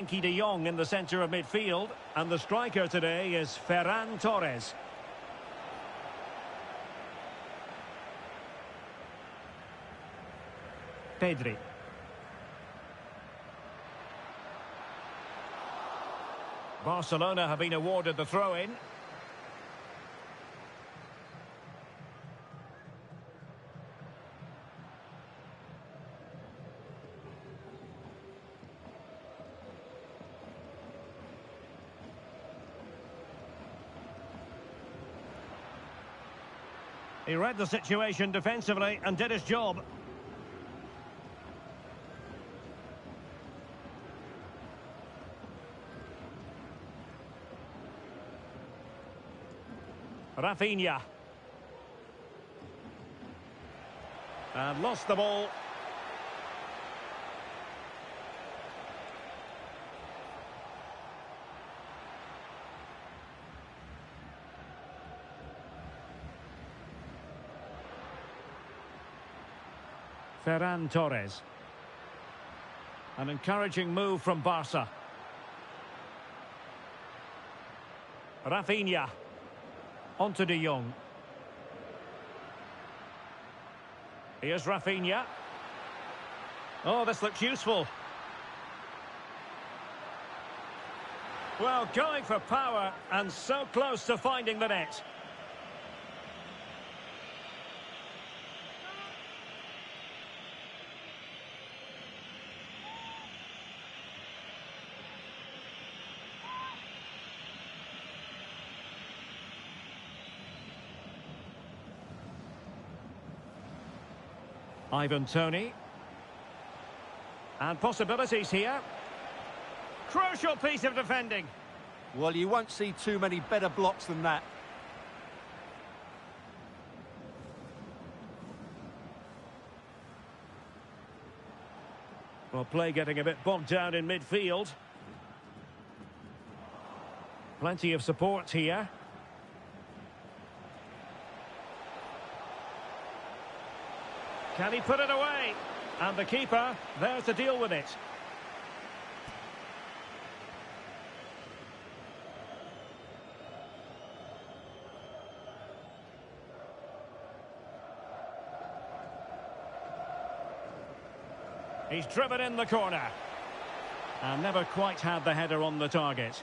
Frenkie de Jong in the centre of midfield, and the striker today is Ferran Torres. Pedri. Barcelona have been awarded the throw-in. He read the situation defensively and did his job. Rafinha. And lost the ball. Ferran Torres. An encouraging move from Barca. Rafinha. On to de Jong. Here's Rafinha. Oh, this looks useful. Well, going for power and so close to finding the net. Ivan Toney. And possibilities here. Crucial piece of defending. Well, you won't see too many better blocks than that. Well, play getting a bit bogged down in midfield. Plenty of support here. Can he put it away? And the keeper there to deal with it. He's driven in the corner. And never quite had the header on the target.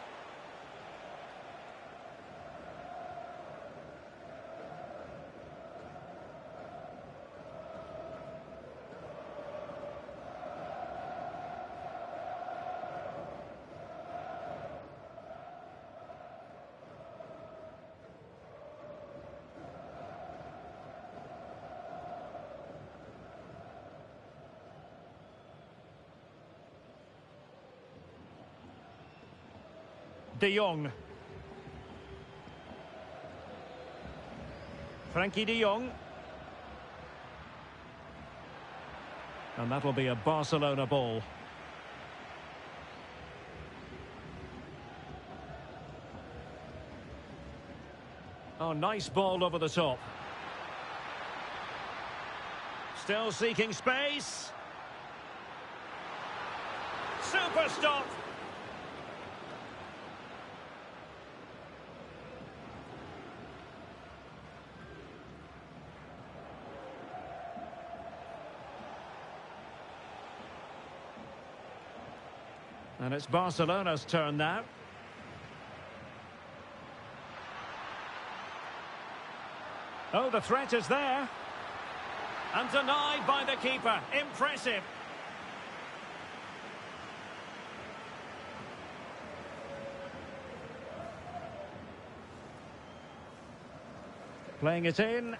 De Jong. Frenkie de Jong. And that'll be a Barcelona ball. Oh, nice ball over the top. Still seeking space. Super stop. And it's Barcelona's turn now. Oh, the threat is there. And denied by the keeper. Impressive. Playing it in.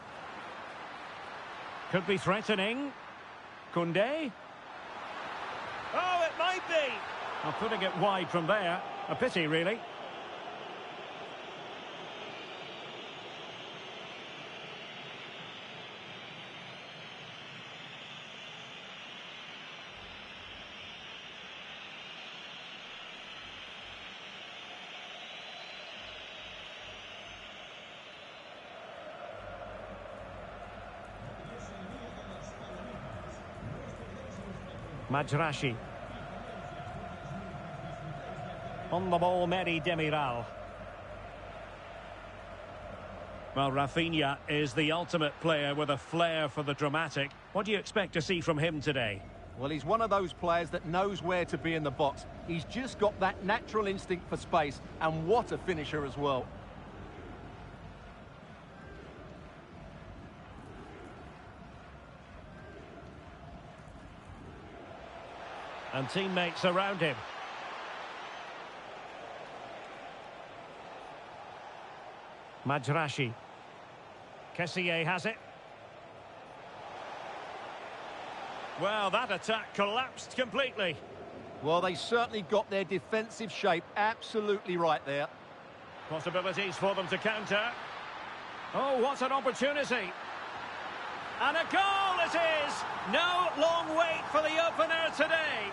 Could be threatening. Koundé. Oh, it might be. Well, putting it wide from there. A pity, really. Majrashi. On the ball, Demiral. Well, Rafinha is the ultimate player with a flair for the dramatic. What do you expect to see from him today? Well, he's one of those players that knows where to be in the box. He's just got that natural instinct for space, and what a finisher as well. And teammates around him. Majrashi. Kessié has it. Well, that attack collapsed completely. Well, they certainly got their defensive shape absolutely right there. Possibilities for them to counter. Oh, what an opportunity. And a goal it is! No long wait for the opener today.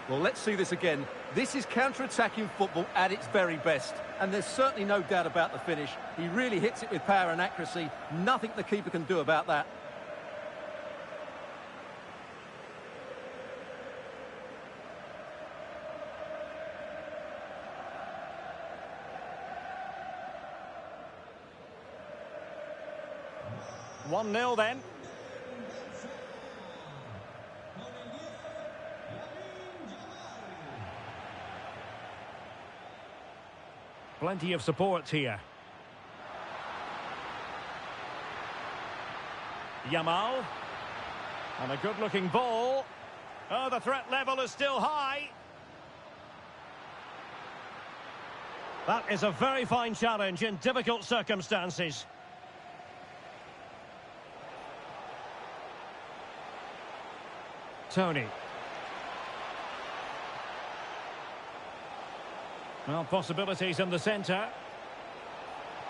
Well, let's see this again. This is counter-attacking football at its very best. And there's certainly no doubt about the finish. He really hits it with power and accuracy. Nothing the keeper can do about that. One 1-0 then. Plenty of support here. Yamal. And a good-looking ball. Oh, the threat level is still high. That is a very fine challenge in difficult circumstances. Tony. Well, possibilities in the centre.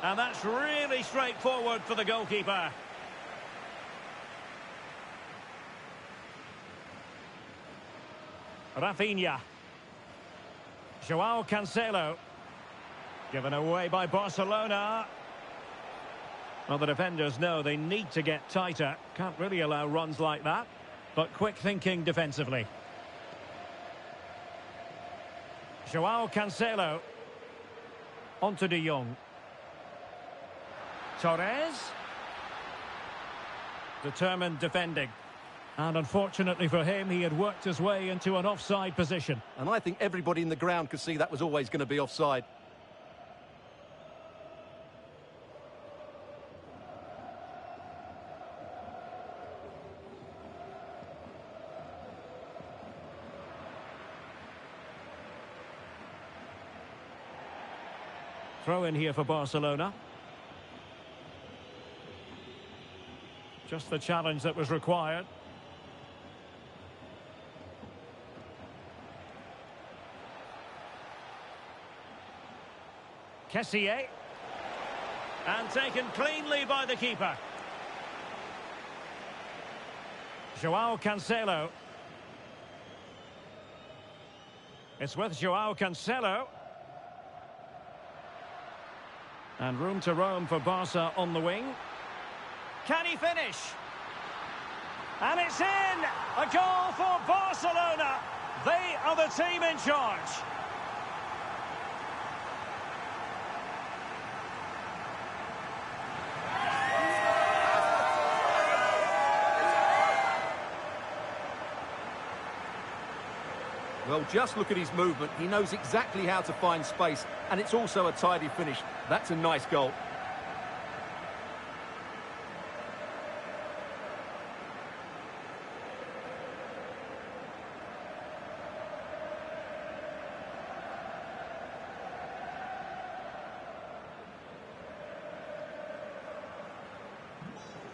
And that's really straightforward for the goalkeeper. Rafinha. Joao Cancelo. Given away by Barcelona. Well, the defenders know they need to get tighter. Can't really allow runs like that. But quick thinking defensively. Joao Cancelo. On to De Jong. Torres. Determined defending. And unfortunately for him, he had worked his way into an offside position. And I think everybody in the ground could see that was always going to be offside. Throw in here for Barcelona. Just the challenge that was required. Kessié. And taken cleanly by the keeper. Joao Cancelo. It's with Joao Cancelo. And room to roam for Barca on the wing. Can he finish? And it's in! A goal for Barcelona! They are the team in charge. Well, just look at his movement. He knows exactly how to find space, and it's also a tidy finish. That's a nice goal.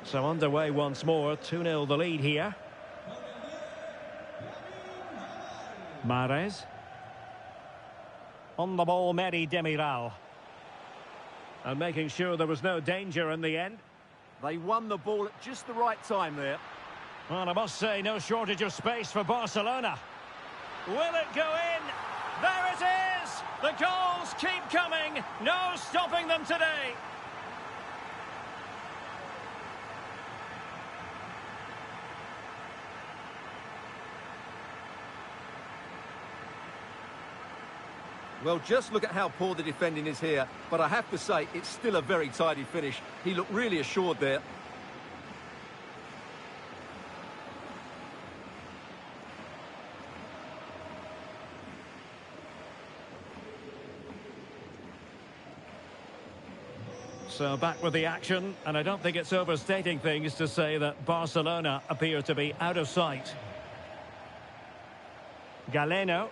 So underway once more, 2-0 the lead here. Mahrez. On the ball, Demiral. And making sure there was no danger in the end. They won the ball at just the right time there. Well, I must say, no shortage of space for Barcelona. Will it go in? There it is! The goals keep coming. No stopping them today. Well, just look at how poor the defending is here. But I have to say, it's still a very tidy finish. He looked really assured there. So back with the action, and I don't think it's overstating things to say that Barcelona appear to be out of sight. Galeno.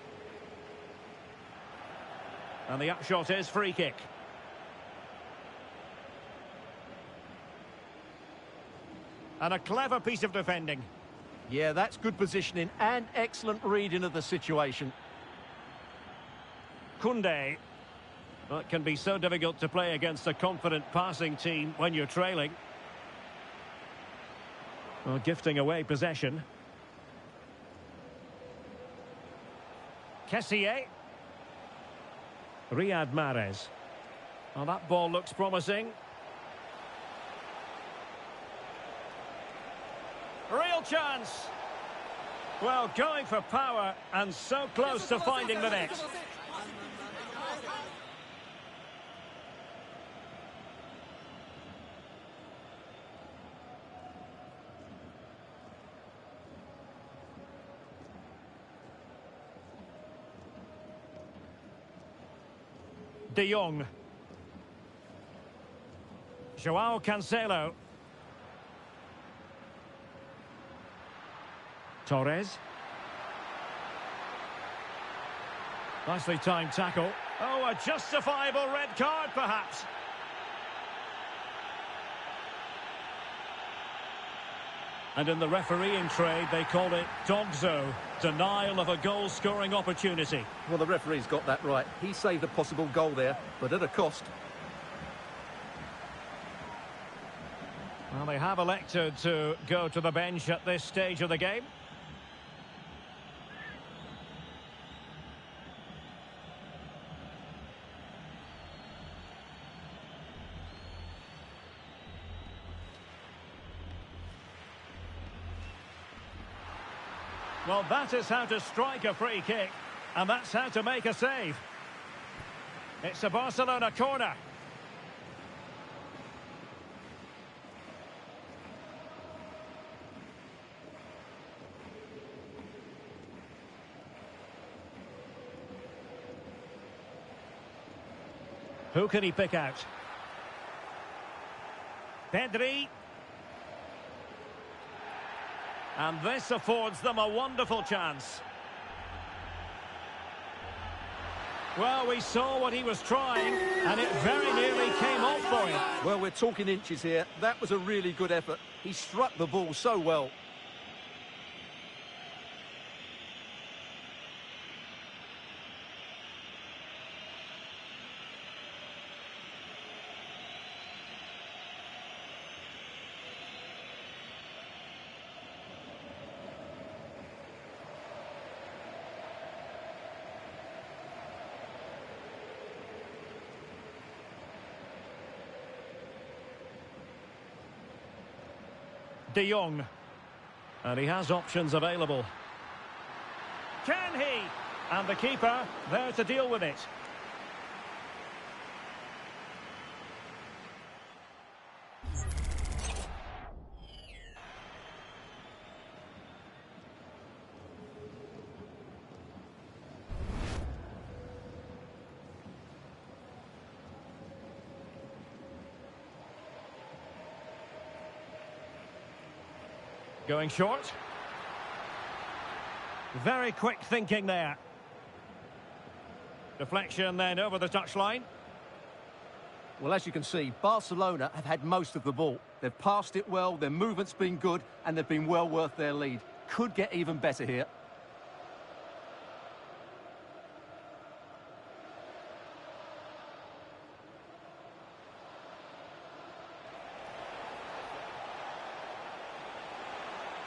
And the upshot is free kick. And a clever piece of defending. Yeah, that's good positioning and excellent reading of the situation. Koundé. Well, it can be so difficult to play against a confident passing team when you're trailing. Well, gifting away possession. Kessié. Riyad Mahrez. Well, that ball looks promising. Real chance. Well, going for power and so close to finding the net. De Jong. Joao Cancelo. Torres. Nicely timed tackle. Oh, a justifiable red card, perhaps. And in the refereeing trade, they call it dogzo, denial of a goal-scoring opportunity. Well, the referee's got that right. He saved a possible goal there, but at a cost. Well, they have elected to go to the bench at this stage of the game. Well, that is how to strike a free kick, and that's how to make a save. It's a Barcelona corner. Who can he pick out? Pedri. And this affords them a wonderful chance. Well, we saw what he was trying, and it very nearly came off for him. Well, we're talking inches here. That was a really good effort. He struck the ball so well. De Jong. And he has options available. Can he? And the keeper there to deal with it. Going short. Very quick thinking there. Deflection then over the touchline. Well, as you can see, Barcelona have had most of the ball. They've passed it well, their movement's been good, and they've been well worth their lead. Could get even better here.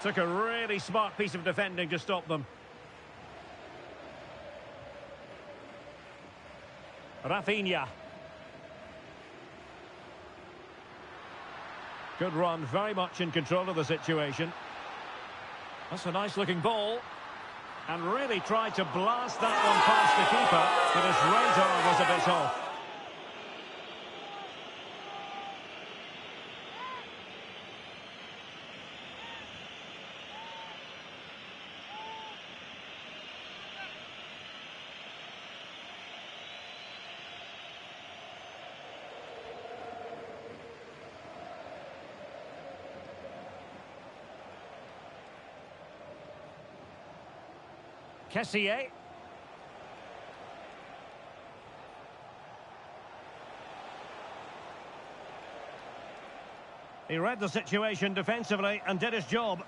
Took a really smart piece of defending to stop them. Rafinha. Good run, very much in control of the situation. That's a nice-looking ball. And really tried to blast that one past the keeper, but his radar was a bit off. Kessié. He read the situation defensively and did his job.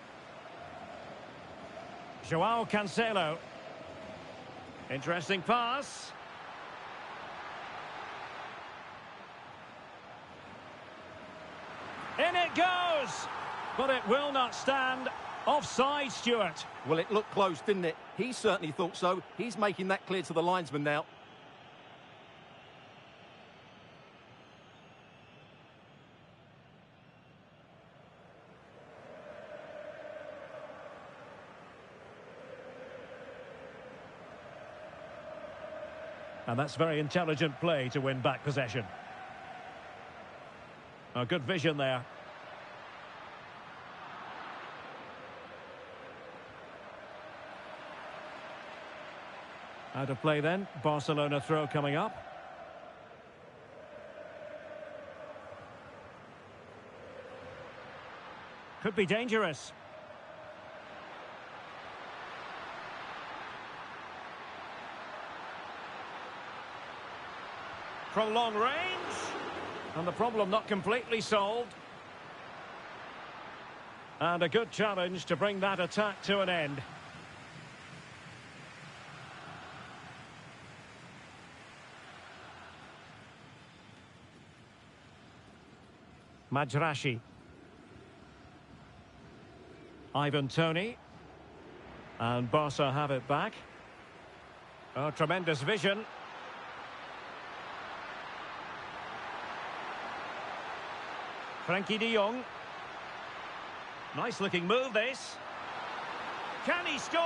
João Cancelo. Interesting pass. In it goes! But it will not stand. Offside, Stuart. Well, it looked close, didn't it? He certainly thought so. He's making that clear to the linesman now. And that's very intelligent play to win back possession. A good vision there. Out of play then. Barcelona throw coming up. Could be dangerous. From long range. And the problem not completely solved. And a good challenge to bring that attack to an end. Majrashi. Ivan Toney. And Barca have it back. Oh, tremendous vision. Frankie de Jong. Nice looking move this. Can he score?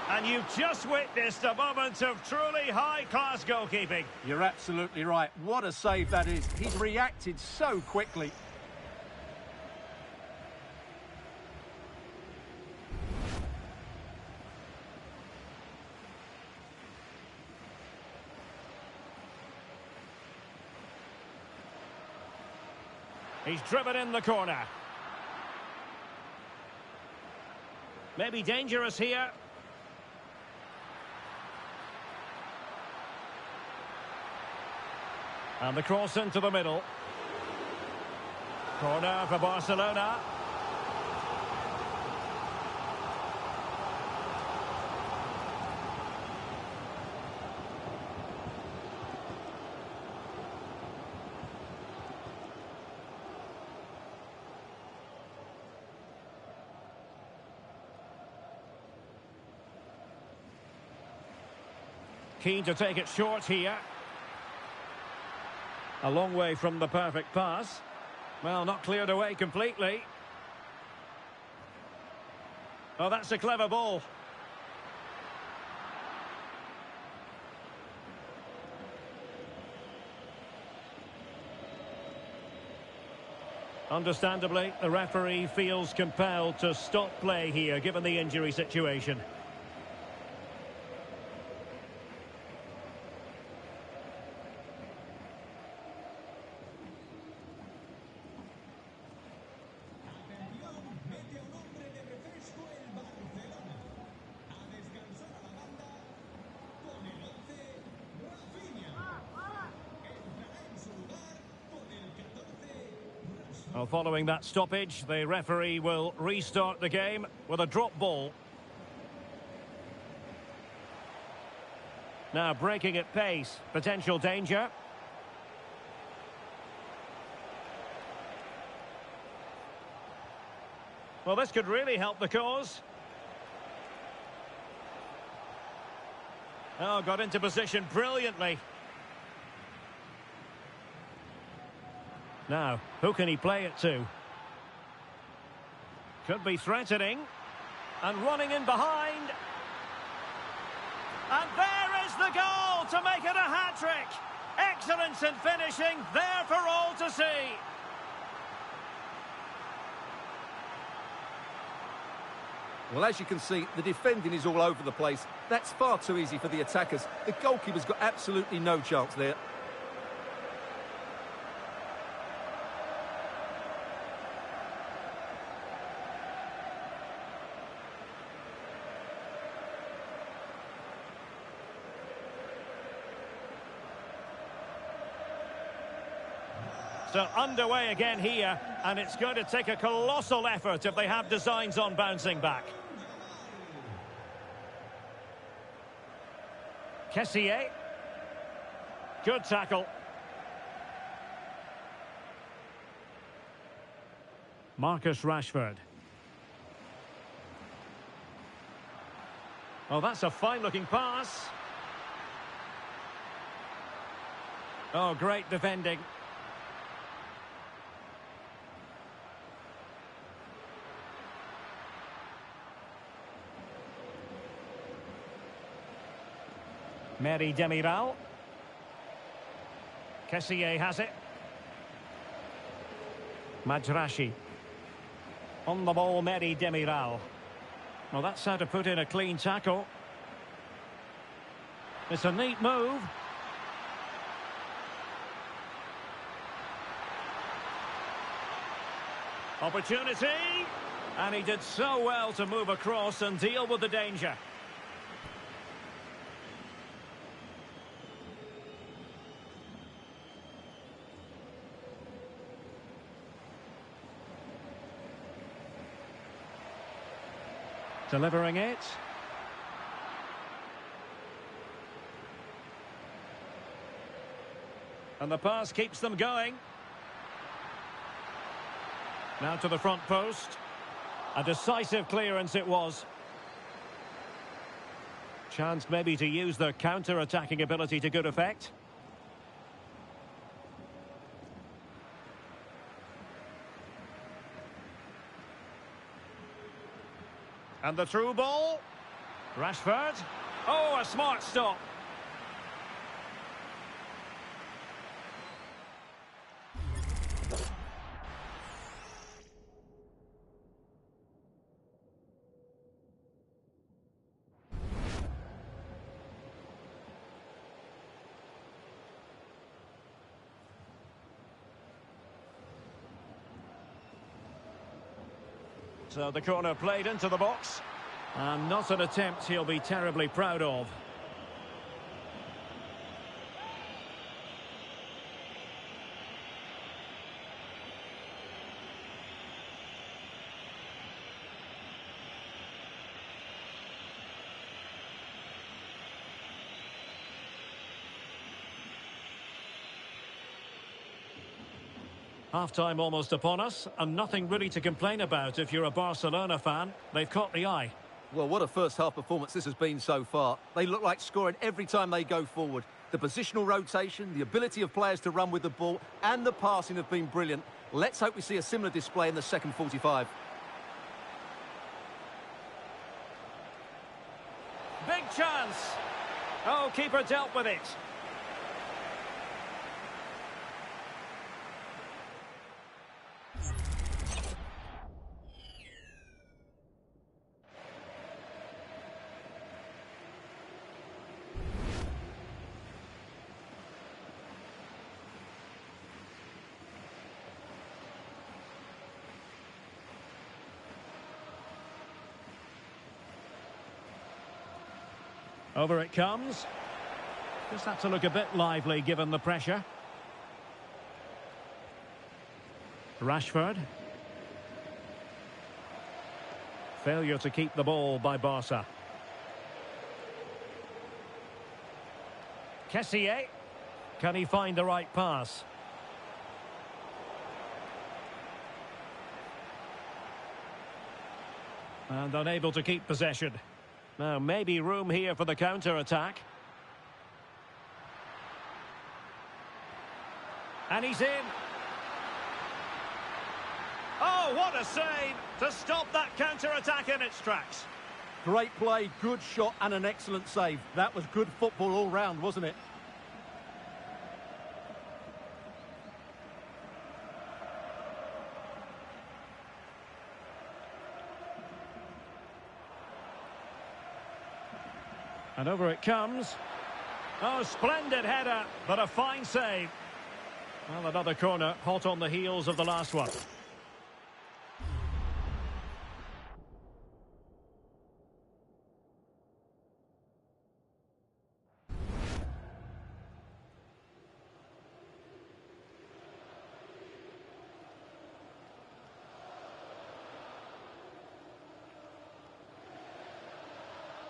And you've just witnessed a moment of truly high-class goalkeeping. You're absolutely right. What a save that is. He's reacted so quickly. He's driven in the corner. Maybe dangerous here. And the cross into the middle. Corner for Barcelona. Keen to take it short here. A long way from the perfect pass. Well, not cleared away completely. Oh, that's a clever ball. Understandably, the referee feels compelled to stop play here, given the injury situation. Well, following that stoppage, the referee will restart the game with a drop ball. Now breaking at pace, potential danger. Well, this could really help the cause. Oh, got into position brilliantly. Now, who can he play it to? Could be threatening. And running in behind. And there is the goal to make it a hat-trick. Excellence in finishing, there for all to see. Well, as you can see, the defending is all over the place. That's far too easy for the attackers. The goalkeeper's got absolutely no chance there. So underway again here, and it's going to take a colossal effort if they have designs on bouncing back. Kessié. Good tackle. Marcus Rashford. Oh, that's a fine-looking pass. Oh, great defending. Merih Demiral. Kessié has it. Majrashi. On the ball, Merih Demiral. Well, that's how to put in a clean tackle. It's a neat move. Opportunity. And he did so well to move across and deal with the danger. Delivering it. And the pass keeps them going. Now to the front post. A decisive clearance it was. Chance maybe to use their counter-attacking ability to good effect. And the through ball. Rashford. Oh, a smart stop. So the corner played into the box. And not an attempt he'll be terribly proud of. Half-time almost upon us, and nothing really to complain about if you're a Barcelona fan. They've caught the eye. Well, what a first-half performance this has been so far. They look like scoring every time they go forward. The positional rotation, the ability of players to run with the ball, and the passing have been brilliant. Let's hope we see a similar display in the second 45. Big chance. Oh, keeper dealt with it. Over it comes. Just had to look a bit lively given the pressure. Rashford. Failure to keep the ball by Barca. Kessié. Can he find the right pass? And unable to keep possession. Now, maybe room here for the counter-attack. And he's in. Oh, what a save to stop that counter-attack in its tracks. Great play, good shot and an excellent save. That was good football all round, wasn't it? And over it comes. Oh, splendid header, but a fine save. Well, another corner, hot on the heels of the last one.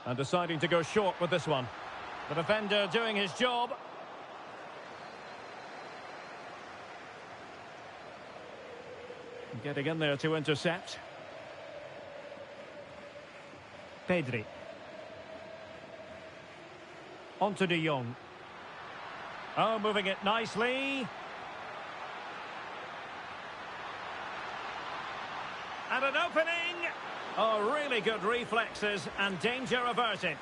And deciding to go short with this one. The defender doing his job. Getting in there to intercept. Pedri. On to De Jong. Oh, moving it nicely. And an opening. Oh, really good reflexes and danger averted.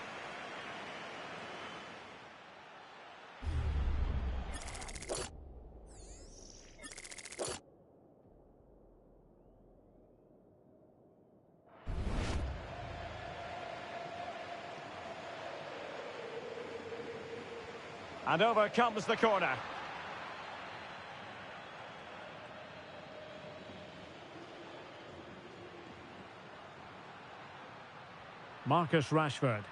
And over comes the corner. Marcus Rashford.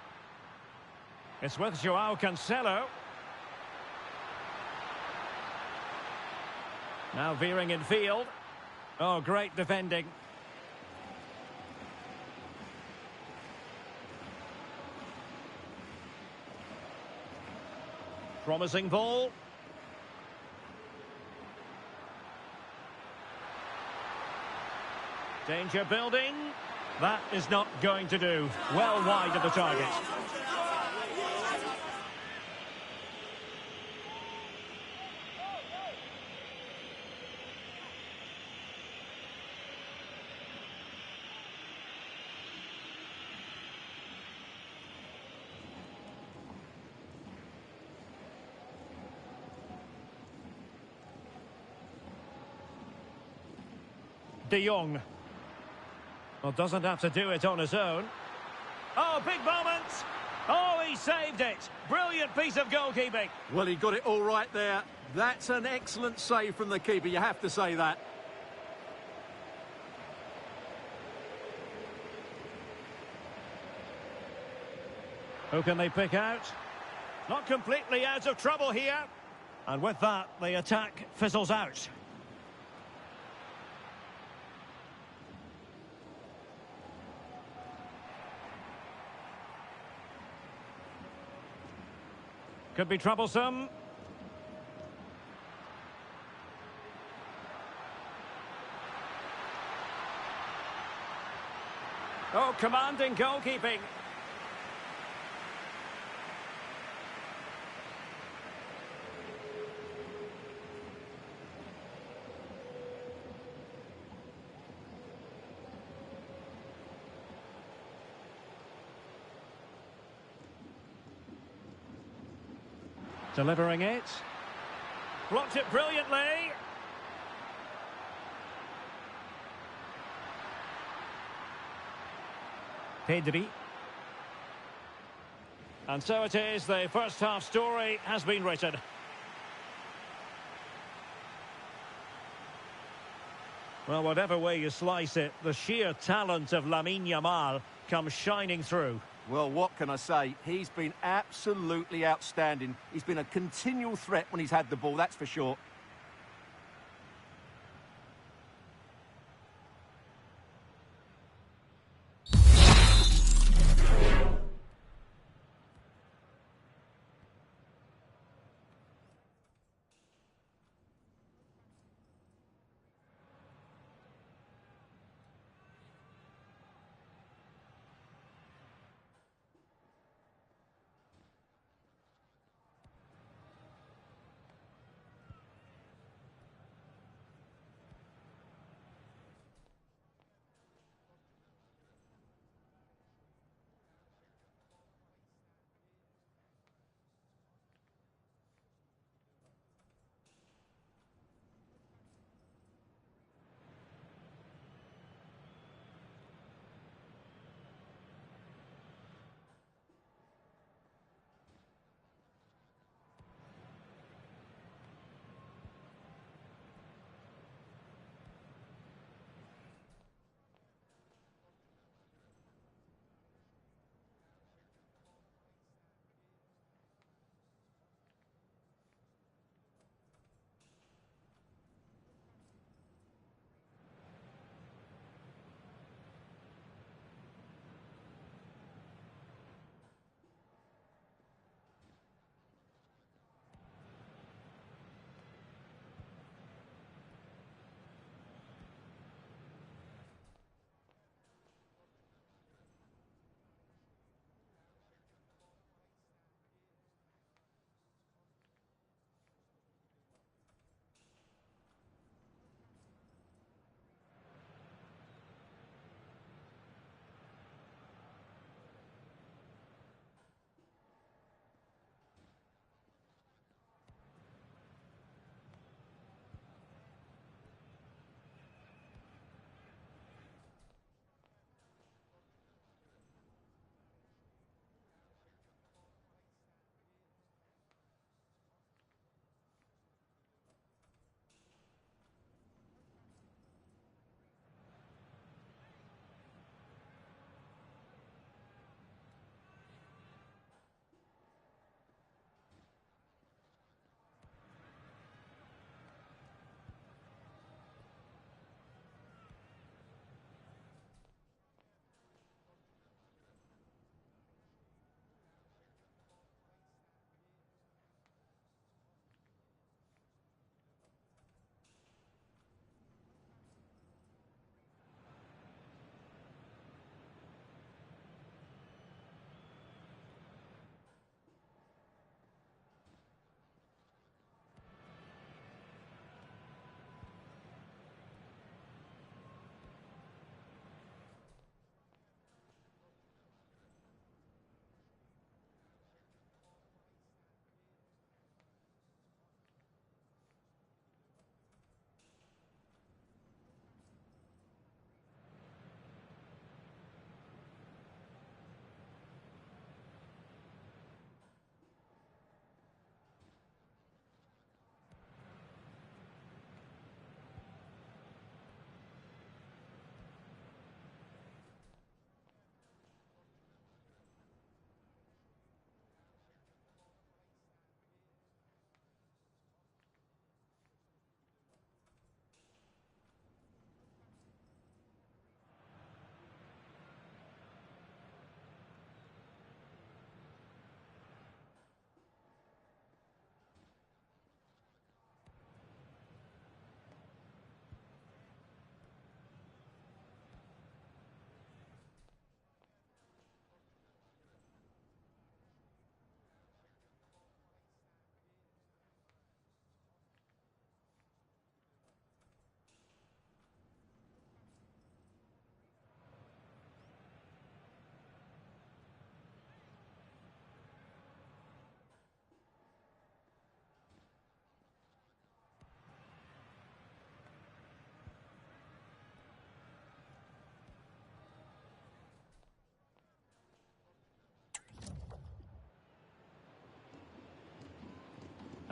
It's with João Cancelo. Now veering in field. Oh, great defending. Promising ball. Danger building. That is not going to do. Well wide of the target. De Jong. Well, doesn't have to do it on his own. Oh, big moment. Oh, he saved it. Brilliant piece of goalkeeping. Well, he got it all right there. That's an excellent save from the keeper, you have to say that. Who can they pick out? Not completely out of trouble here. And with that, the attack fizzles out. Could be troublesome. Oh, commanding goalkeeping. Delivering it. Blocked it brilliantly. Pedri. And so it is, the first half story has been written. Well, whatever way you slice it, the sheer talent of Lamine Yamal comes shining through. Well, what can I say? He's been absolutely outstanding. He's been a continual threat when he's had the ball, that's for sure.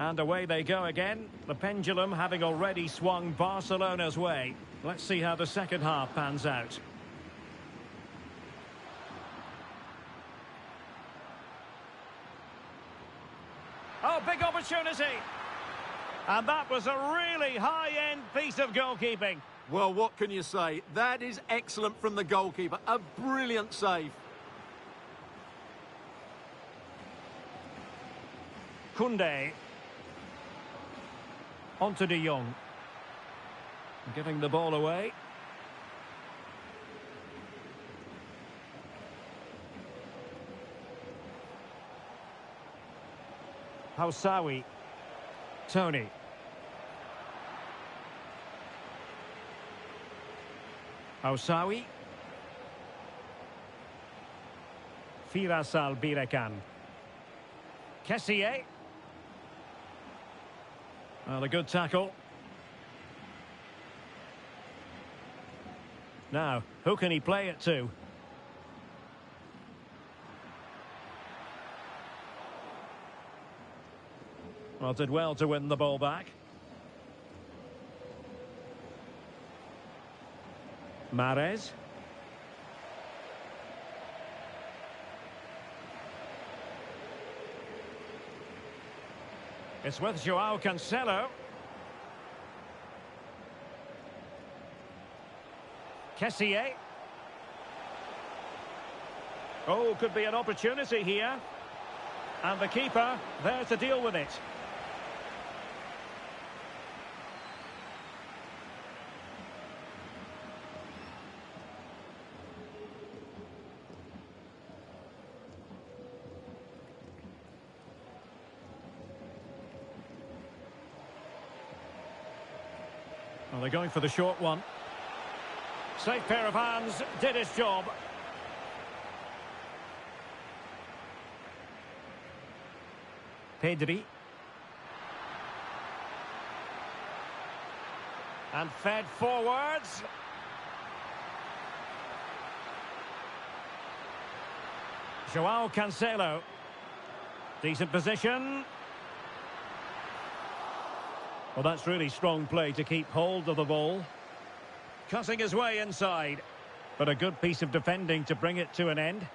And away they go again. The pendulum having already swung Barcelona's way. Let's see how the second half pans out. Oh, big opportunity. And that was a really high-end piece of goalkeeping. Well, what can you say? That is excellent from the goalkeeper. A brilliant save. Koundé. On to De Jong. Giving the ball away. Housawi. Tony. Housawi. Firasal Birakan. Kessié. Well, a good tackle. Now, who can he play it to? Well, did well to win the ball back. Mahrez. It's with João Cancelo. Kessié. Oh, could be an opportunity here. And the keeper there to deal with it. Well, they're going for the short one. Safe pair of hands, did his job. Pedri. And fed forwards. João Cancelo. Decent position. Well, that's really strong play to keep hold of the ball. Cutting his way inside. But a good piece of defending to bring it to an end.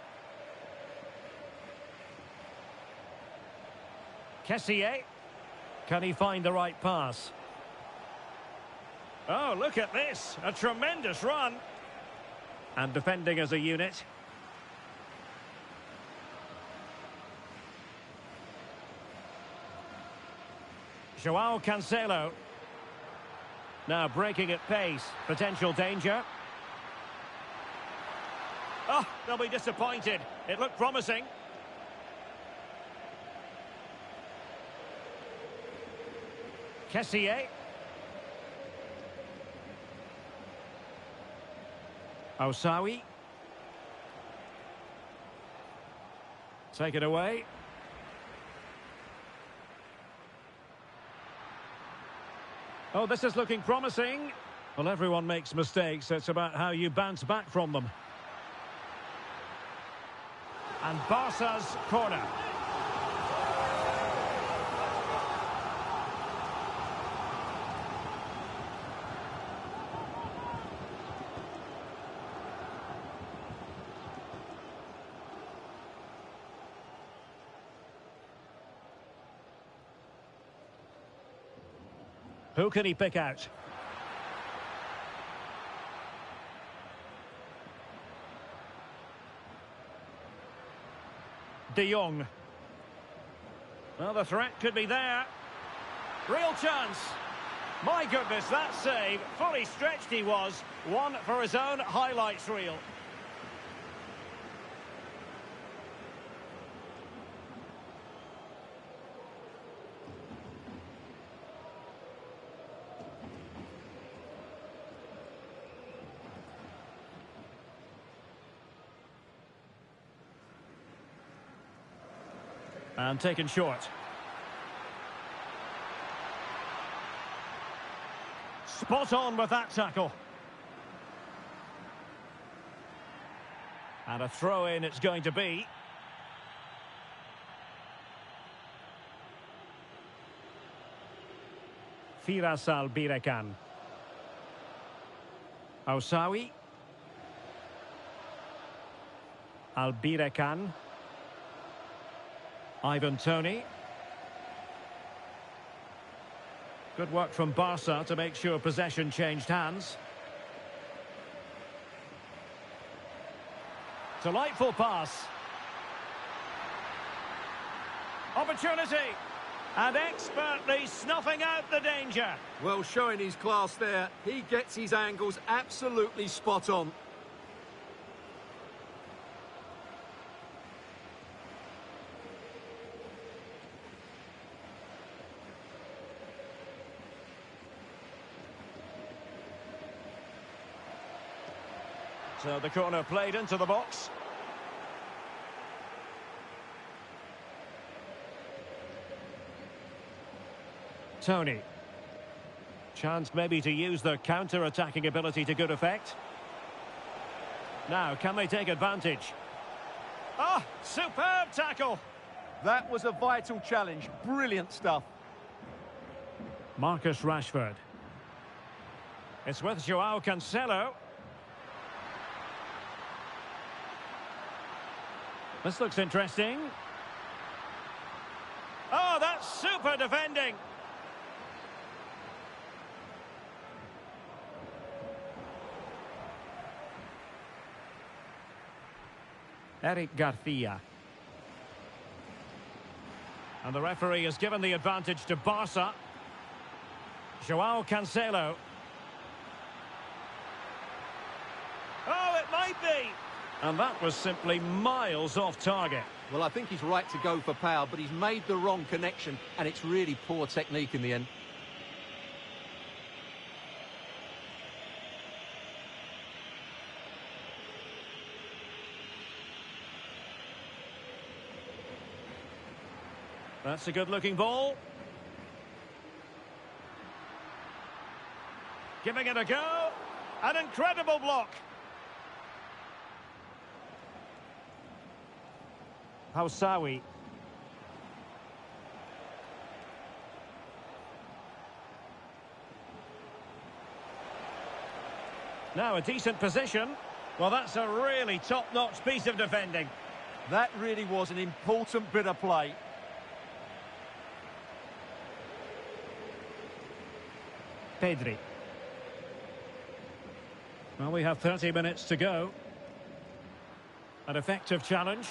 Kessié. Can he find the right pass? Oh, look at this. A tremendous run. And defending as a unit. João Cancelo. Now breaking at pace. Potential danger. Oh, they'll be disappointed. It looked promising. Kessié. Housawi. Take it away. Oh, this is looking promising. Well, everyone makes mistakes. It's about how you bounce back from them. And Barca's corner. Who can he pick out? De Jong. Well, the threat could be there. Real chance. My goodness, that save. Fully stretched he was. One for his own highlights reel. And taken short. Spot on with that tackle. And a throw-in it's going to be. Firas Albirekan. Ousawi. Albirekan. Ivan Toney. Good work from Barca to make sure possession changed hands. Delightful pass. Opportunity. And expertly snuffing out the danger. Well, showing his class there. He gets his angles absolutely spot on. So the corner played into the box. Toney. Chance maybe to use their counter-attacking ability to good effect. Now, can they take advantage? Ah, superb tackle! That was a vital challenge. Brilliant stuff. Marcus Rashford. It's with Joao Cancelo. This looks interesting. Oh, that's super defending. Eric Garcia. And the referee has given the advantage to Barca. Joao Cancelo. Oh, it might be. And that was simply miles off target. Well, I think he's right to go for power, but he's made the wrong connection, and it's really poor technique in the end. That's a good-looking ball. Giving it a go. An incredible block. Ousawi. Now a decent position. Well, that's a really top-notch piece of defending. That really was an important bit of play. Pedri. Well, we have 30 minutes to go. An effective challenge.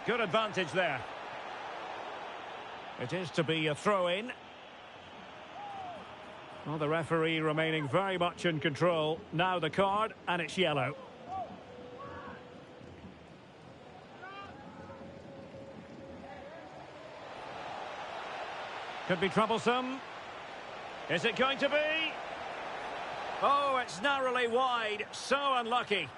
Good advantage there. It is to be a throw-in. Well, the referee remaining very much in control. Now the card, and it's yellow. Could be troublesome. Is it going to be? Oh, it's narrowly wide. So unlucky.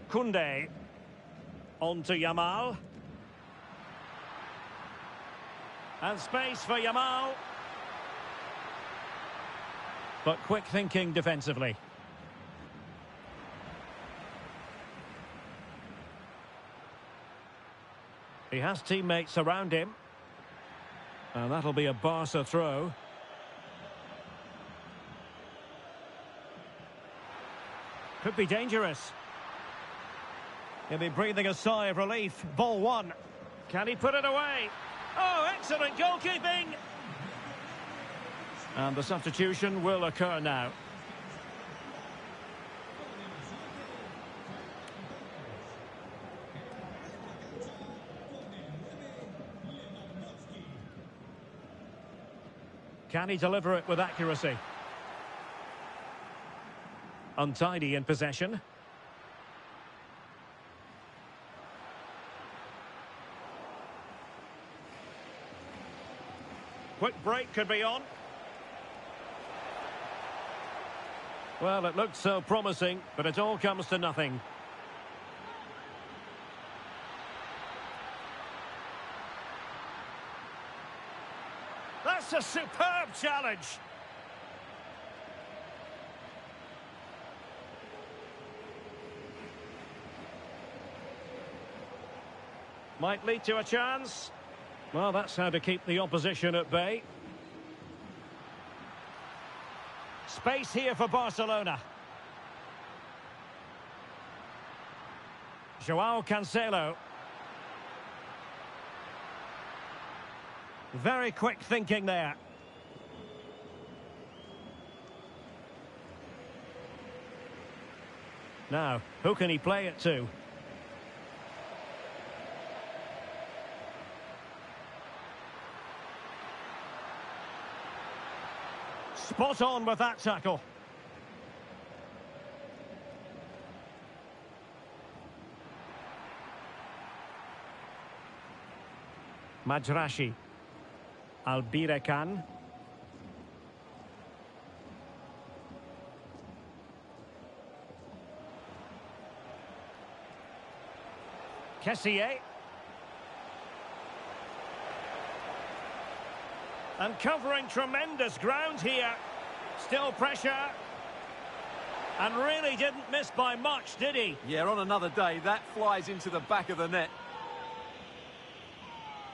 Koundé. On to Yamal. And space for Yamal. But quick thinking defensively. He has teammates around him. And that'll be a Barca throw. Could be dangerous. He'll be breathing a sigh of relief. Ball one. Can he put it away? Oh, excellent goalkeeping! And the substitution will occur now. Can he deliver it with accuracy? Untidy in possession. Quick break could be on. Well, it looked so promising, but it all comes to nothing. That's a superb challenge. Might lead to a chance. Well, that's how to keep the opposition at bay. Space here for Barcelona. Joao Cancelo. Very quick thinking there. Now, who can he play it to? Spot on with that tackle. Majrashi. Albirekan. Kessié. And covering tremendous ground here. Still pressure. And really didn't miss by much, did he? Yeah, on another day, that flies into the back of the net.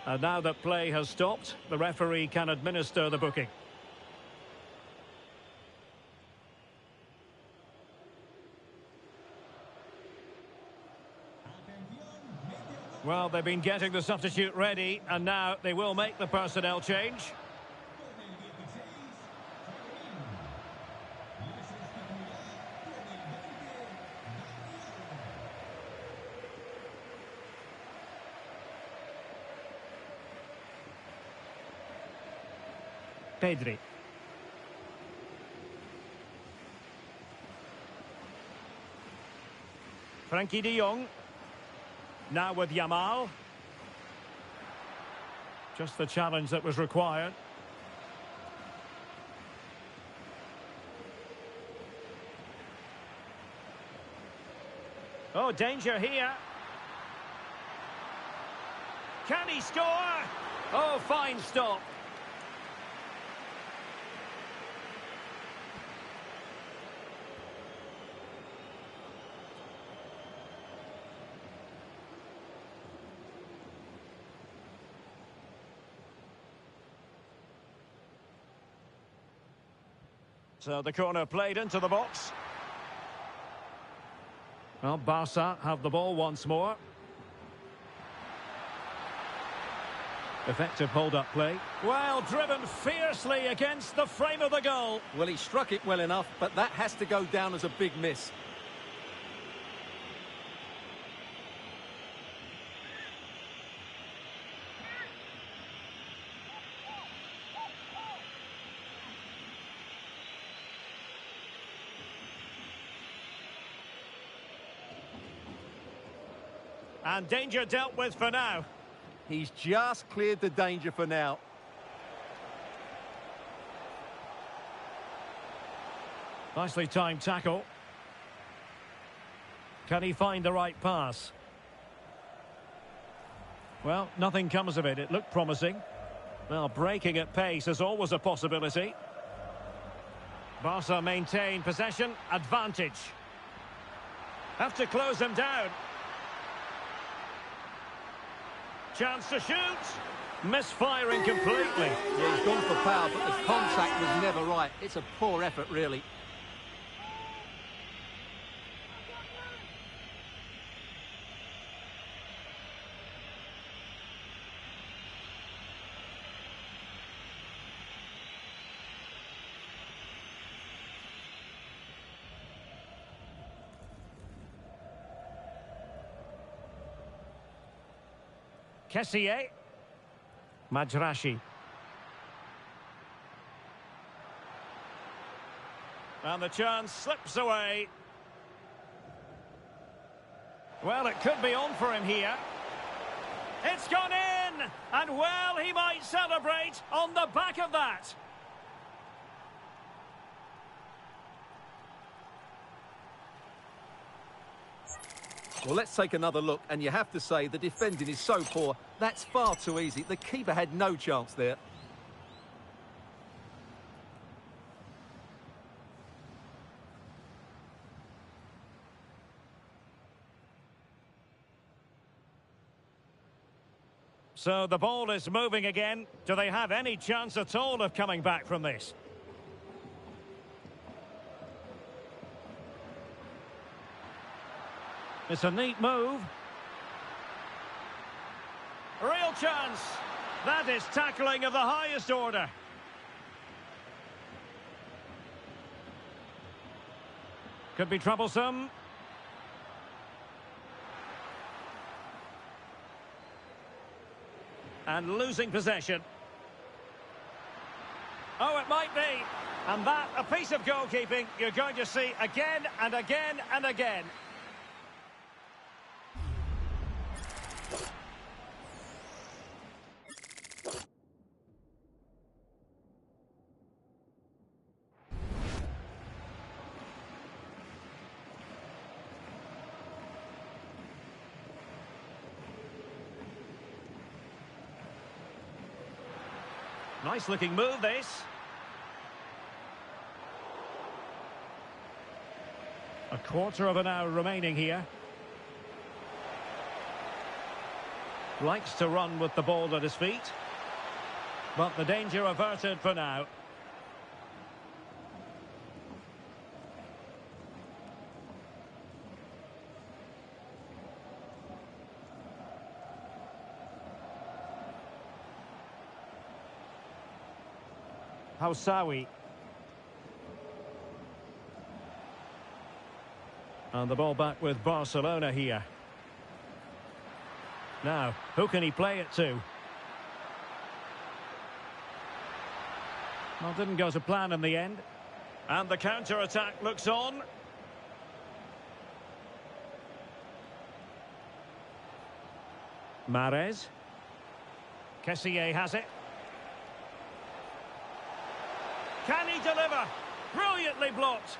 And now that play has stopped, the referee can administer the booking. Well, they've been getting the substitute ready, and now they will make the personnel change. Pedri. Frankie de Jong. Now with Yamal. Just the challenge that was required. Oh, danger here. Can he score? Oh, fine stop. So the corner played into the box. Well, Barca have the ball once more. Effective hold-up play. Well, driven fiercely against the frame of the goal. Well, he struck it well enough, but that has to go down as a big miss. And danger dealt with for now. He's just cleared the danger for now. Nicely timed tackle. Can he find the right pass? Well, nothing comes of it. It looked promising. Well, breaking at pace is always a possibility. Barca maintain possession, advantage. Have to close him down. Chance to shoot. Misfiring completely. Yeah, he's gone for power, but the contact was never right. It's a poor effort, really. Kessié. Majrashi. And the chance slips away. Well, it could be on for him here. It's gone in! again, and well, he might celebrate on the back of that. Well, let's take another look, and you have to say the defending is so poor. That's far too easy. The keeper had no chance there. So the ball is moving again. Do they have any chance at all of coming back from this? It's a neat move. Real chance. That is tackling of the highest order. Could be troublesome. And losing possession. Oh, it might be. And that, a piece of goalkeeping you're going to see again and again and again. Nice looking move, this. A quarter of an hour remaining here. Likes to run with the ball at his feet. But the danger averted for now. Housawi. And the ball back with Barcelona here. Now, who can he play it to? Well, didn't go to plan in the end. And the counter-attack looks on. Mahrez. Kessié has it. Can he deliver? Brilliantly blocked.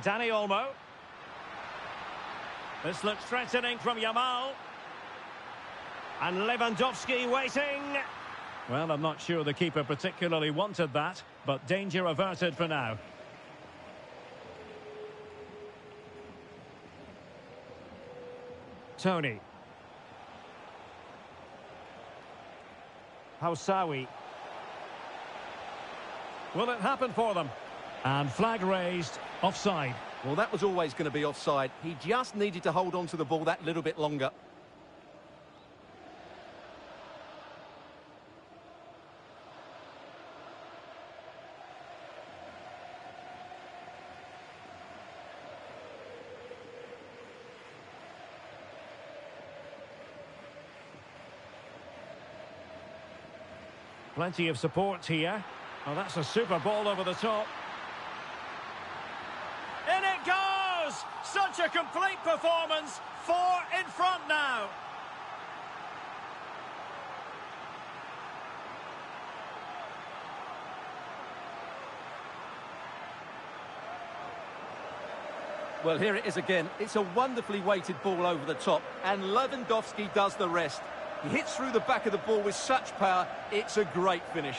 Dani Olmo. This looks threatening from Yamal. And Lewandowski waiting. Well, I'm not sure the keeper particularly wanted that, but danger averted for now. Tony. Housawi. Will it happen for them? And flag raised, offside. Well, that was always going to be offside. He just needed to hold on to the ball that little bit longer. Plenty of support here. Oh, that's a super ball over the top. In it goes! Such a complete performance. 4 in front now. Well, here it is again. It's a wonderfully weighted ball over the top, and Lewandowski does the rest. He hits through the back of the ball with such power. It's a great finish.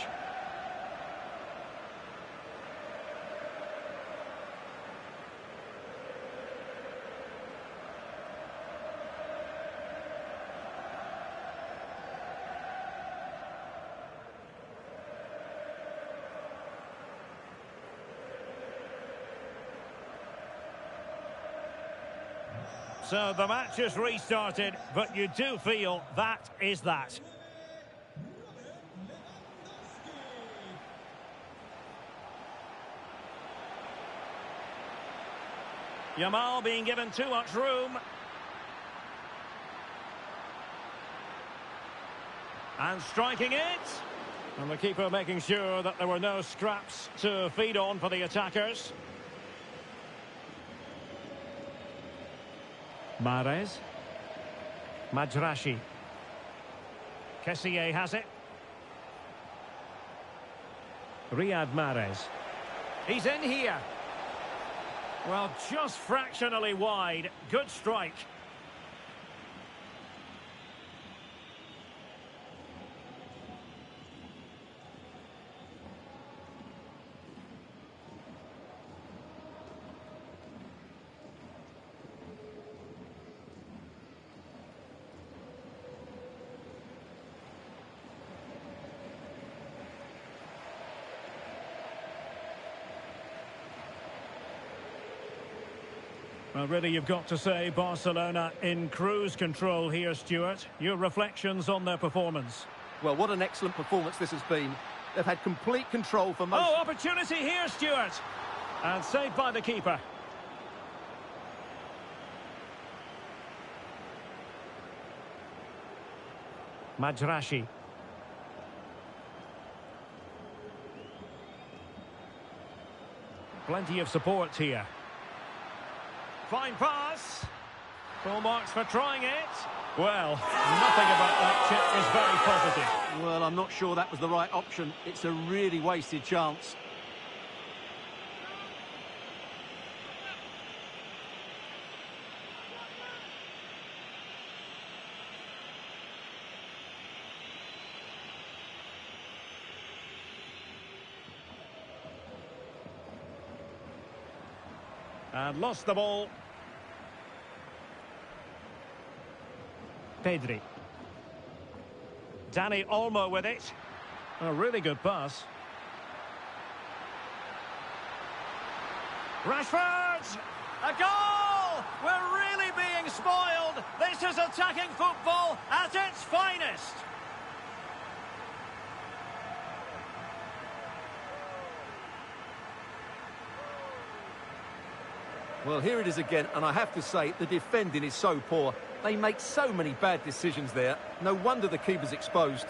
So the match has restarted, but you do feel that is that. Yamal being given too much room. And striking it. And the keeper making sure that there were no scraps to feed on for the attackers. Mahrez. Majrashi. Kessié has it. Riyad Mahrez. He's in here. Well, just fractionally wide. Good strike. Well, really, you've got to say Barcelona in cruise control here, Stuart. Your reflections on their performance? Well, what an excellent performance this has been. They've had complete control for most... Oh, opportunity here, Stuart! And saved by the keeper. Majrashi. Plenty of support here. Fine pass. Full marks for trying it. Well, nothing about that chip is very positive. Well, I'm not sure that was the right option. It's a really wasted chance. And lost the ball. Pedri. Dani Olmo with it. A really good pass. Rashford! A goal! We're really being spoiled. This is attacking football at its finest. Well, here it is again, and I have to say, the defending is so poor. They make so many bad decisions there. No wonder the keeper's exposed.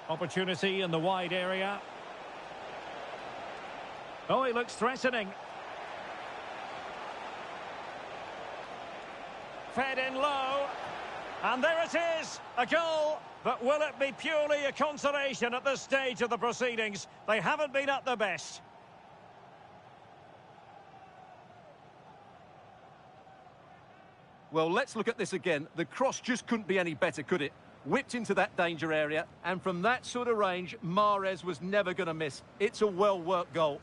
Opportunity in the wide area. Oh, he looks threatening. Fed in low. And there it is, a goal. But will it be purely a consolation at this stage of the proceedings? They haven't been at their best. Well, let's look at this again. The cross just couldn't be any better, could it? Whipped into that danger area, and from that sort of range, Mahrez was never going to miss. It's a well-worked goal.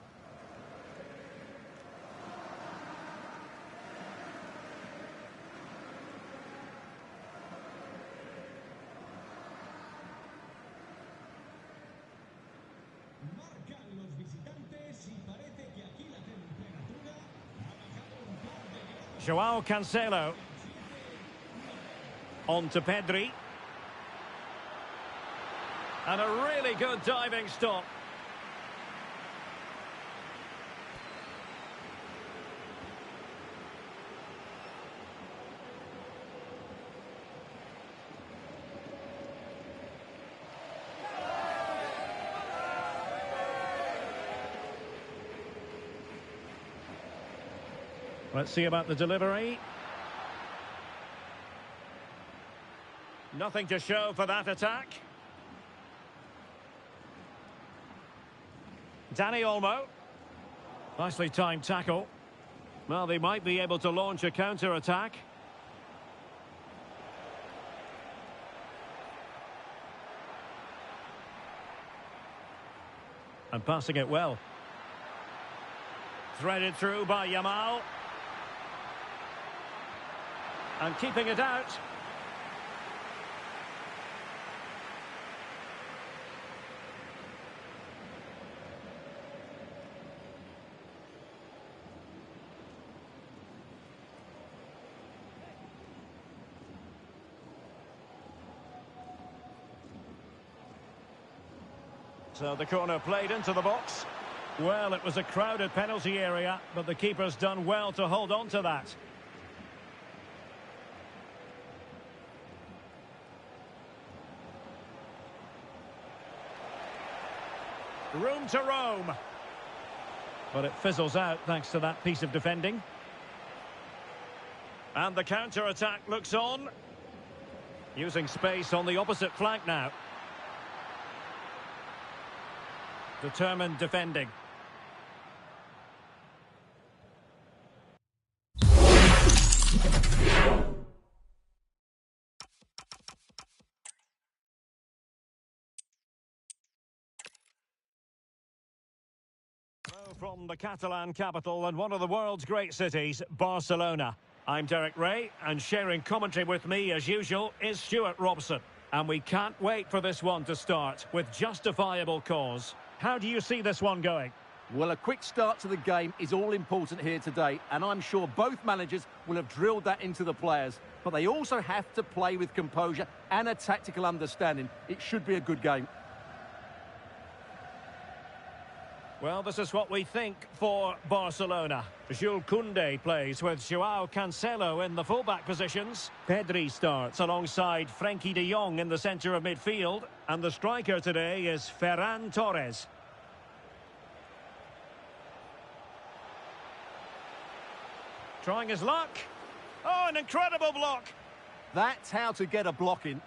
Joao Cancelo. On to Pedri. And a really good diving stop. Let's see about the delivery. Nothing to show for that attack. Dani Olmo. Nicely timed tackle. Well, they might be able to launch a counter-attack. And passing it well. Threaded through by Yamal. And keeping it out. So the corner played into the box. Well, it was a crowded penalty area, but the keeper's done well to hold on to that. Room to roam. But it fizzles out thanks to that piece of defending. And the counter-attack looks on. Using space on the opposite flank now. Determined defending. From the Catalan capital and one of the world's great cities, Barcelona. I'm Derek Ray, and sharing commentary with me, as usual, is Stuart Robson. And we can't wait for this one to start, with justifiable cause. How do you see this one going? Well, a quick start to the game is all important here today, and I'm sure both managers will have drilled that into the players. But they also have to play with composure and a tactical understanding. It should be a good game. Well, this is what we think for Barcelona. Jules Koundé plays with Joao Cancelo in the fullback positions. Pedri starts alongside Frenkie de Jong in the centre of midfield. And the striker today is Ferran Torres. Trying his luck. Oh, an incredible block. That's how to get a block in.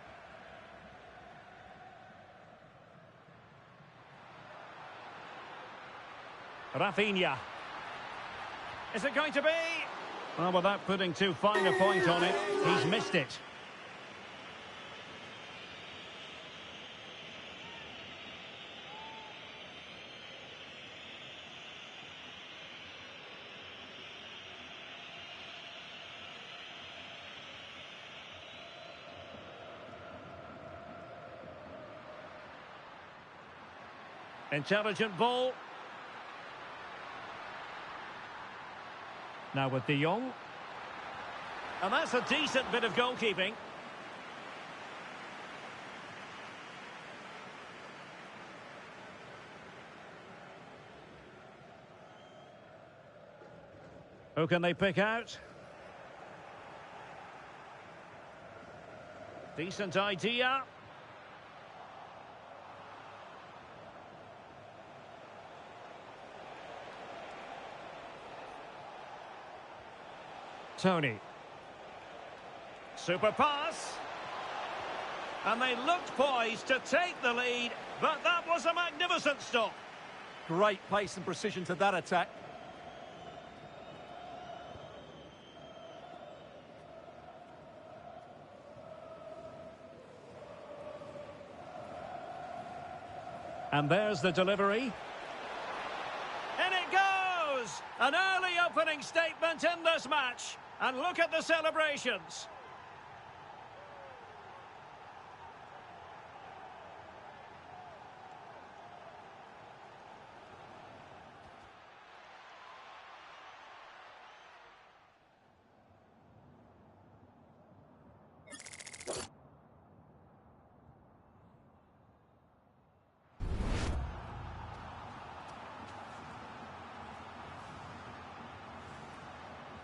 Rafinha. Is it going to be? Well, without putting too fine a point on it, he's missed it. Intelligent ball. Now with de Jong. And that's a decent bit of goalkeeping. Who can they pick out? Decent idea. Tony. Super pass. And they looked poised to take the lead, but that was a magnificent stop. Great pace and precision to that attack. And there's the delivery. In it goes! An early opening statement in this match. And look at the celebrations.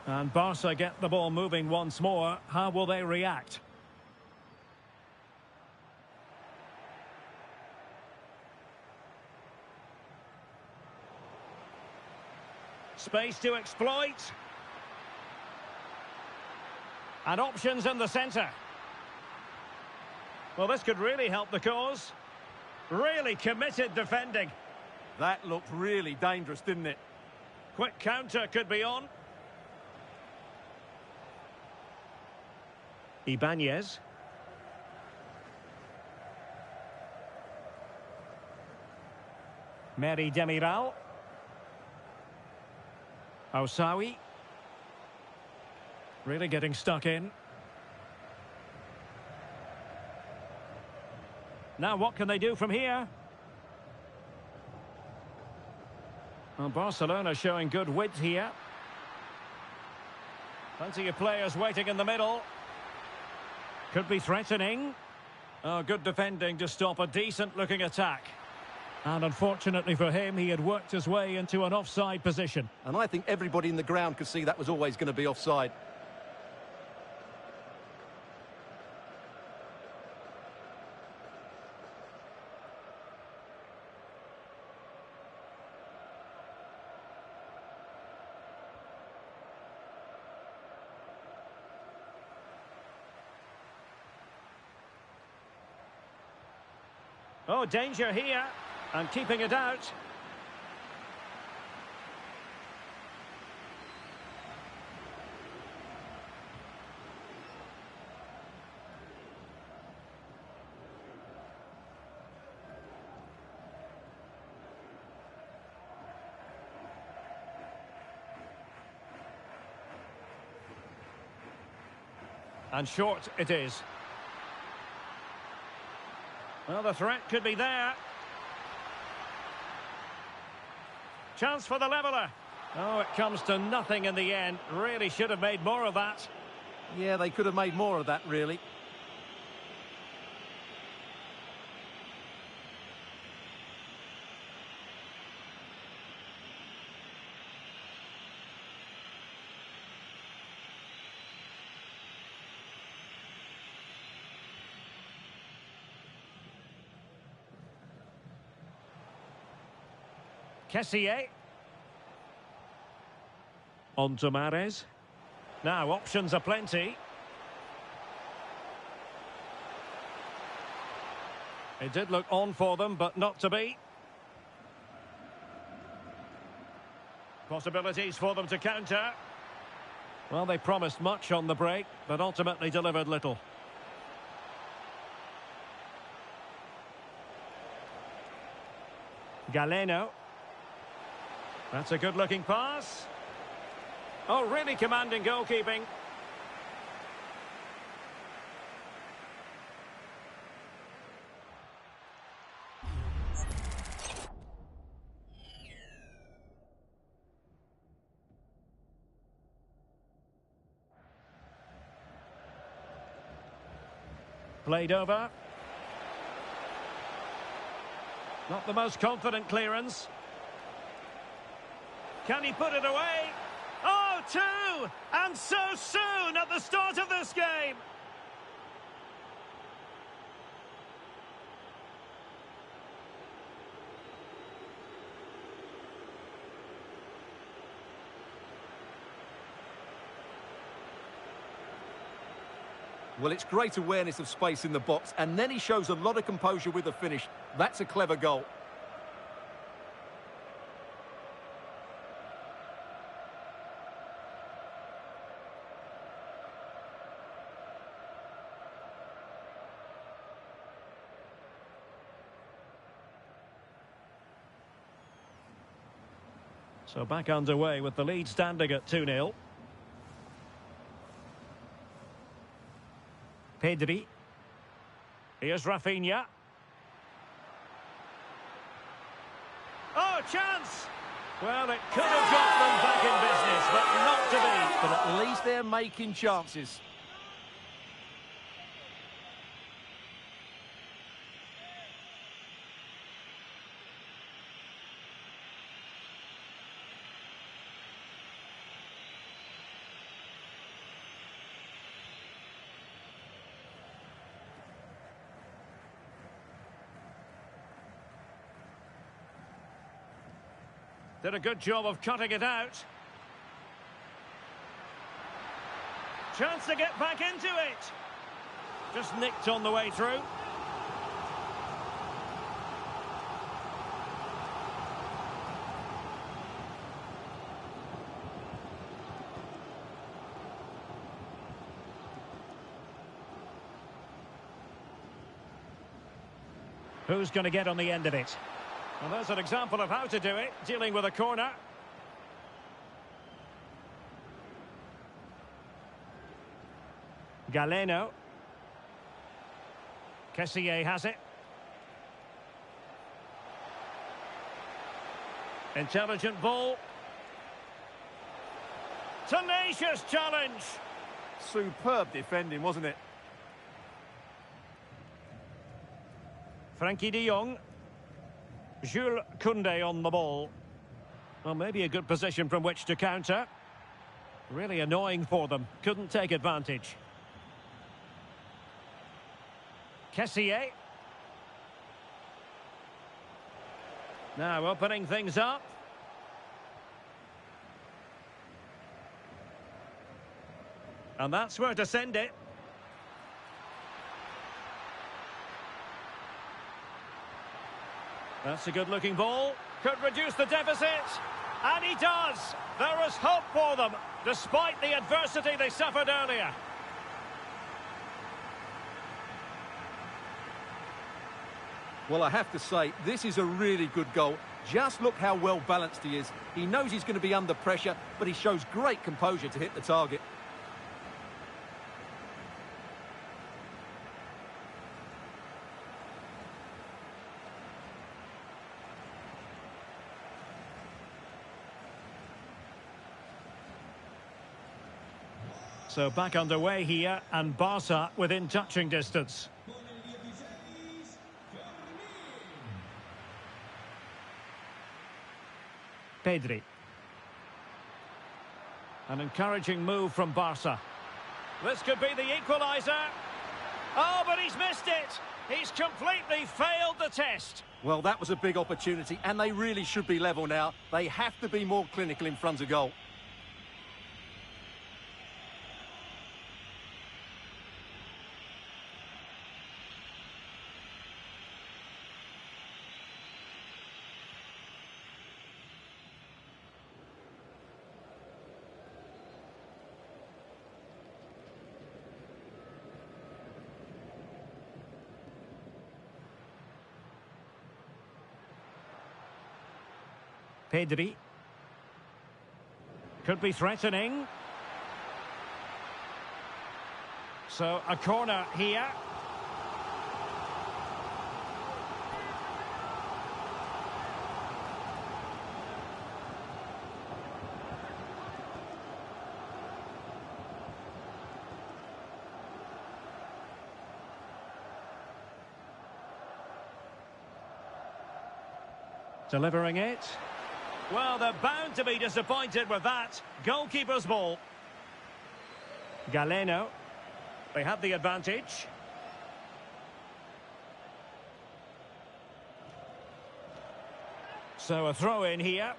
And Barca get the ball moving once more. How will they react? Space to exploit. And options in the centre. Well, this could really help the cause. Really committed defending. That looked really dangerous, didn't it? Quick counter could be on. Ibanez. Mary Demiral. Ousawi. Really getting stuck in. Now what can they do from here? Well, Barcelona showing good width here. Plenty of players waiting in the middle. Could be threatening. Oh, good defending to stop a decent-looking attack. And unfortunately for him, he had worked his way into an offside position. And I think everybody in the ground could see that was always going to be offside. Oh, danger here. And keeping it out. And short it is. Well, the threat could be there. Chance for the leveller. Oh, it comes to nothing in the end. Really should have made more of that. Yeah, they could have made more of that, really. Kessié. On to Mahrez. Now, options are plenty. It did look on for them, but not to be. Possibilities for them to counter. Well, they promised much on the break, but ultimately delivered little. Galeno. That's a good-looking pass. Oh, really commanding goalkeeping. Played over. Not the most confident clearance. Can he put it away? Oh, two! And so soon at the start of this game! Well, it's great awareness of space in the box, and then he shows a lot of composure with the finish. That's a clever goal. So back underway with the lead standing at 2-0. Pedri. Here's Rafinha. Oh, chance! Well, it could have got them back in business, but not to be. But at least they're making chances. Did a good job of cutting it out. Chance to get back into it. Just nicked on the way through. Who's going to get on the end of it? Well, there's an example of how to do it, dealing with a corner. Galeno. Kessié has it. Intelligent ball. Tenacious challenge. Superb defending, wasn't it? Frankie de Jong. Jules Koundé on the ball. Well, maybe a good position from which to counter. Really annoying for them. Couldn't take advantage. Kessié. Now opening things up. And that's where to send it. That's a good-looking ball. Could reduce the deficit. And he does. There is hope for them, despite the adversity they suffered earlier. Well, I have to say, this is a really good goal. Just look how well balanced he is. He knows he's going to be under pressure, but he shows great composure to hit the target. So back underway here, and Barca within touching distance. Pedri. An encouraging move from Barca. This could be the equaliser. Oh, but he's missed it. He's completely failed the test. Well, that was a big opportunity, and they really should be level now. They have to be more clinical in front of goal. Pedri. Could be threatening. So a corner here. Delivering it. Well, they're bound to be disappointed with that. Goalkeeper's ball. Galeno. They have the advantage. So a throw in here.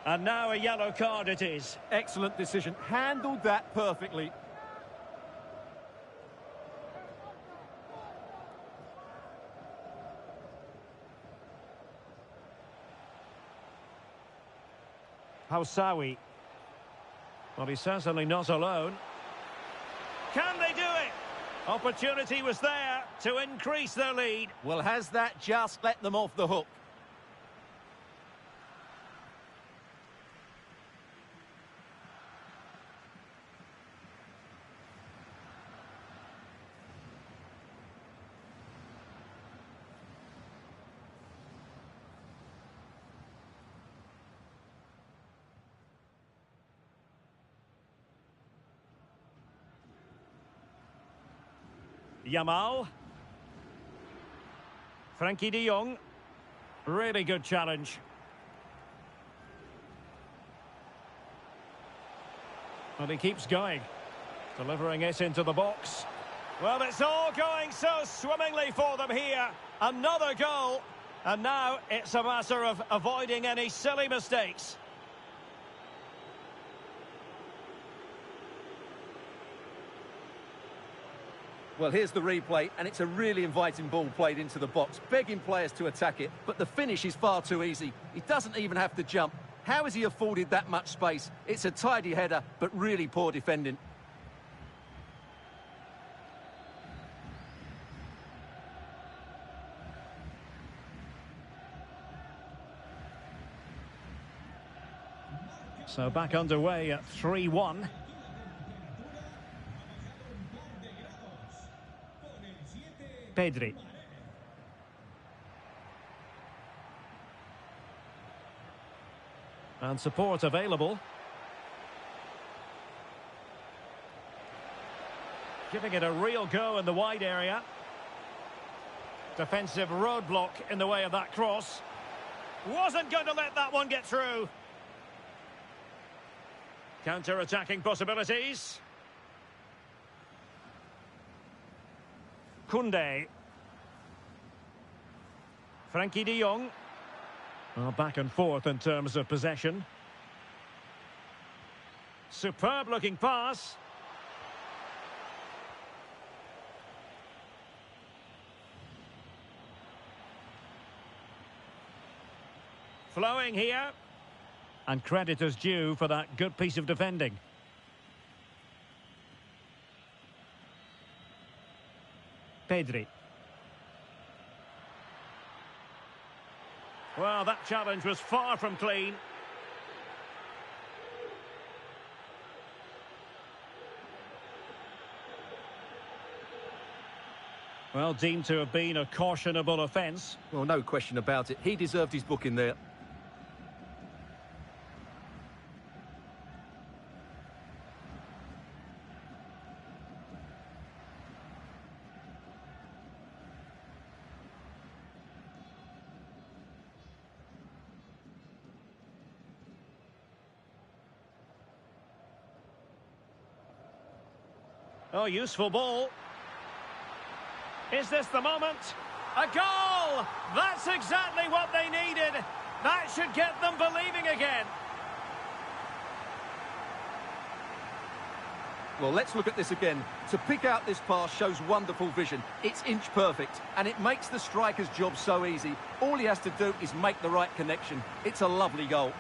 And now a yellow card it is. Excellent decision. Handled that perfectly. Housawi. Well, he's certainly not alone. Can they do it? Opportunity was there to increase their lead. Well, has that just let them off the hook? Yamal. Frankie de Jong. Really good challenge. And he keeps going. Delivering it into the box. Well, it's all going so swimmingly for them here. Another goal. And now it's a matter of avoiding any silly mistakes. Well, here's the replay, and it's a really inviting ball played into the box, begging players to attack it, but the finish is far too easy. He doesn't even have to jump. How has he afforded that much space? It's a tidy header, but really poor defending. So back underway at 3-1. Pedri. And support available. Giving it a real go in the wide area. Defensive roadblock in the way of that cross. Wasn't going to let that one get through. Counter-attacking possibilities. Koundé. Frankie de Jong. Well, back and forth in terms of possession. Superb looking pass. Flowing here. And credit is due for that good piece of defending. Pedri. Well, that challenge was far from clean. Well, deemed to have been a cautionable offence. Well, no question about it. He deserved his booking there. Oh, useful ball. Is this the moment? A goal! That's exactly what they needed. That should get them believing again. Well, let's look at this again. To pick out this pass shows wonderful vision. It's inch perfect, and it makes the striker's job so easy. All he has to do is make the right connection. It's a lovely goal.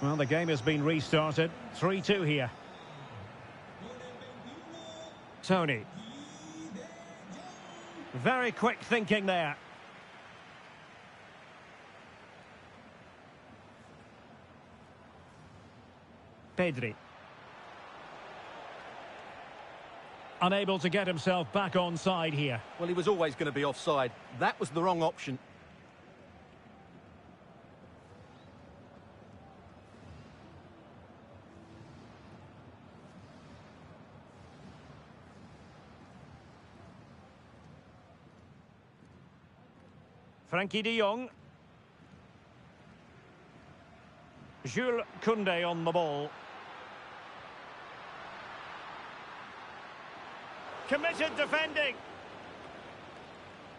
Well, the game has been restarted. 3-2 here. Tony. Very quick thinking there. Pedri. Unable to get himself back on side here. Well, he was always going to be offside. That was the wrong option. Frankie de Jong. Jules Koundé on the ball. Committed defending.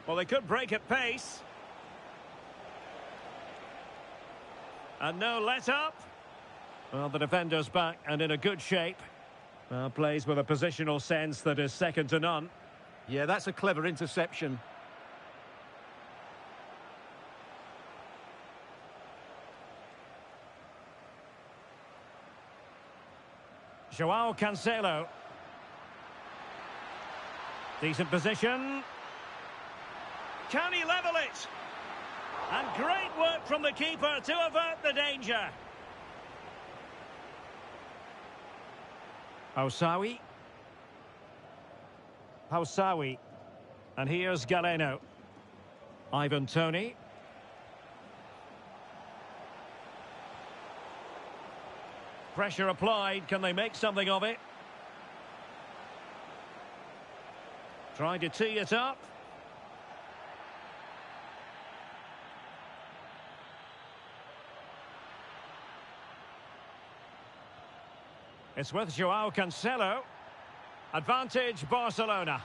Well, they could break at pace. And no let-up. Well, the defender's back and in a good shape. Plays with a positional sense that is second to none. Yeah, that's a clever interception. Joao Cancelo. Decent position. Can he level it? And great work from the keeper to avert the danger. Housawi. And here's Galeno. Ivan Toney. Pressure applied. Can they make something of it? Trying to tee it up. It's with Joao Cancelo. Advantage Barcelona.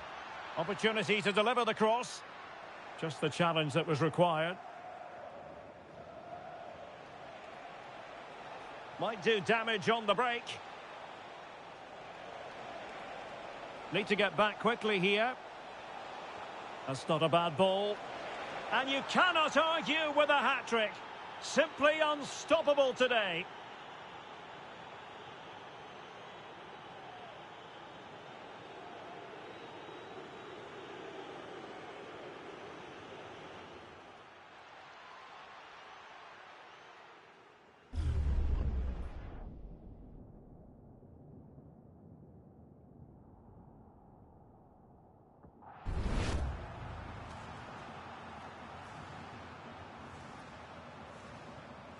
Opportunity to deliver the cross. Just the challenge that was required. Might do damage on the break. Need to get back quickly here. That's not a bad ball. And you cannot argue with a hat-trick. Simply unstoppable today.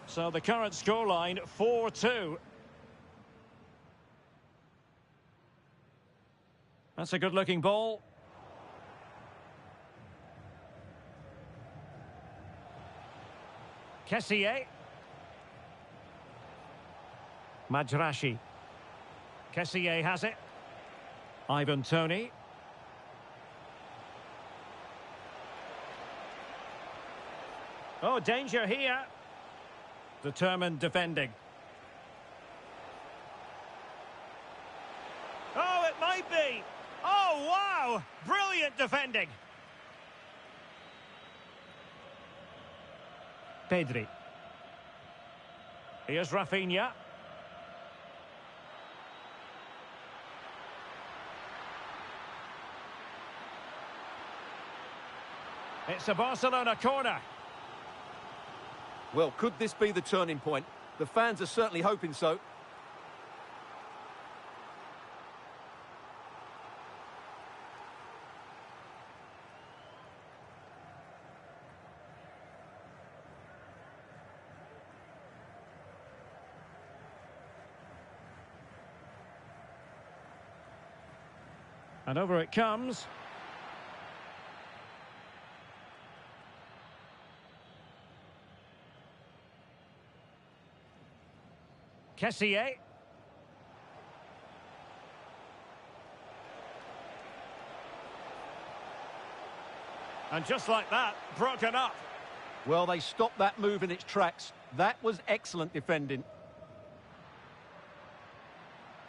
So the current scoreline, 4-2. That's a good-looking ball. Kessié. Majrashi. Kessié has it. Ivan Toney. Oh, danger here. Determined defending. Oh, it might be. Oh, wow! Brilliant defending. Pedri. Here's Rafinha. It's a Barcelona corner. Well, could this be the turning point? The fans are certainly hoping so. And over it comes. Kessié. And just like that, broken up. Well, they stopped that move in its tracks. That was excellent defending.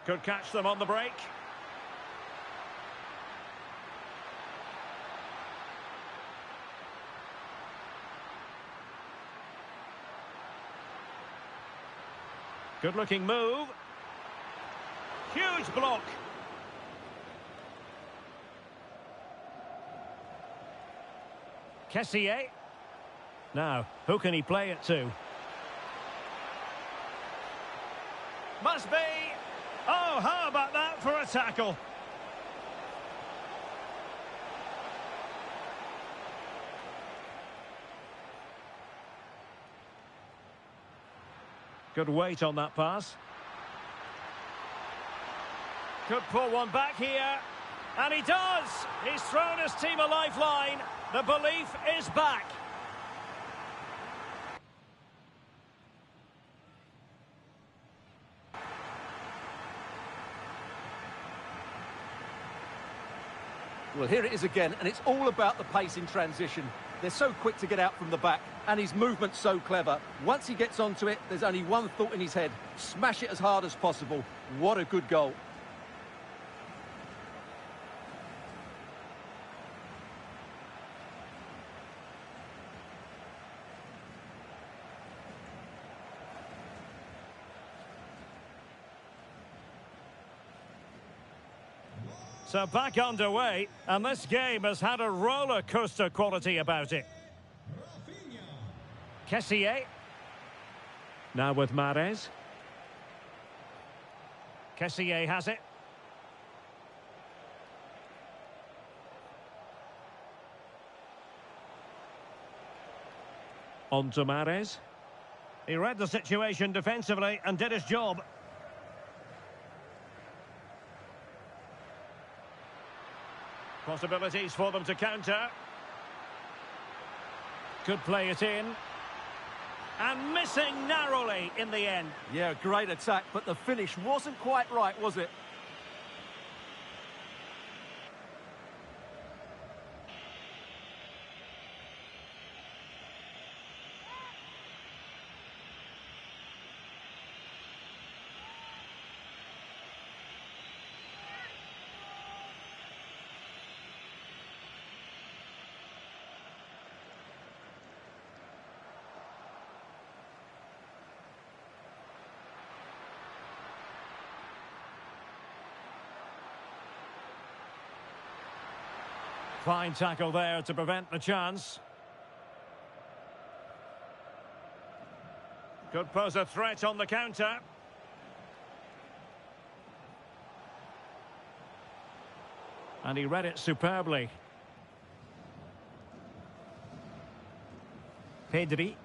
Could catch them on the break. Good-looking move. Huge block. Kessié. Now, who can he play it to? Must be. Oh, how about that for a tackle? Good weight on that pass. Could pull one back here. And he does! He's thrown his team a lifeline. The belief is back. Well, here it is again, and it's all about the pace in transition. They're so quick to get out from the back, and his movement's so clever. Once he gets onto it, there's only one thought in his head. Smash it as hard as possible. What a good goal. So back underway, and this game has had a roller coaster quality about it. Kessié. Now with Mahrez. Kessié has it. On to Mahrez. He read the situation defensively and did his job. Possibilities for them to counter. Could play it in. And missing narrowly in the end. Yeah, great attack, but the finish wasn't quite right, was it? Fine tackle there to prevent the chance. Could pose a threat on the counter. And he read it superbly. Pedri.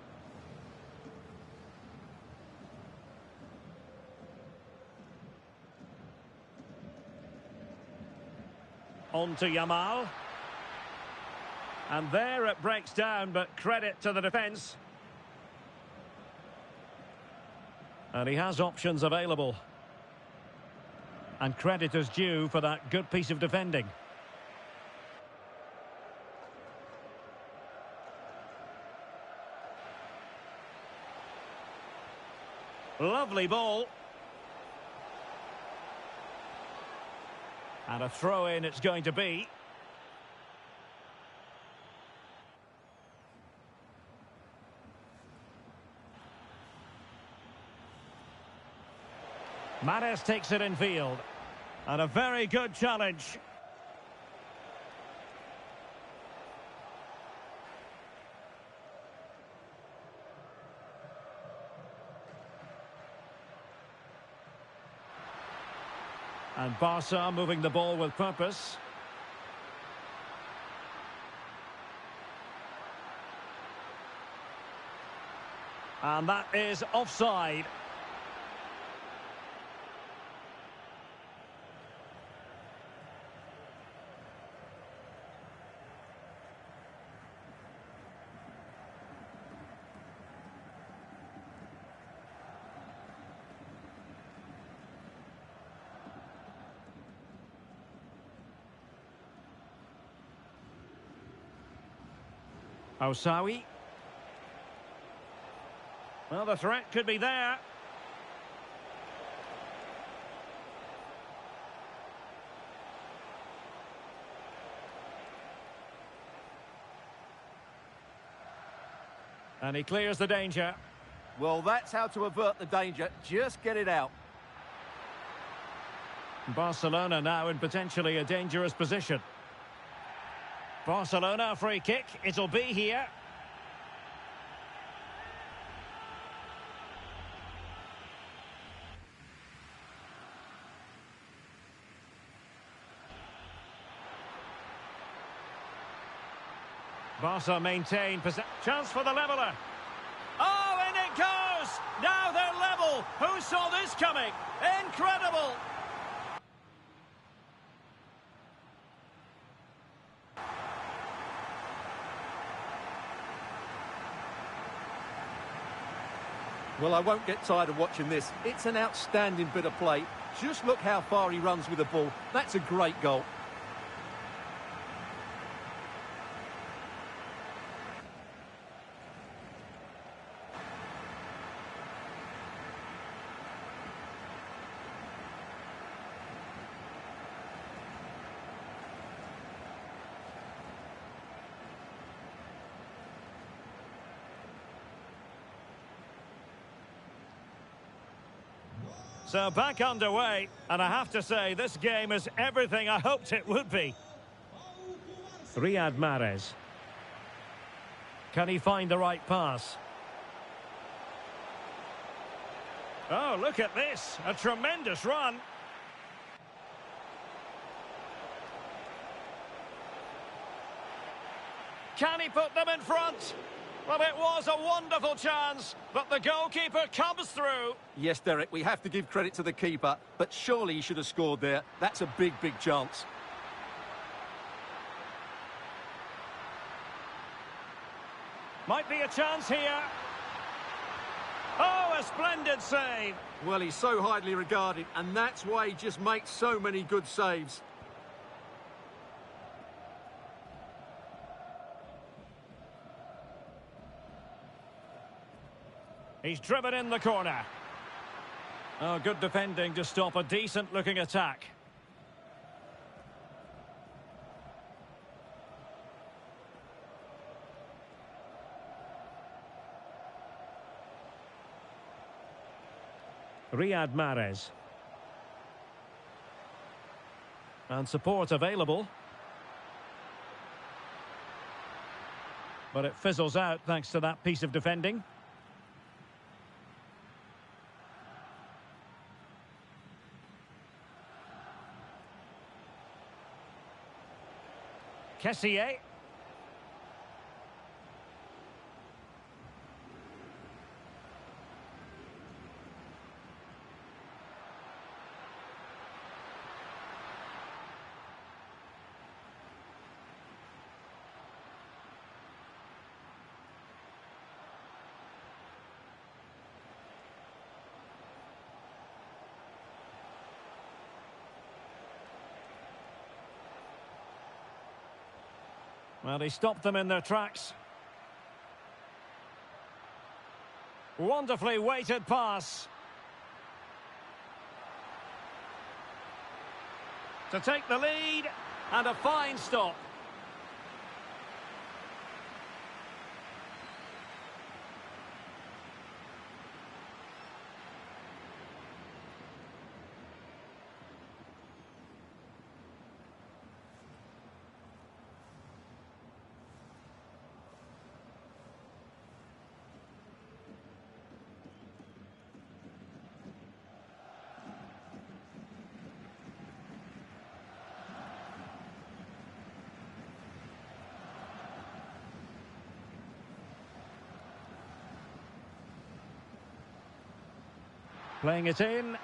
On to Yamal. And there it breaks down, but credit to the defence. And he has options available. And credit is due for that good piece of defending. Lovely ball. And a throw-in it's going to be. Mahrez takes it in field. And a very good challenge. And Barca moving the ball with purpose. And that is offside. Osawi. Well, the threat could be there. And he clears the danger. Well, that's how to avert the danger. Just get it out. Barcelona now in potentially a dangerous position. Barcelona free kick. It'll be here. Barca maintain possession. Chance for the leveller. Oh, and it goes! Now they're level. Who saw this coming? Incredible! Well, I won't get tired of watching this. It's an outstanding bit of play. Just look how far he runs with the ball. That's a great goal. So back underway, and I have to say, this game is everything I hoped it would be. Riyad Mahrez. Can he find the right pass? Oh, look at this. A tremendous run. Can he put them in front? Well, it was a wonderful chance, but the goalkeeper comes through. Yes, Derek, we have to give credit to the keeper, but surely he should have scored there. That's a big, big chance. Might be a chance here. Oh, a splendid save. Well, he's so highly regarded, and that's why he just makes so many good saves. He's driven in the corner. Oh, good defending to stop a decent-looking attack. Riyad Mahrez. And support available. But it fizzles out thanks to that piece of defending. Kessié. Well, he stopped them in their tracks. Wonderfully weighted pass. To take the lead, and a fine stop. Playing it in.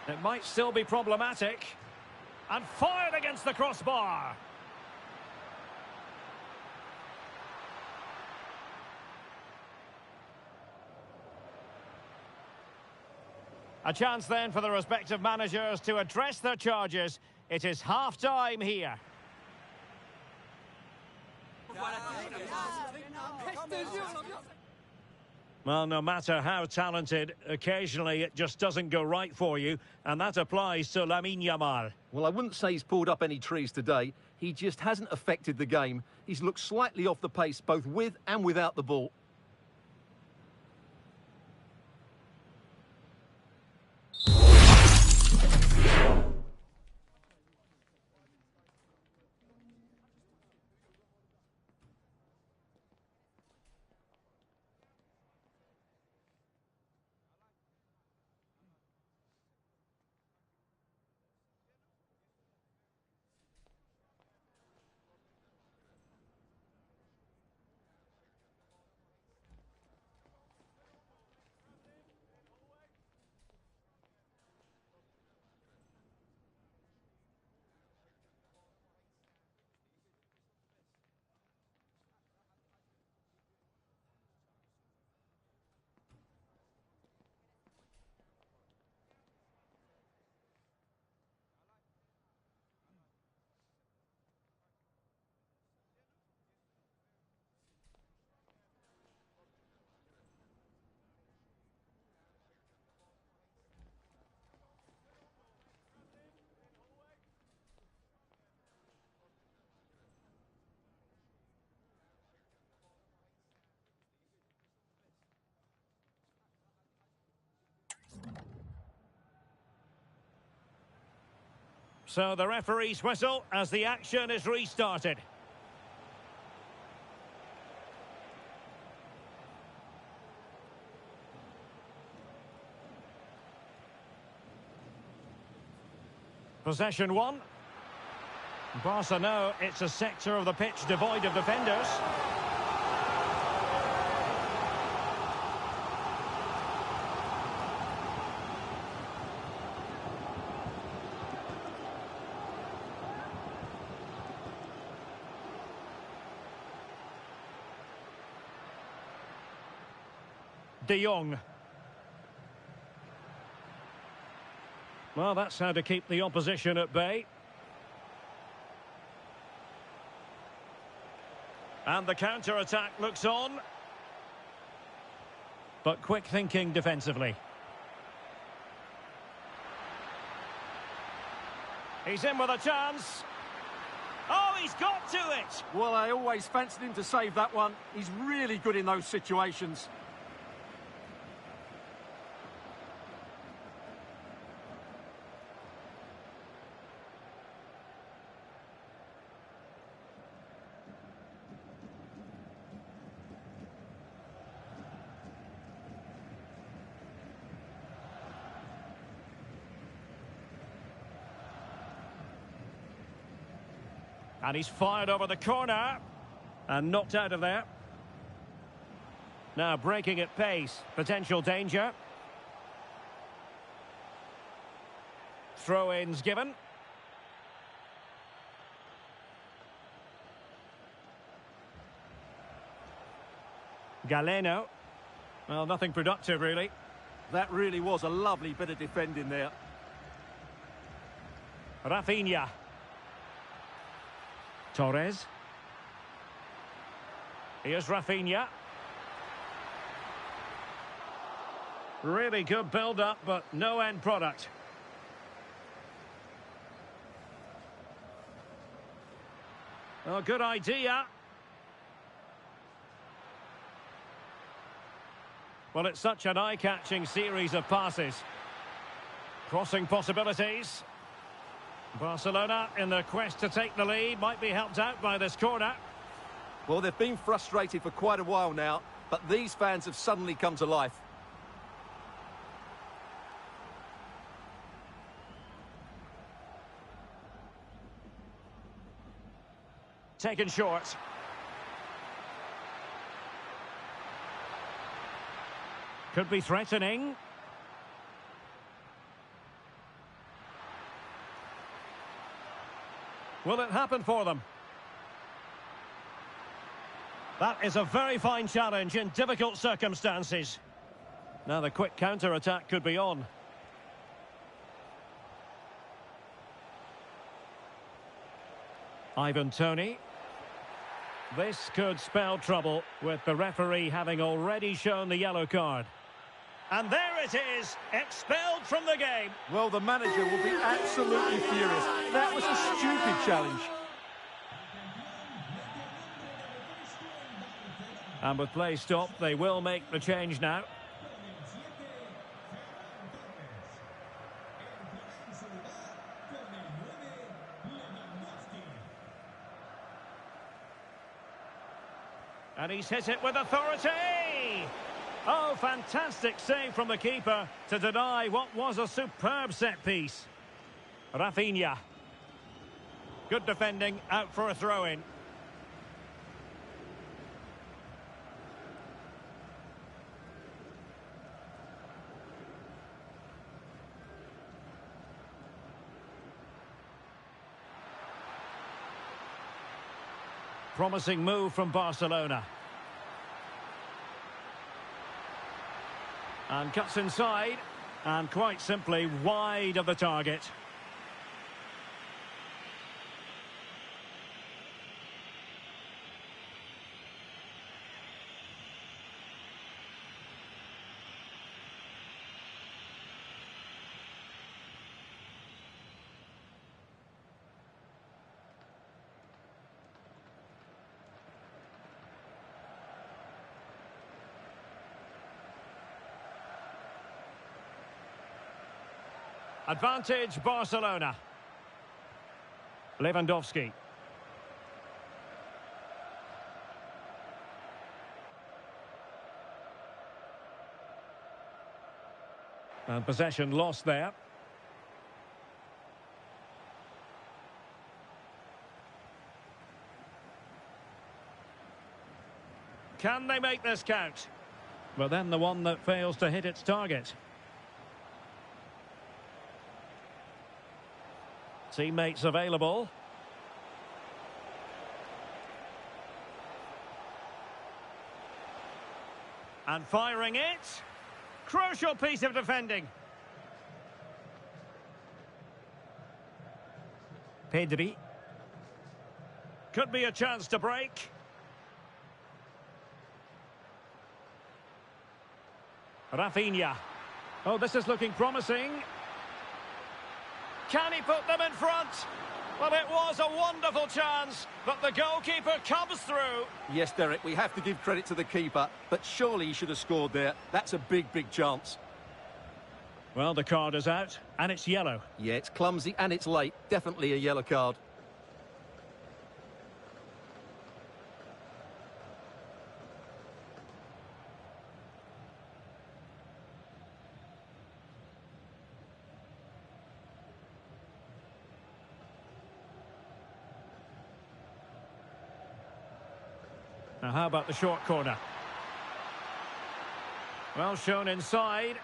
It might still be problematic. And fired against the crossbar. A chance then for the respective managers to address their charges. It is half-time here. Well, no matter how talented, occasionally it just doesn't go right for you, and that applies to Lamine Yamal. Well, I wouldn't say he's pulled up any trees today. He just hasn't affected the game. He's looked slightly off the pace, both with and without the ball. So the referee's whistle as the action is restarted. Possession one. Barca know it's a sector of the pitch devoid of defenders. De Jong. Well, that's how to keep the opposition at bay. And the counter-attack looks on. But quick thinking defensively. He's in with a chance. Oh, he's got to it! Well, I always fancied him to save that one. He's really good in those situations. And he's fired over the corner and knocked out of there. Now breaking at pace, potential danger. Throw-ins given. Galeno. Well, nothing productive really. That really was a lovely bit of defending there. Rafinha. Torres. Here's Rafinha. Really good build-up, but no end product. Oh, good idea. Well, it's such an eye-catching series of passes. Crossing possibilities. Barcelona, in their quest to take the lead, might be helped out by this corner. Well, they've been frustrated for quite a while now, but these fans have suddenly come to life. Taken short. Could be threatening. Will it happen for them? That is a very fine challenge in difficult circumstances. Now the quick counter-attack could be on. Ivan Toney. This could spell trouble with the referee having already shown the yellow card. And there it is, expelled from the game. Well, the manager will be absolutely furious. That was a stupid challenge. And with play stopped, they will make the change now. And he's hit it with authority! Oh, fantastic save from the keeper to deny what was a superb set piece. Rafinha. Good defending, out for a throw-in. Promising move from Barcelona. And cuts inside, and quite simply wide of the target. Advantage Barcelona. Lewandowski. And possession lost there. Can they make this count? But then the one that fails to hit its target. Teammates available. And firing it. Crucial piece of defending. Pedri. Could be a chance to break. Rafinha. Oh, this is looking promising. Can he put them in front? Well, it was a wonderful chance, but the goalkeeper comes through. Yes, Derek, we have to give credit to the keeper, but surely he should have scored there. That's a big, big chance. Well, the card is out, and it's yellow. Yeah, it's clumsy and it's late. Definitely a yellow card. Now, how about the short corner? Well shown inside.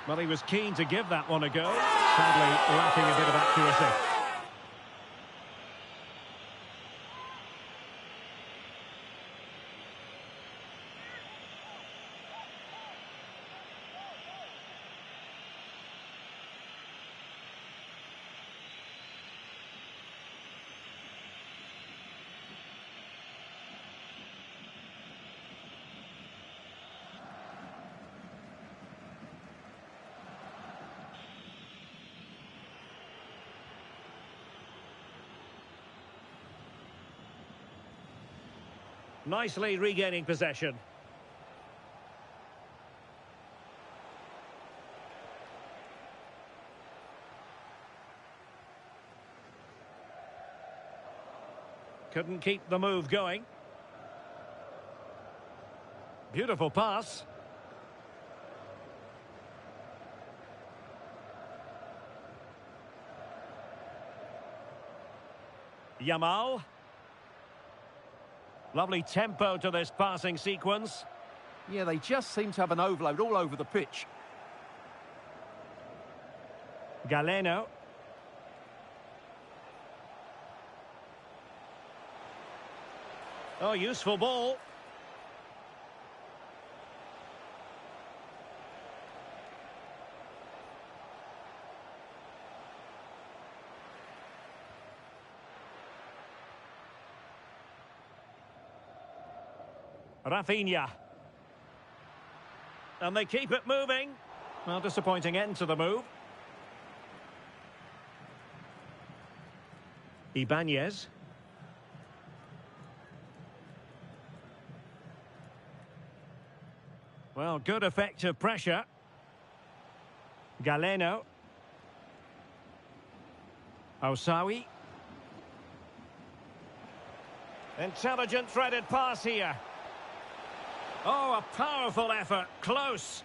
Well, he was keen to give that one a go. Sadly, lacking a bit of accuracy. Nicely regaining possession. Couldn't keep the move going. Beautiful pass. Yamal. Lovely tempo to this passing sequence. Yeah, they just seem to have an overload all over the pitch. Galeno. Oh, useful ball. Rafinha. And they keep it moving. Well, disappointing end to the move. Ibanez. Well, good effective pressure. Galeno. Osawi. Intelligent threaded pass here. Oh, a powerful effort. Close.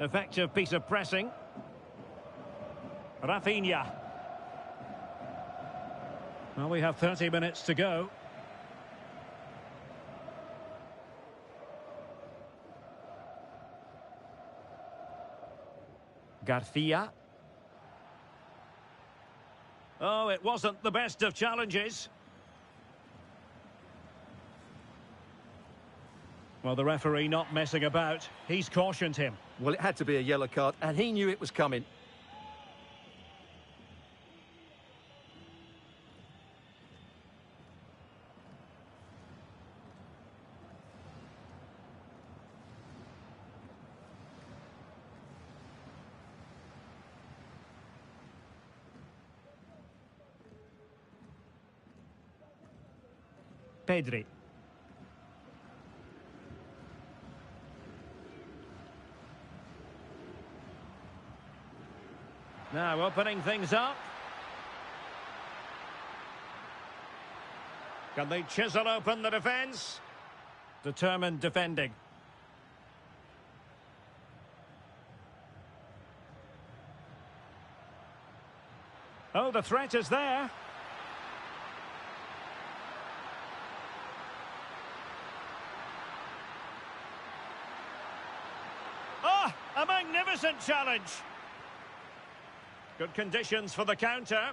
Effective piece of pressing. Rafinha. Well, we have 30 minutes to go. Garcia. Oh, it wasn't the best of challenges. Well, the referee not messing about. He's cautioned him. Well, it had to be a yellow card, and he knew it was coming. Pedri. Now opening things up. Can they chisel open the defence? Determined defending. Oh, the threat is there. Oh, a magnificent challenge. Good conditions for the counter.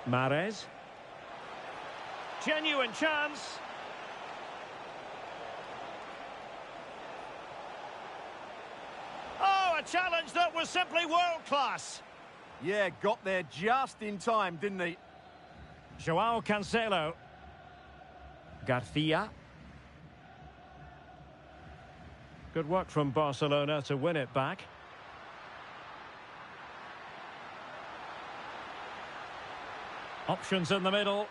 Mahrez. Genuine chance. Oh, a challenge that was simply world-class. Yeah, got there just in time, didn't he? Joao Cancelo. Garcia. Good work from Barcelona to win it back. Options in the middle.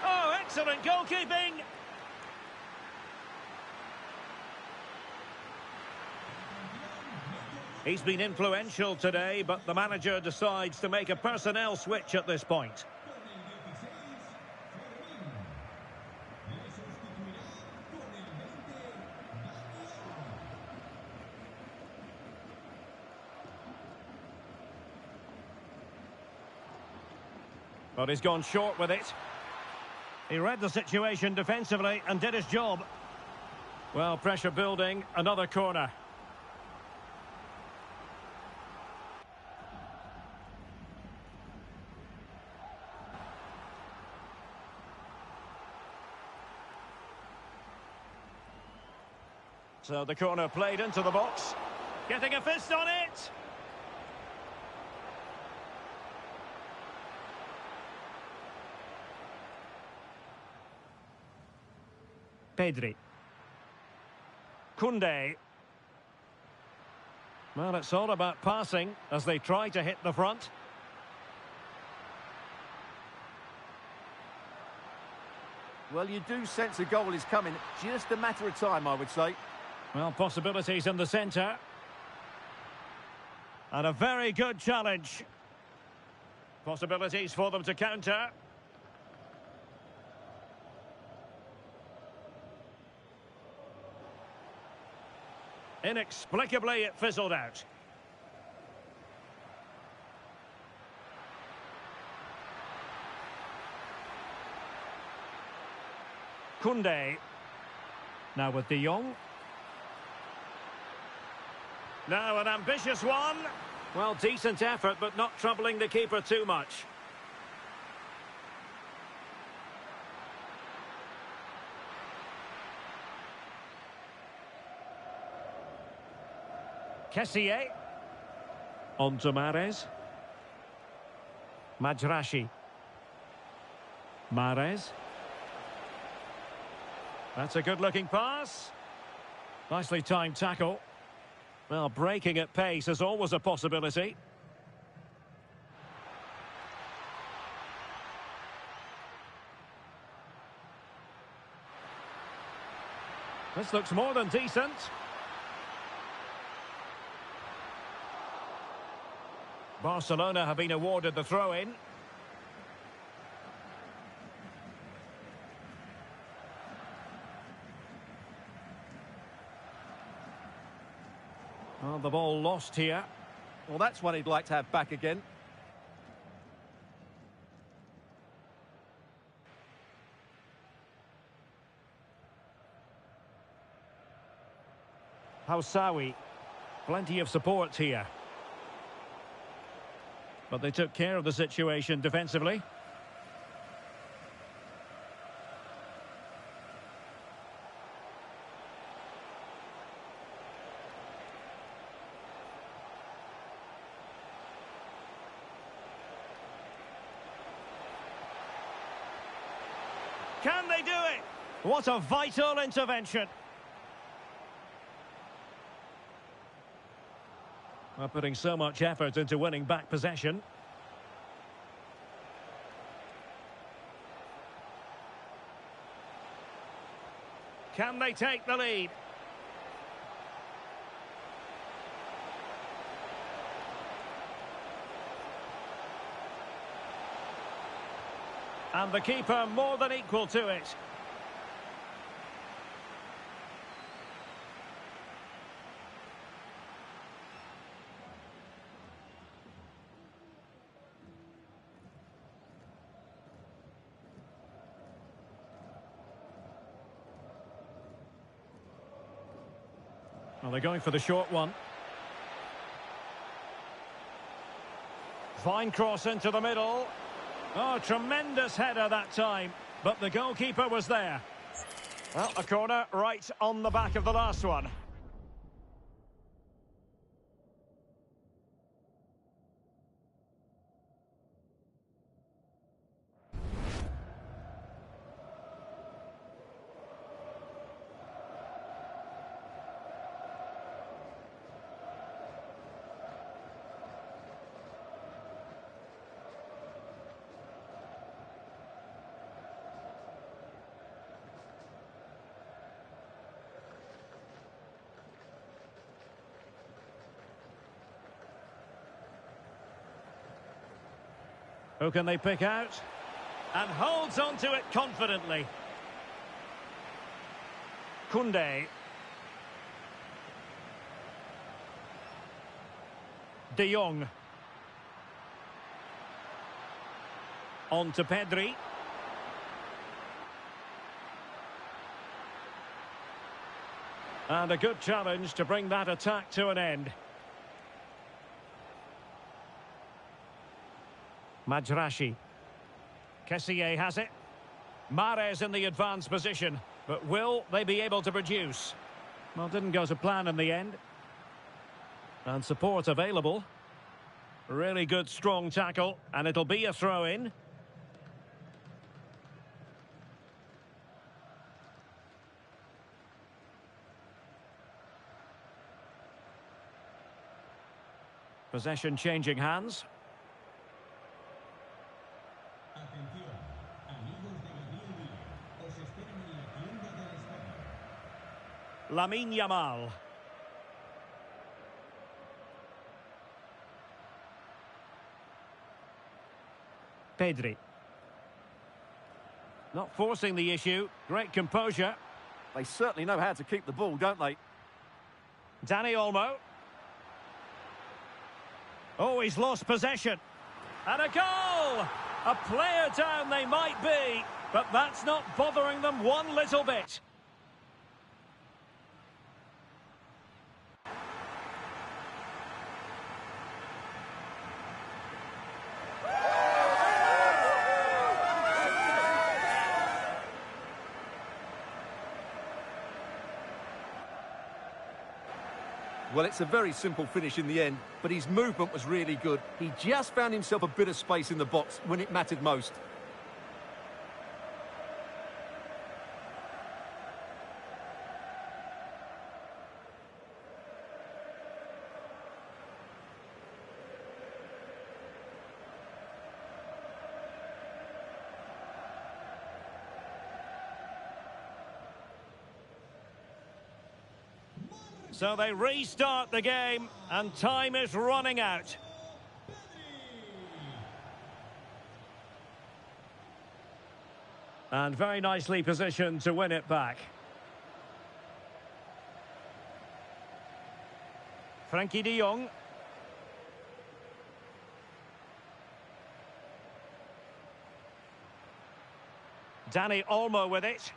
Oh, excellent goalkeeping. He's been influential today, but the manager decides to make a personnel switch at this point. But he's gone short with it. He read the situation defensively and did his job. Well, pressure building, another corner. So the corner played into the box. Getting a fist on it. Pedri. Koundé. Well, it's all about passing as they try to hit the front. Well, you do sense a goal is coming. Just a matter of time, I would say. Well, possibilities in the centre. And a very good challenge. Possibilities for them to counter. Inexplicably, it fizzled out. Koundé. Now with De Jong. Now an ambitious one. Well, decent effort, but not troubling the keeper too much. Kessié. On to Mahrez. Majrashi. Mahrez. That's a good-looking pass. Nicely timed tackle. Well, breaking at pace is always a possibility. This looks more than decent. Barcelona have been awarded the throw-in. Oh, the ball lost here. Well, that's one he'd like to have back again. Housawi. Plenty of support here. But they took care of the situation defensively. Can they do it? What a vital intervention. Well, putting so much effort into winning back possession. Can they take the lead? And the keeper more than equal to it. Well, they're going for the short one. Fine cross into the middle. Oh, tremendous header that time, but the goalkeeper was there. Well, a corner right on the back of the last one. Who can they pick out? And holds on to it confidently. Koundé. De Jong. On to Pedri. And a good challenge to bring that attack to an end. Majrashi. Kessié has it. Mahrez in the advanced position. But will they be able to produce? Well, didn't go to plan in the end. And support available. Really good, strong tackle, and it'll be a throw-in. Possession changing hands. Lamine Yamal. Pedri. Not forcing the issue. Great composure. They certainly know how to keep the ball, don't they? Dani Olmo. Oh, he's lost possession. And a goal! A player down they might be, but that's not bothering them one little bit. Well, it's a very simple finish in the end, but his movement was really good. He just found himself a bit of space in the box when it mattered most. So they restart the game, and time is running out. And very nicely positioned to win it back. Frankie de Jong. Dani Olmo with it.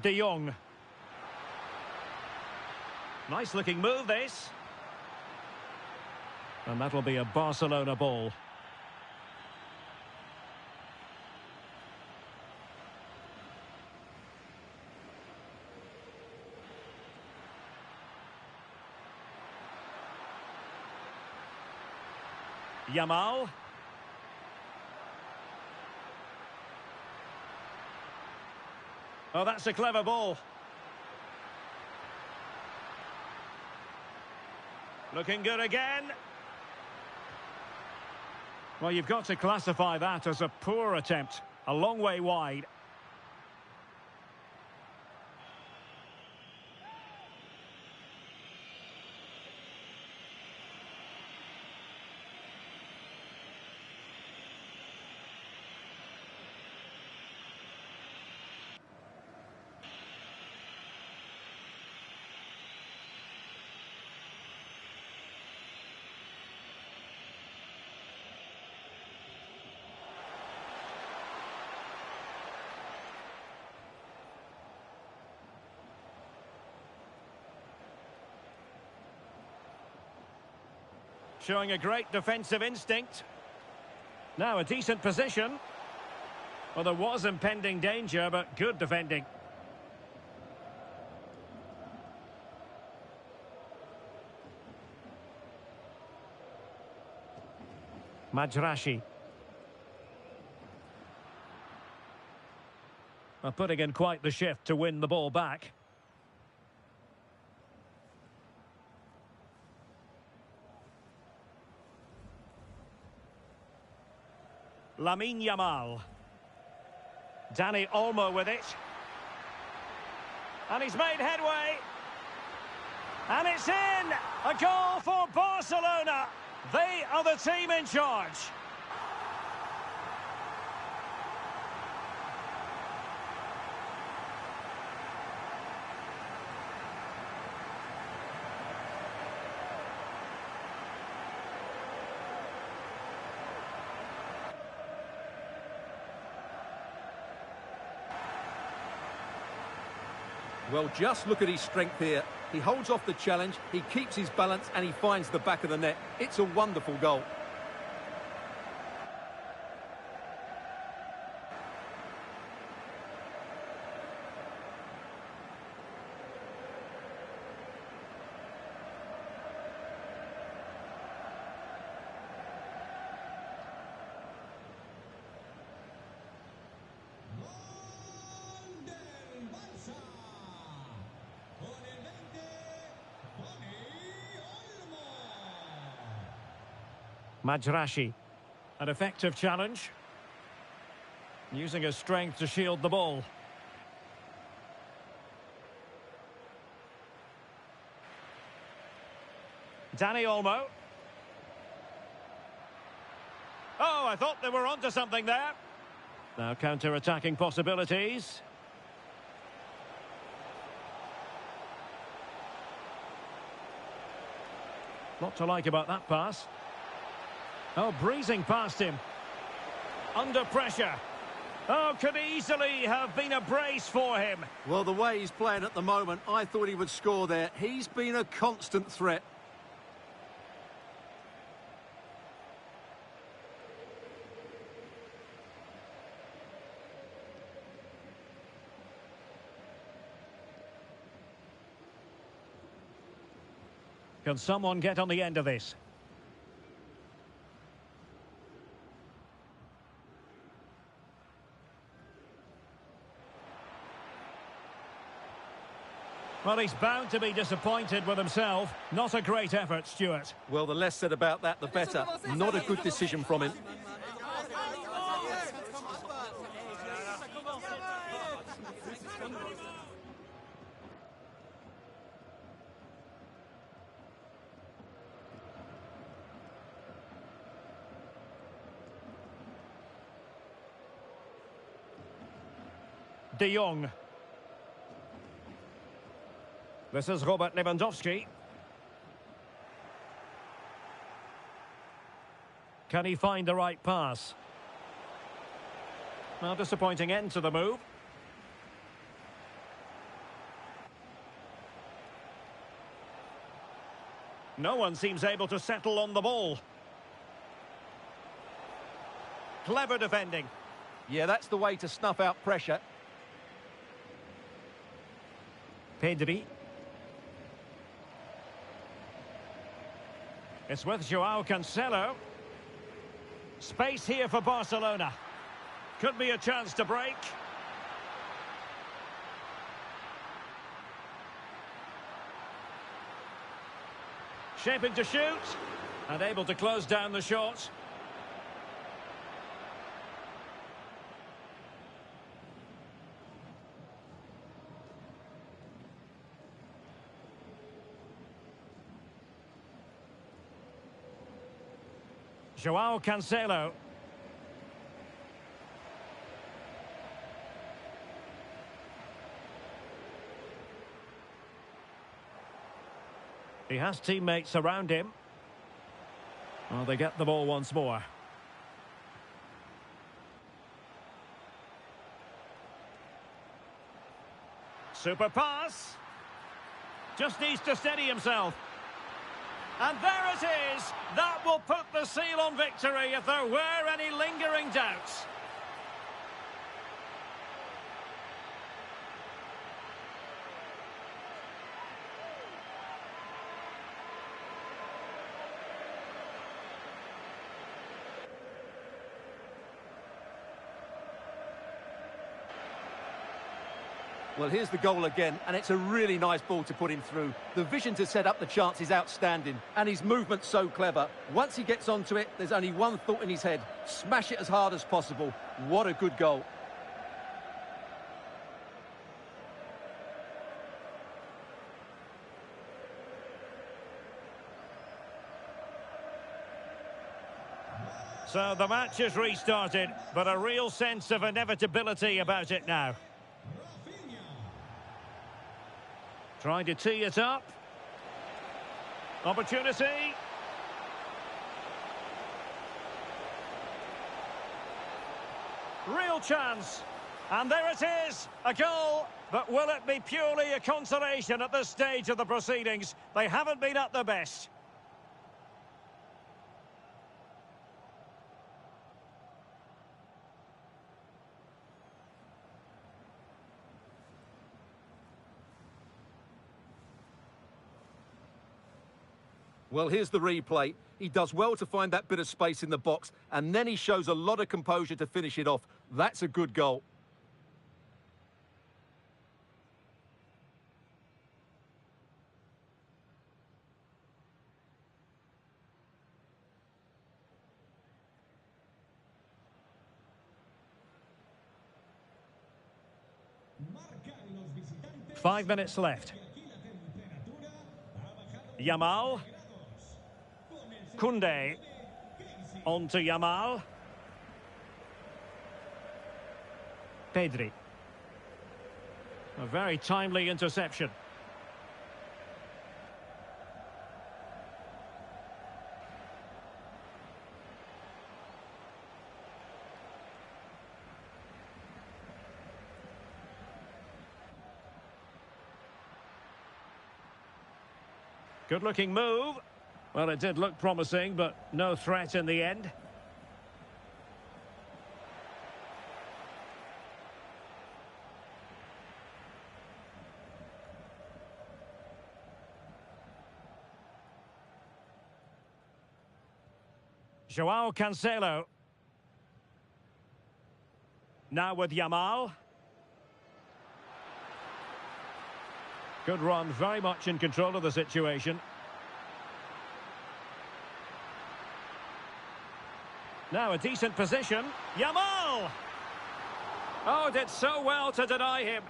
De Jong. Nice looking move, this. And that'll be a Barcelona ball. Yamal. Oh, that's a clever ball. Looking good again. Well, you've got to classify that as a poor attempt. A long way wide. Showing a great defensive instinct. Now a decent position. Well, there was impending danger, but good defending. Majrashi. Well, putting in quite the shift to win the ball back. Lamine Yamal. Dani Olmo with it. And he's made headway. And it's in! A goal for Barcelona. They are the team in charge. Well, just look at his strength here. He holds off the challenge, he keeps his balance, and he finds the back of the net. It's a wonderful goal. Majrashi. An effective challenge. Using his strength to shield the ball. Dani Olmo. Oh, I thought they were onto something there. Now counter-attacking possibilities. Lot to like about that pass. Oh, breezing past him. Under pressure. Oh, could easily have been a brace for him. Well, the way he's playing at the moment, I thought he would score there. He's been a constant threat. Can someone get on the end of this? Well, he's bound to be disappointed with himself. Not a great effort, Stuart. Well, the less said about that, the better. Not a good decision from him. De Jong. This is Robert Lewandowski. Can he find the right pass? Well, disappointing end to the move. No one seems able to settle on the ball. Clever defending. Yeah, that's the way to snuff out pressure. Pedri. It's with Joao Cancelo. Space here for Barcelona. Could be a chance to break. Shaping to shoot. And able to close down the shot. Joao Cancelo. He has teammates around him. Well, they get the ball once more. Super pass. Just needs to steady himself. And there it is! That will put the seal on victory if there were any lingering doubts. Well, here's the goal again, and it's a really nice ball to put him through. The vision to set up the chance is outstanding, and his movement's so clever. Once he gets onto it, there's only one thought in his head. Smash it as hard as possible. What a good goal. So the match is restarted, but a real sense of inevitability about it now. Trying to tee it up. Opportunity. Real chance. And there it is, a goal. But will it be purely a consolation at this stage of the proceedings? They haven't been at their best. Well, here's the replay. He does well to find that bit of space in the box, and then he shows a lot of composure to finish it off. That's a good goal. 5 minutes left. Yamal. Koundé. On to Yamal. Pedri. A very timely interception. Good-looking move. Well, it did look promising, but no threat in the end. Joao Cancelo. Now with Yamal. Good run, very much in control of the situation. Now a decent position. Yamal! Oh, did so well to deny him.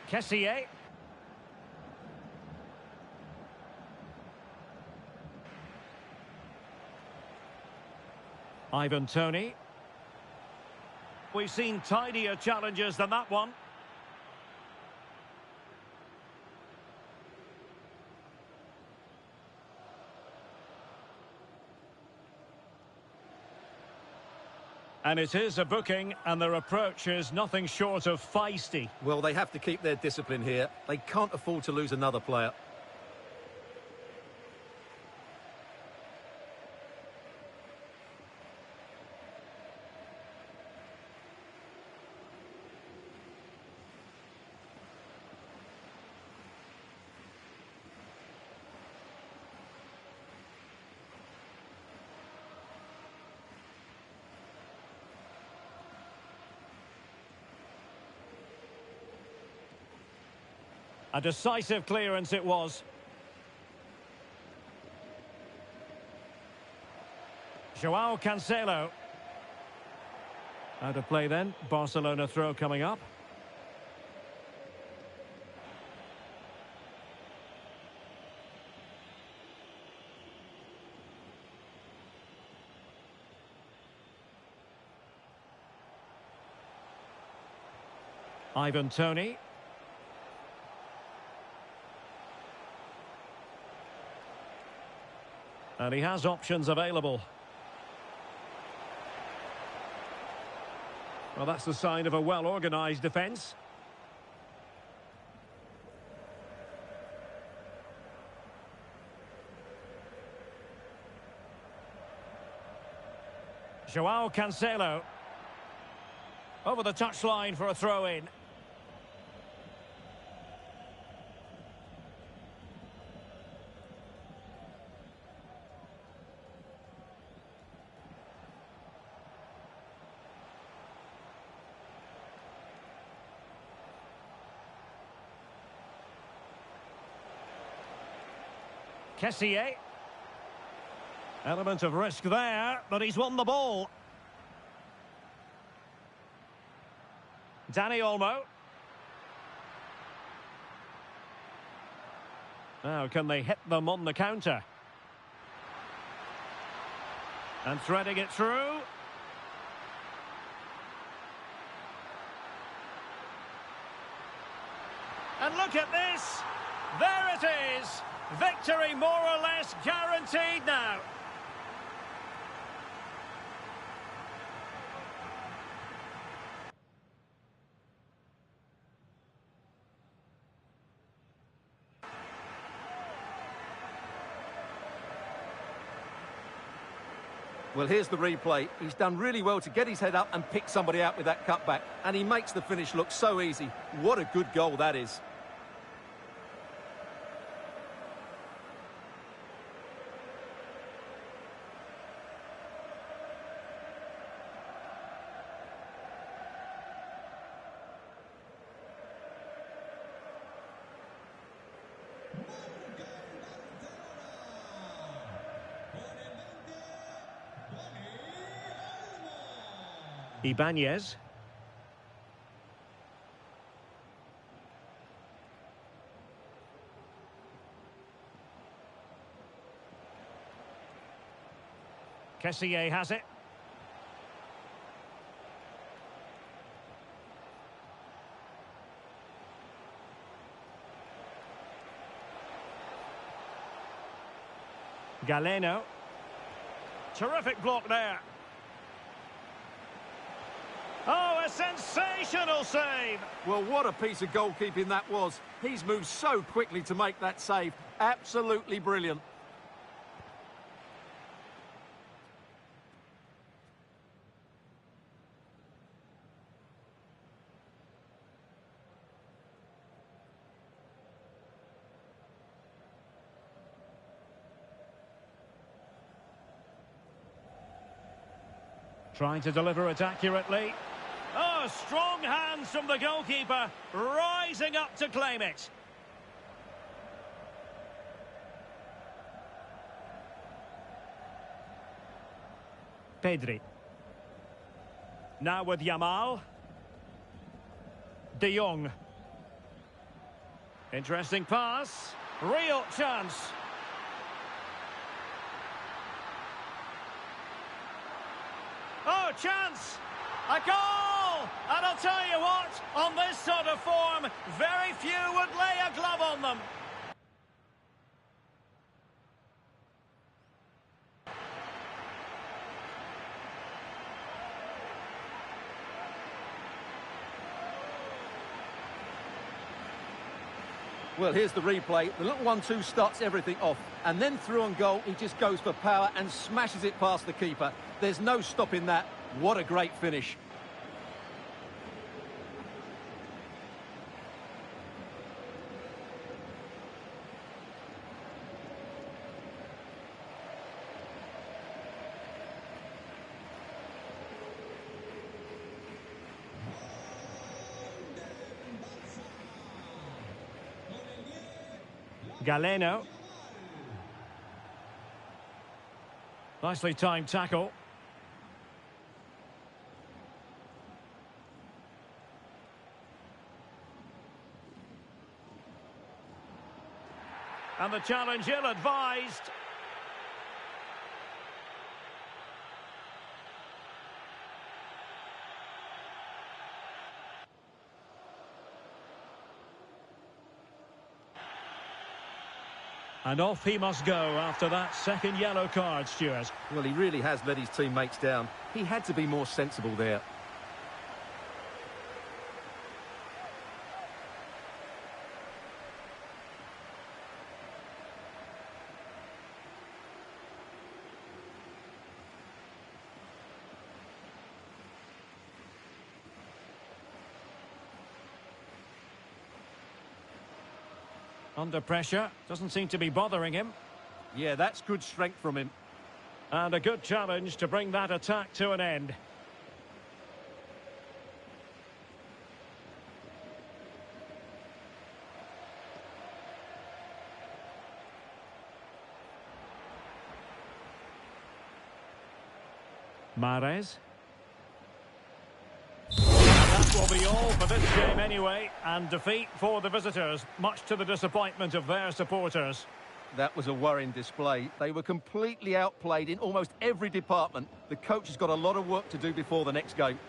Kessié. Ivan Toney. We've seen tidier challenges than that one. And it is a booking, and their approach is nothing short of feisty. Well, they have to keep their discipline here. They can't afford to lose another player. A decisive clearance it was. Joao Cancelo. Out of play then. Barcelona throw coming up. Ivan Toney. And he has options available. Well, that's the sign of a well-organised defence. Joao Cancelo. Over the touchline for a throw-in. Kessié. Element of risk there, but he's won the ball. Dani Olmo. Now, can they hit them on the counter? And threading it through. And look at this. There it is. Victory more or less guaranteed now. Well, here's the replay. He's done really well to get his head up and pick somebody out with that cutback. And he makes the finish look so easy. What a good goal that is. Ibanez. Kessié has it. Galeno. Terrific block there. Oh, a sensational save! Well, what a piece of goalkeeping that was. He's moved so quickly to make that save. Absolutely brilliant. Trying to deliver it accurately. Oh, strong hands from the goalkeeper, rising up to claim it. Pedri. Now with Yamal. De Jong. Interesting pass. Real chance. Oh, chance! A goal! And I'll tell you what, on this sort of form, very few would lay a glove on them. Well, here's the replay. The little 1-2 starts everything off. And then through on goal, he just goes for power and smashes it past the keeper. There's no stopping that. What a great finish. Galeno. Nicely timed tackle. And the challenge ill-advised. And off he must go after that second yellow card, Stuart. Well, he really has let his teammates down. He had to be more sensible there. Under pressure, doesn't seem to be bothering him. Yeah, that's good strength from him. And a good challenge to bring that attack to an end. Mahrez. That will be all for this game anyway, and defeat for the visitors, much to the disappointment of their supporters. That was a worrying display. They were completely outplayed in almost every department. The coach has got a lot of work to do before the next game.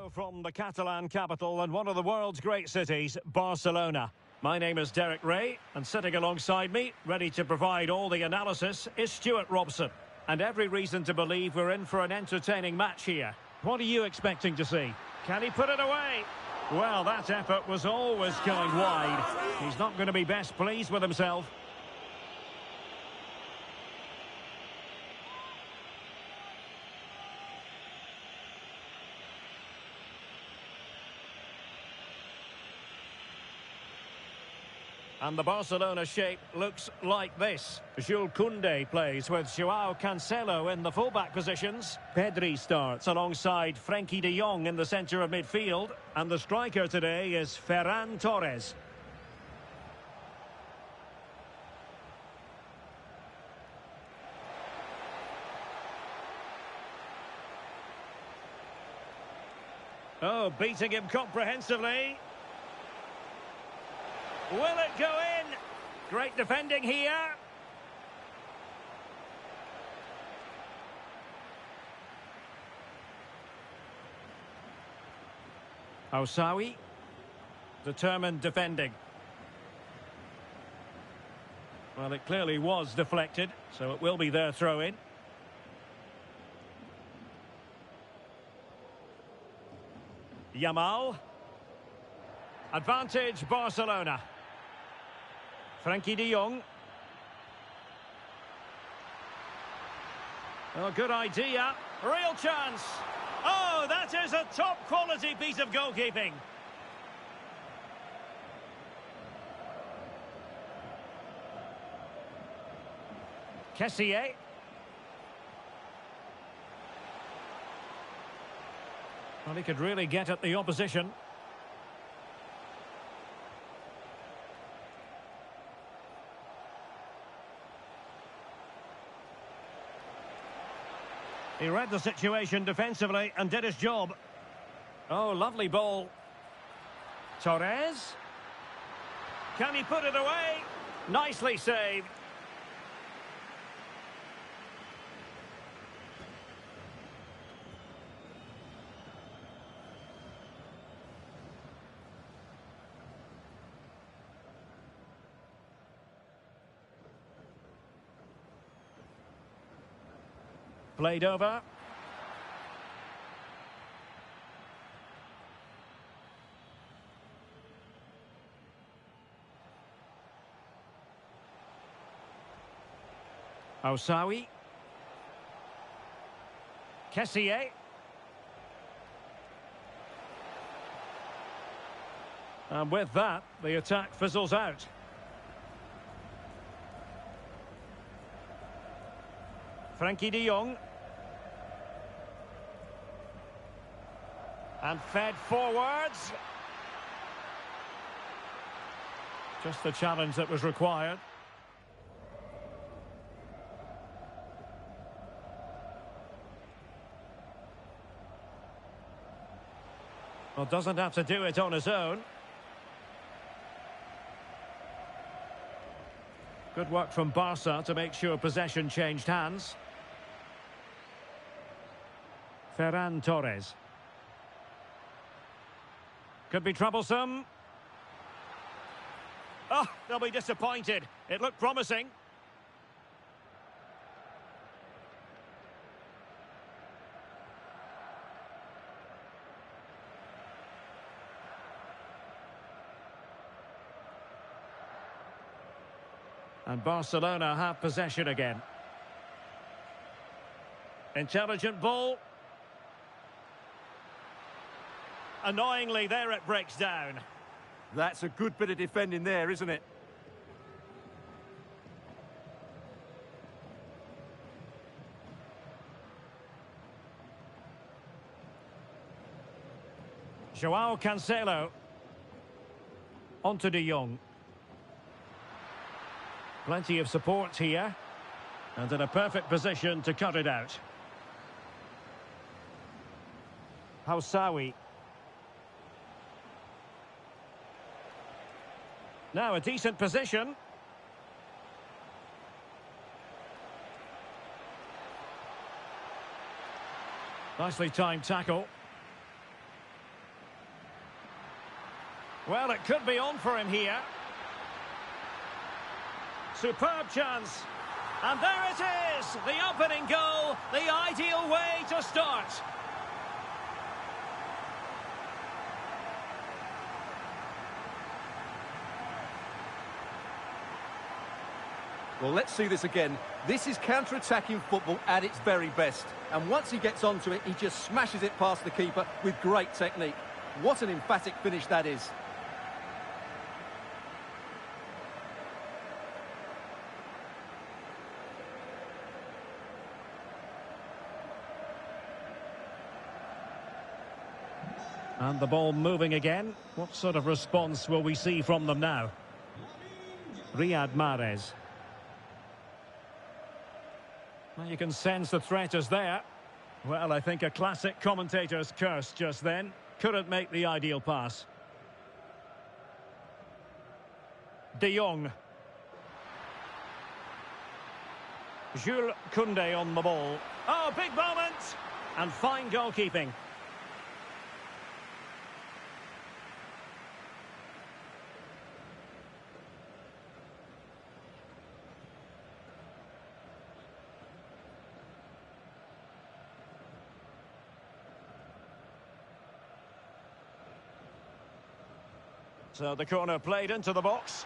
now from the Catalan capital and one of the world's great cities, Barcelona. My name is Derek Ray, and sitting alongside me, ready to provide all the analysis, is Stuart Robson. And every reason to believe we're in for an entertaining match here. What are you expecting to see? Can he put it away? Well, that effort was always going wide. He's not going to be best pleased with himself. And the Barcelona shape looks like this. Jules Koundé plays with Joao Cancelo in the fullback positions. Pedri starts alongside Frenkie de Jong in the centre of midfield. And the striker today is Ferran Torres. Oh, beating him comprehensively. Will it go in? Great defending here. Ousawi. Determined defending. Well, it clearly was deflected, so it will be their throw-in. Yamal. Advantage Barcelona. Frenkie de Jong. Oh, good idea. Real chance. Oh, that is a top-quality piece of goalkeeping. Kessié. Well, he could really get at the opposition. He read the situation defensively and did his job. Oh, lovely ball. Torres. Can he put it away? Nicely saved. Played over. Ousawi. Kessié. And with that, the attack fizzles out. Frenkie de Jong. And fed forwards. Just the challenge that was required. Well, doesn't have to do it on his own. Good work from Barca to make sure possession changed hands. Ferran Torres. Could be troublesome. Oh, they'll be disappointed. It looked promising. And Barcelona have possession again. Intelligent ball. Annoyingly, there it breaks down. That's a good bit of defending there, isn't it? Joao Cancelo. On to de Jong. Plenty of support here. And in a perfect position to cut it out. Ousawi. Now a decent position. Nicely timed tackle. Well, it could be on for him here. Superb chance. And there it is, the opening goal, the ideal way to start. Well, let's see this again. This is counter-attacking football at its very best. And once he gets onto it, he just smashes it past the keeper with great technique. What an emphatic finish that is. And the ball moving again. What sort of response will we see from them now? Riyad Mahrez. Well, you can sense the threat is there. Well, I think a classic commentator's curse just then. Couldn't make the ideal pass. De Jong. Jules Koundé on the ball. Oh, big moment! And fine goalkeeping. So the corner played into the box.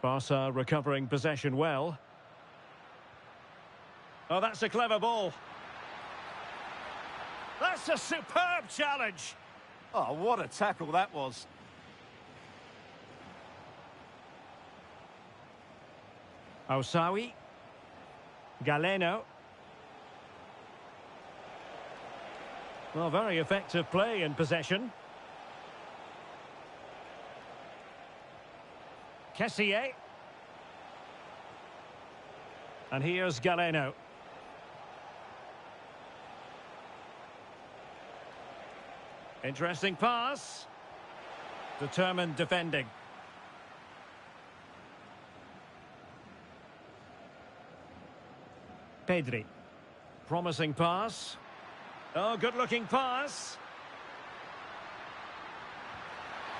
Barca recovering possession well. Oh, that's a clever ball. That's a superb challenge. Oh, what a tackle that was. Ousawi. Galeno. Well, very effective play in possession. Kessié. And here's Galeno. Interesting pass. Determined defending. Pedri. Promising pass. Oh, good-looking pass.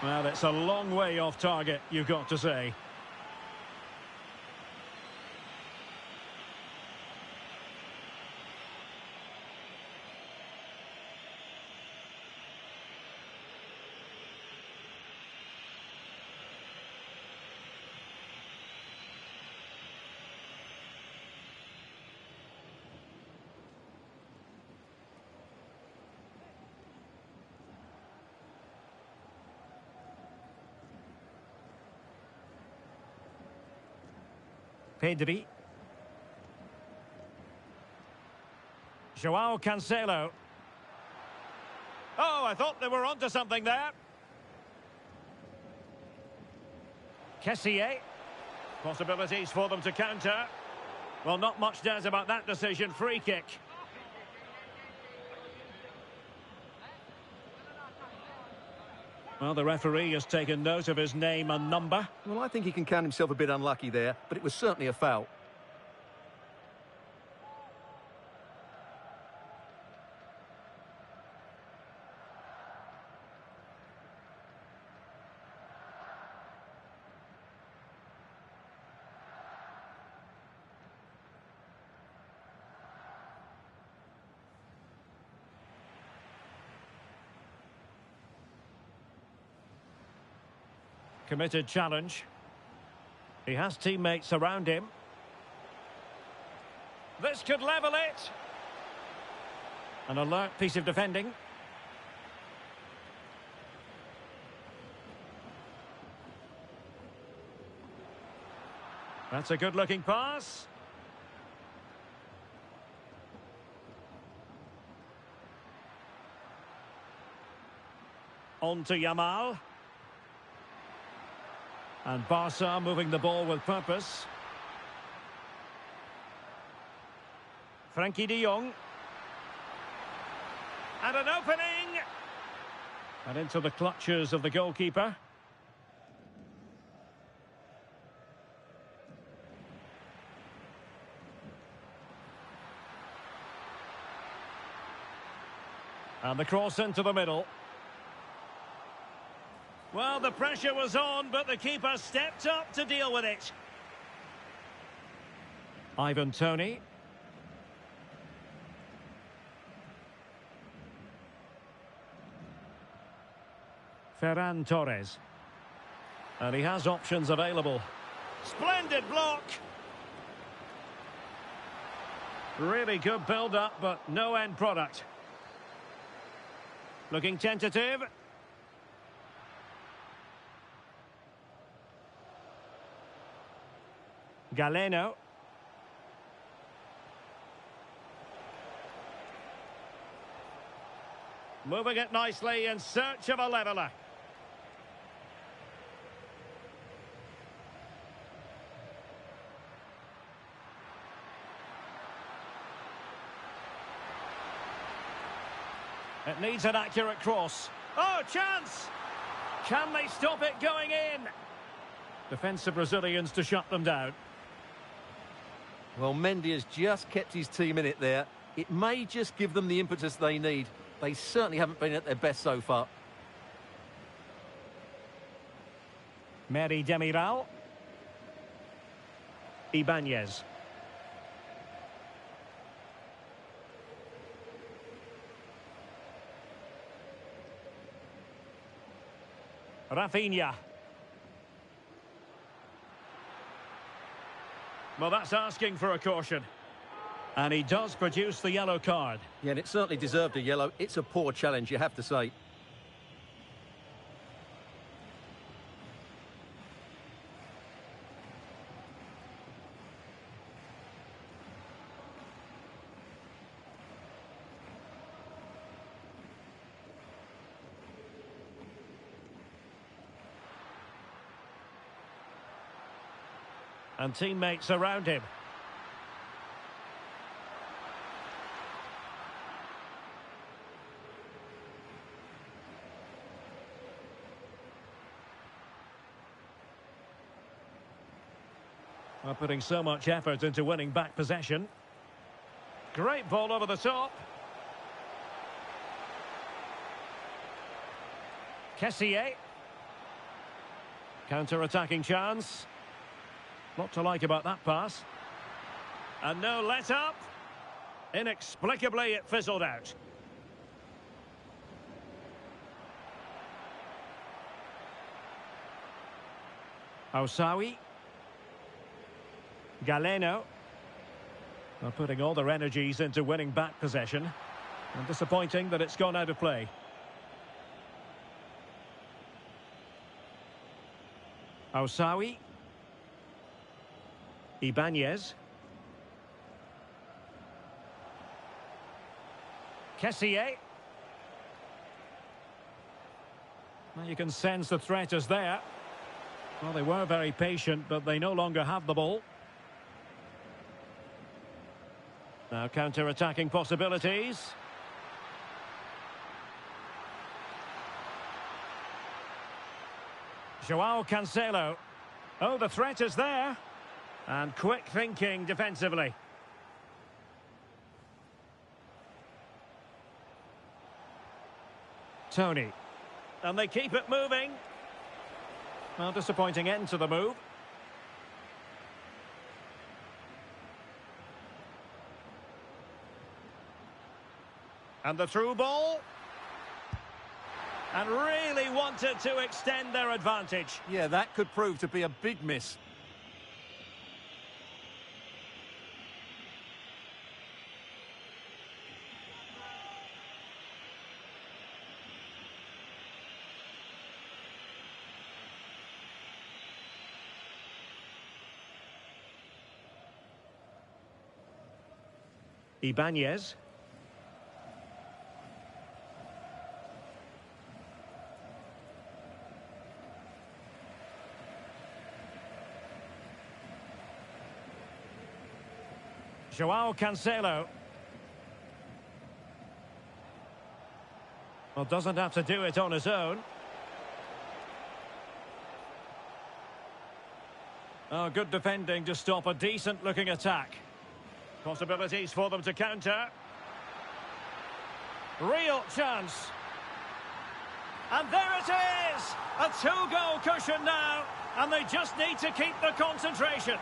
Well, it's a long way off target, you've got to say. Pedri. Joao Cancelo. Oh, I thought they were onto something there. Kessié. Possibilities for them to counter. Well, not much does about that decision. Free kick. Well, the referee has taken note of his name and number. Well, I think he can count himself a bit unlucky there, but it was certainly a foul. Committed challenge. He has teammates around him. This could level it. An alert piece of defending. That's a good-looking pass. On to Yamal. And Barca moving the ball with purpose. Frenkie de Jong. And an opening. And into the clutches of the goalkeeper. And the cross into the middle. Well, the pressure was on, but the keeper stepped up to deal with it. Ivan Toney. Ferran Torres. And he has options available. Splendid block. Really good build-up, but no end product. Looking tentative. Galeno. Moving it nicely in search of a leveller. It needs an accurate cross. Oh, chance! Can they stop it going in? Defensive Brazilians to shut them down. Well, Mendy has just kept his team in it there. It may just give them the impetus they need. They certainly haven't been at their best so far. Mary Demiral. Ibanez. Rafinha. Well, that's asking for a caution. And he does produce the yellow card. Yeah, and it certainly deserved a yellow. It's a poor challenge, you have to say. And teammates around him. Well, putting so much effort into winning back possession. Great ball over the top. Kessié. Counter-attacking chance. Lot to like about that pass. And no let-up. Inexplicably, it fizzled out. Ousawi. Galeno. Well, putting all their energies into winning back possession. And disappointing that it's gone out of play. Ousawi. Ibanez. Kessié. Well, you can sense the threat is there. Well, they were very patient, but they no longer have the ball. Now counter-attacking possibilities. João Cancelo. Oh, the threat is there. And quick thinking defensively. Toney. And they keep it moving. Well, disappointing end to the move. And the through ball. And really wanted to extend their advantage. Yeah, that could prove to be a big miss. Ibanez. João Cancelo. Well, doesn't have to do it on his own. Oh, good defending to stop a decent-looking attack. Possibilities for them to counter. Real chance. And there it is! A two-goal cushion now, and they just need to keep the concentration.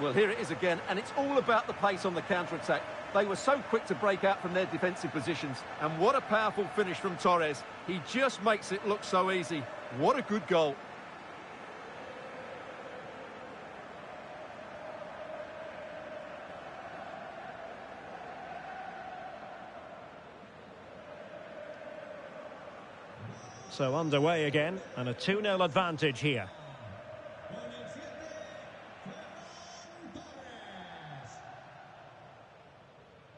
Well, here it is again, and it's all about the pace on the counter-attack. They were so quick to break out from their defensive positions, and what a powerful finish from Torres. He just makes it look so easy. What a good goal. So underway again, and a 2-0 advantage here.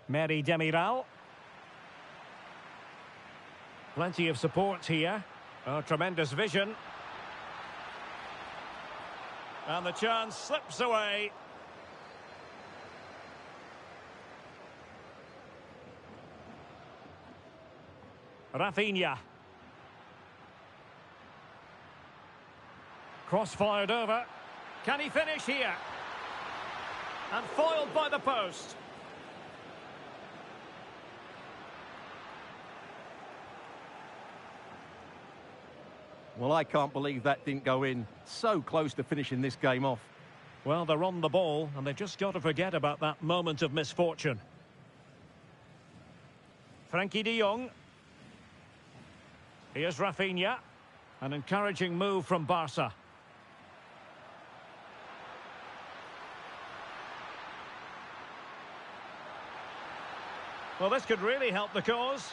Mary Demiral. Plenty of support here. Oh, tremendous vision. And the chance slips away. Rafinha. Cross fired over. Can he finish here? And foiled by the post. Well, I can't believe that didn't go in. So close to finishing this game off. Well, they're on the ball, and they've just got to forget about that moment of misfortune. Frankie de Jong. Here's Rafinha. An encouraging move from Barca. Well, this could really help the cause.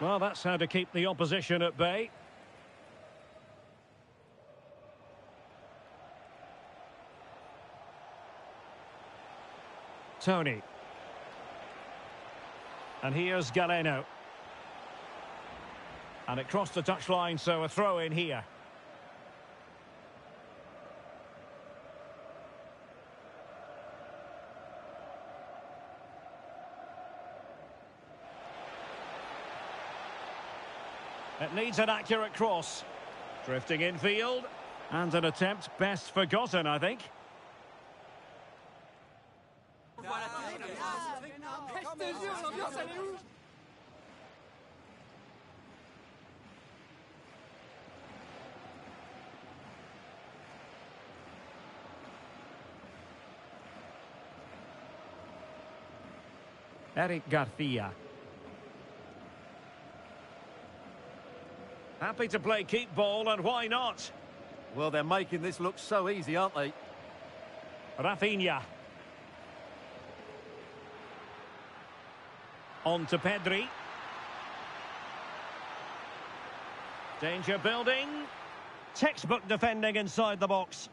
Well, that's how to keep the opposition at bay. Tony. And here's Galeno. And it crossed the touchline, so a throw in here. It needs an accurate cross. Drifting infield. And an attempt best forgotten, I think. Eric Garcia. Happy to play keep ball, and why not? Well, they're making this look so easy, aren't they? Rafinha. On to Pedri. Danger building. Textbook defending inside the box.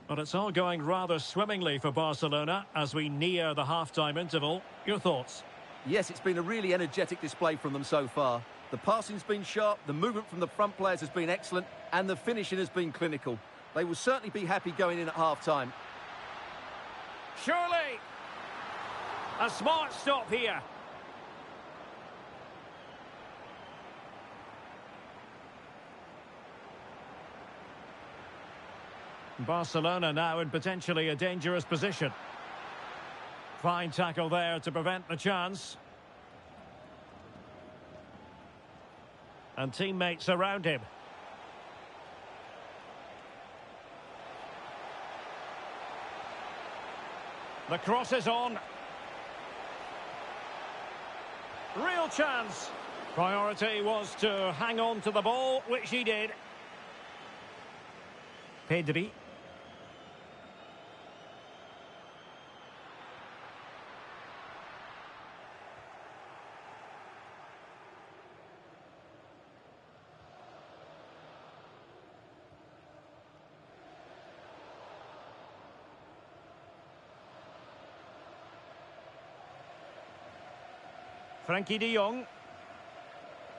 But it's all going rather swimmingly for Barcelona as we near the half-time interval. Your thoughts? Yes, it's been a really energetic display from them so far. The passing's been sharp, the movement from the front players has been excellent, and the finishing has been clinical. They will certainly be happy going in at half-time. Surely! A smart stop here. Barcelona now in potentially a dangerous position. Fine tackle there to prevent the chance. And teammates around him. The cross is on. Real chance. Priority was to hang on to the ball, which he did. Pedri. Frankie de Jong.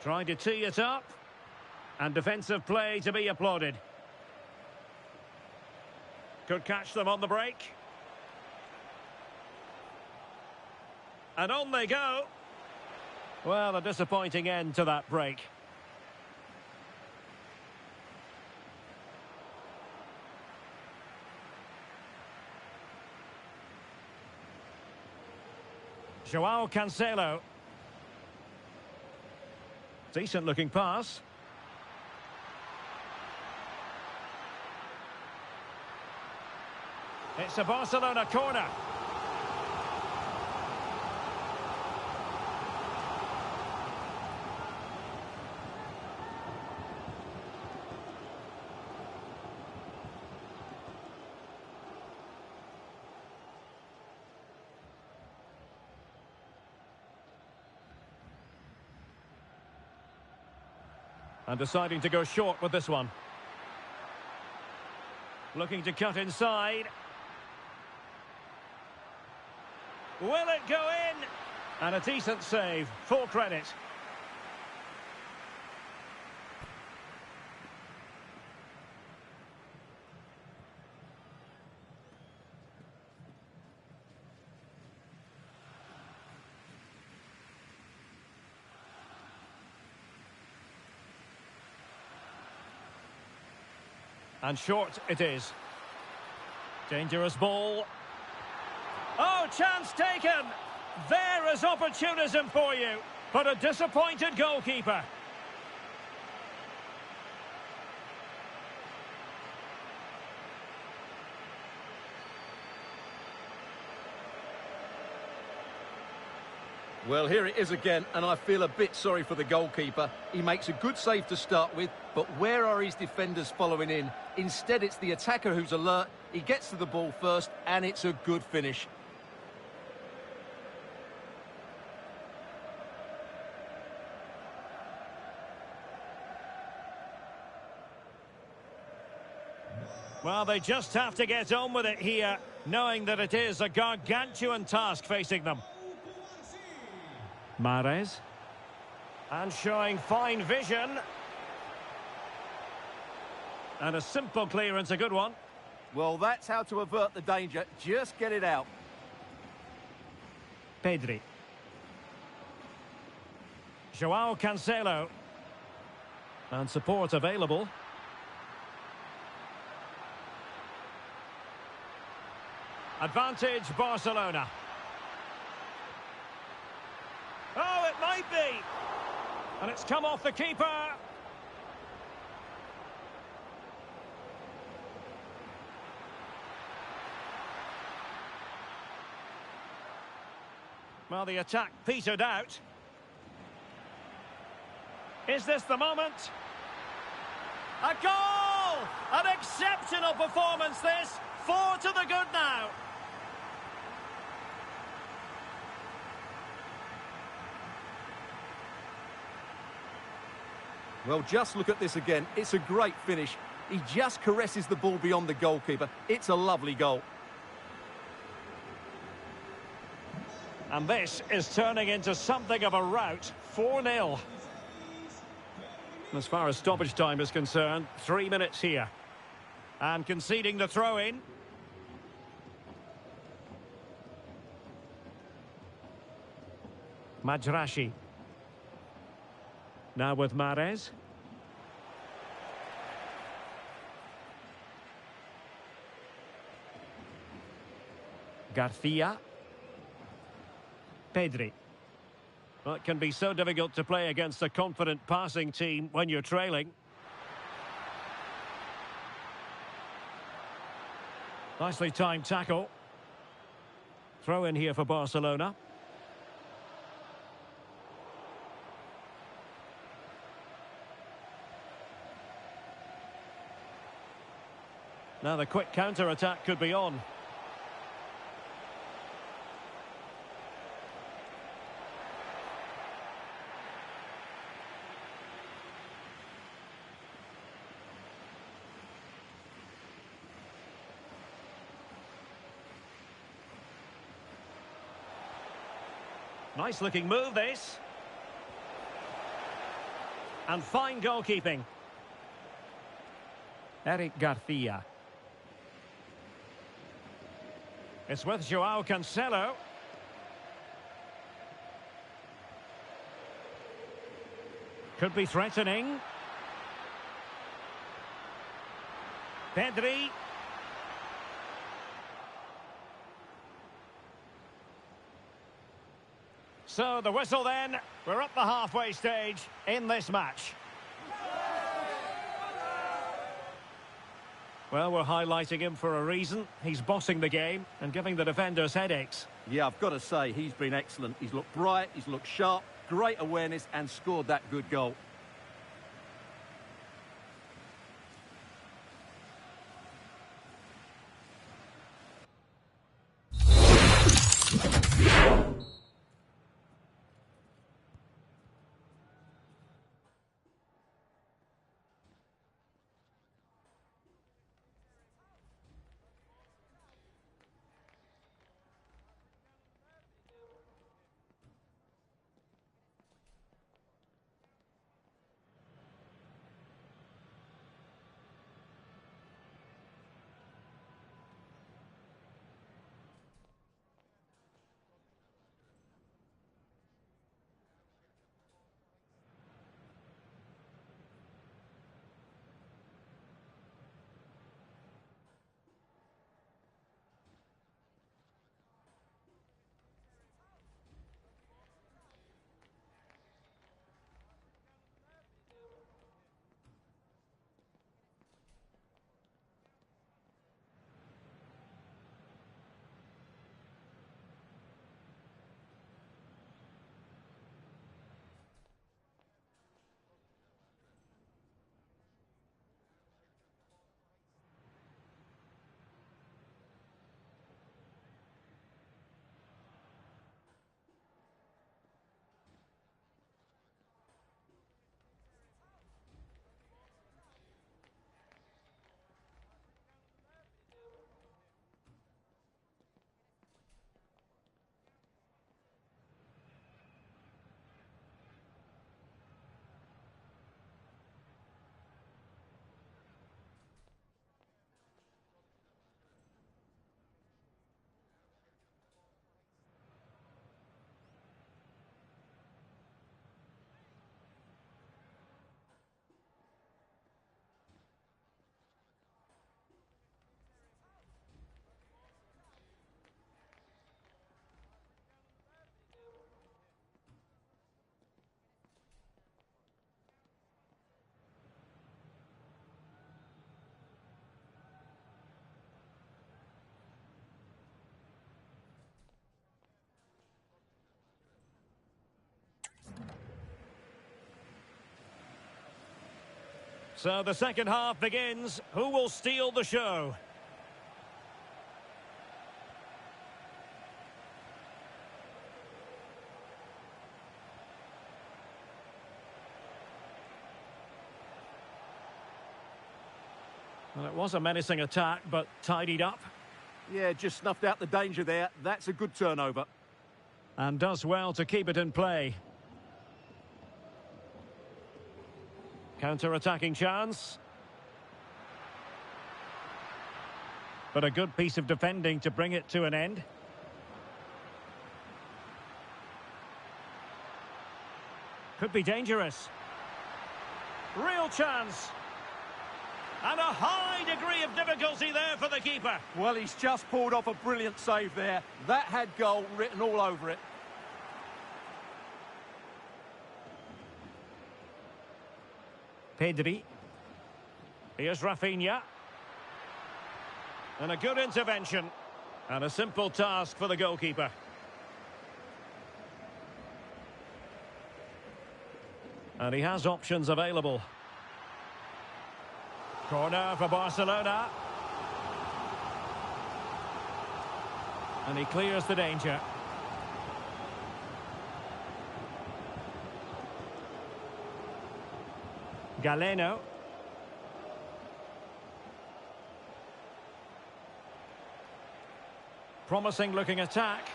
Trying to tee it up. And defensive play to be applauded. Could catch them on the break. And on they go. Well, a disappointing end to that break. Joao Cancelo. Decent looking pass. It's a Barcelona corner. And deciding to go short with this one. Looking to cut inside. Will it go in? And a decent save. Full credit. And short it is. Dangerous ball. Oh, chance taken! There is opportunism for you, but a disappointed goalkeeper. Well, here it is again, and I feel a bit sorry for the goalkeeper. He makes a good save to start with, but where are his defenders following in? Instead, it's the attacker who's alert. He gets to the ball first, and it's a good finish. Well, they just have to get on with it here, knowing that it is a gargantuan task facing them. Mahrez. And showing fine vision. And a simple clearance, a good one. Well, that's how to avert the danger. Just get it out. Pedri. Joao Cancelo. And support available. Advantage Barcelona. Oh, it might be. And it's come off the keeper. Well, the attack petered out. Is this the moment? A goal! An exceptional performance this. 4 to the good now. Well, just look at this again. It's a great finish. He just caresses the ball beyond the goalkeeper. It's a lovely goal. And this is turning into something of a rout. 4-0. As far as stoppage time is concerned, 3 minutes here. And conceding the throw-in. Majrashi. Now with Mahrez. Garcia. Pedri. Well, it can be so difficult to play against a confident passing team when you're trailing. Nicely timed tackle. Throw in here for Barcelona. Now the quick counter-attack could be on. Nice looking move this. And fine goalkeeping. Eric Garcia. It's with Joao Cancelo. Could be threatening. Pedri. So the whistle then. We're up the halfway stage in this match. Well, we're highlighting him for a reason. He's bossing the game and giving the defenders headaches. Yeah, I've got to say, he's been excellent. He's looked bright, he's looked sharp, great awareness and scored that good goal. So the second half begins. Who will steal the show? Well, it was a menacing attack, but tidied up. Yeah, just snuffed out the danger there. That's a good turnover. And does well to keep it in play. Counter-attacking chance. But a good piece of defending to bring it to an end. Could be dangerous. Real chance. And a high degree of difficulty there for the keeper. Well, he's just pulled off a brilliant save there. That had goal written all over it. Pedri. Here's Rafinha. And a good intervention. And a simple task for the goalkeeper. And he has options available. Corner for Barcelona. And he clears the danger. Galeno. Promising looking attack.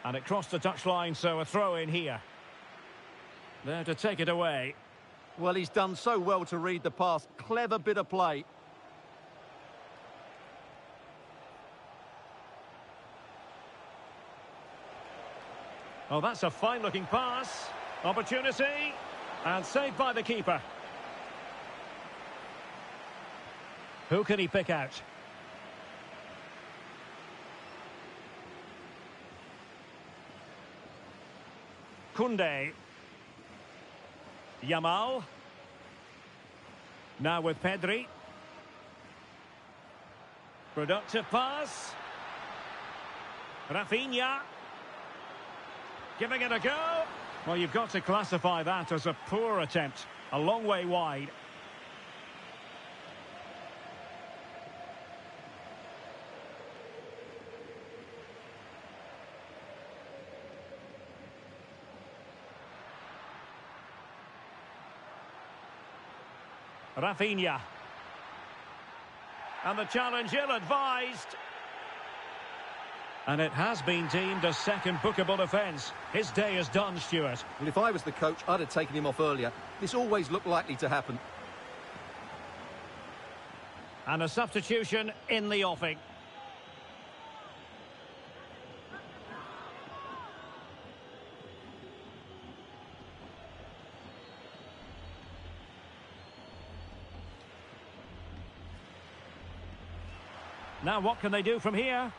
And it crossed the touchline, so a throw in here. There to take it away. Well, he's done so well to read the pass. Clever bit of play. Oh, that's a fine-looking pass. Opportunity. And saved by the keeper. Who can he pick out? Koundé. Yamal. Now with Pedri. Productive pass. Rafinha. Giving it a go. Well, you've got to classify that as a poor attempt. A long way wide. Rafinha. And the challenge ill-advised. And it has been deemed a second bookable offence. His day is done, Stuart. Well, if I was the coach, I'd have taken him off earlier. This always looked likely to happen. And a substitution in the offing. Now what can they do from here?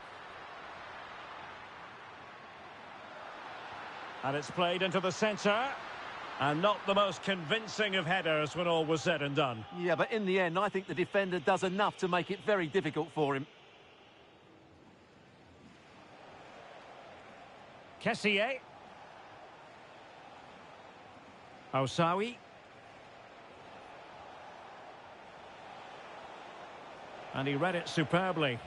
And it's played into the centre. And not the most convincing of headers when all was said and done. Yeah, but in the end, I think the defender does enough to make it very difficult for him. Kessié. Ousawi. And he read it superbly.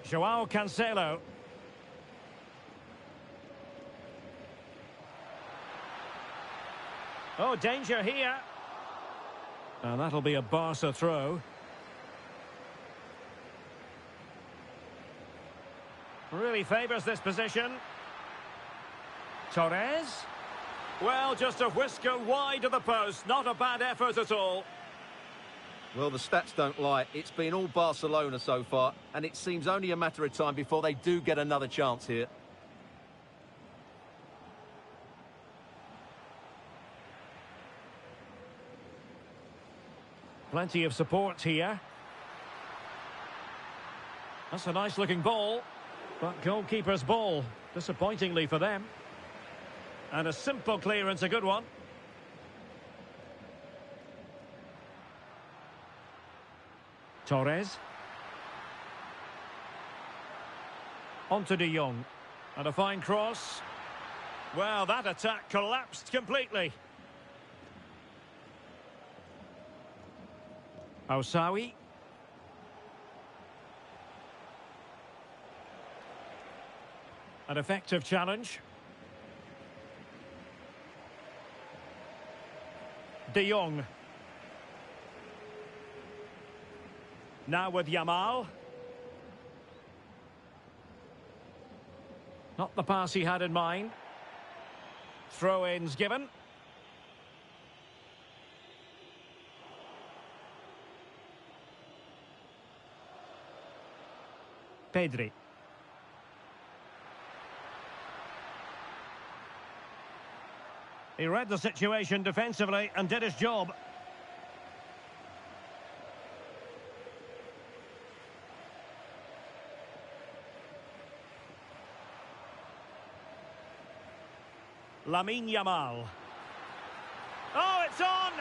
Joao Cancelo. Oh, danger here. And that'll be a Barca throw. Really favours this position. Torres. Well, just a whisker wide of the post. Not a bad effort at all. Well, the stats don't lie. It's been all Barcelona so far, and it seems only a matter of time before they do get another chance here. Plenty of support here. That's a nice-looking ball, but goalkeeper's ball, disappointingly for them. And a simple clearance, a good one. Torres. On to De Jong. And a fine cross. Well, that attack collapsed completely. Ousawi. An effective challenge. De Jong. Now with Yamal. Not the pass he had in mind. Throw-ins given. Pedri. He read the situation defensively and did his job. Lamine Yamal. Oh, it's on!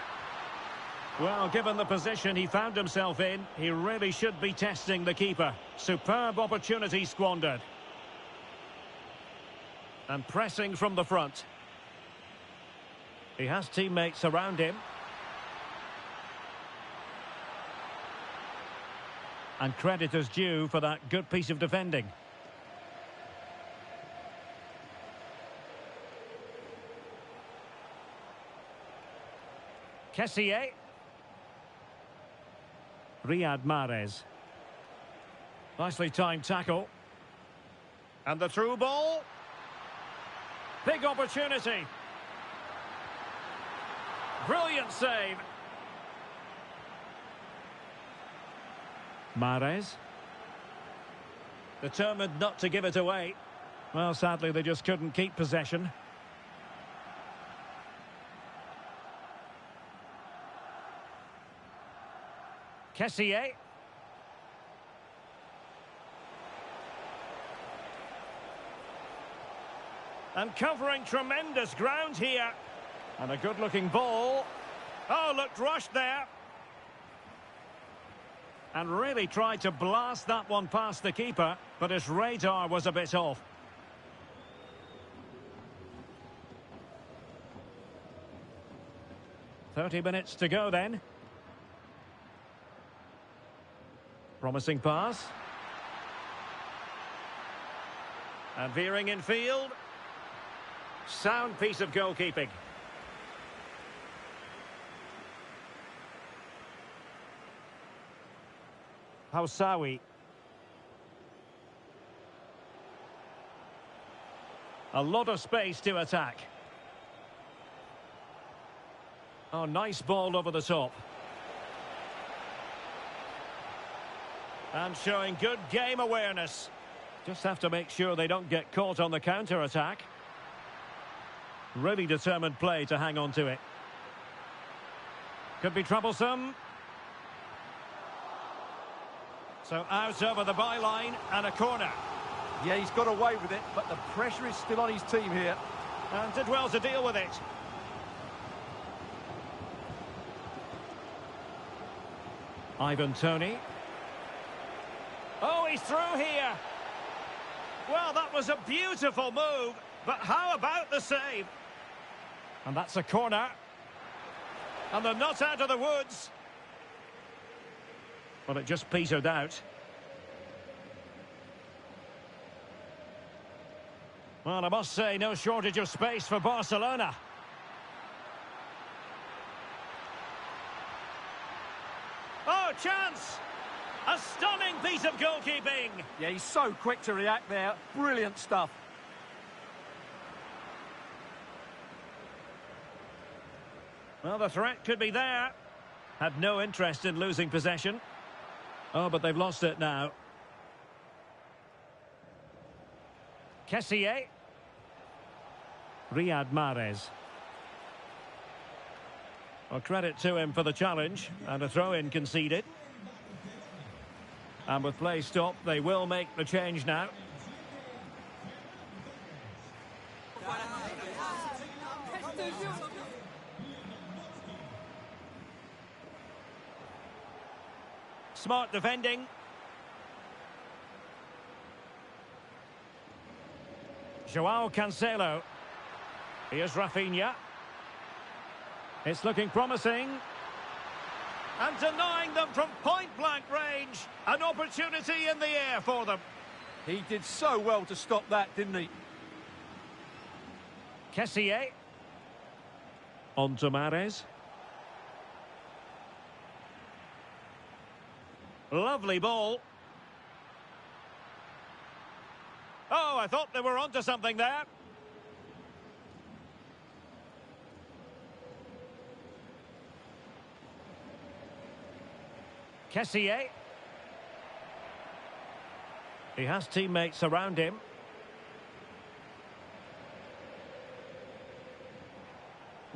Well, given the position he found himself in, he really should be testing the keeper. Superb opportunity squandered. And pressing from the front. He has teammates around him. And credit is due for that good piece of defending. Kessié. Riyad Mahrez. Nicely timed tackle. And the through ball. Big opportunity. Brilliant save. Mahrez. Determined not to give it away. Well, sadly, they just couldn't keep possession. Kessié. And covering tremendous ground here. And a good-looking ball. Oh, looked rushed there. And really tried to blast that one past the keeper, but his radar was a bit off. "30 minutes to go then. Promising pass. And veering in field. Sound piece of goalkeeping. Housawi. A lot of space to attack. Oh, nice ball over the top. And showing good game awareness. Just have to make sure they don't get caught on the counter-attack. Really determined play to hang on to it. Could be troublesome. So out over the byline and a corner. Yeah, he's got away with it, but the pressure is still on his team here. And did well to deal with it. Ivan Toney. Oh, he's through here. Well, that was a beautiful move, but how about the save? And that's a corner. And they're not out of the woods. Well, it just petered out. Well, I must say, no shortage of space for Barcelona. Oh, chance! A stunning piece of goalkeeping. Yeah, he's so quick to react there. Brilliant stuff. Well, the threat could be there. Had no interest in losing possession. Oh, but they've lost it now. Kessié. Riyad Mahrez. Well, credit to him for the challenge, and a throw-in conceded. And with play stopped, they will make the change now. Smart defending. João Cancelo. Here's Rafinha. It's looking promising. And denying them from point-blank range. An opportunity in the air for them. He did so well to stop that, didn't he? Kessié. On to Mahrez. Lovely ball. Oh, I thought they were onto something there. Kessié. He has teammates around him.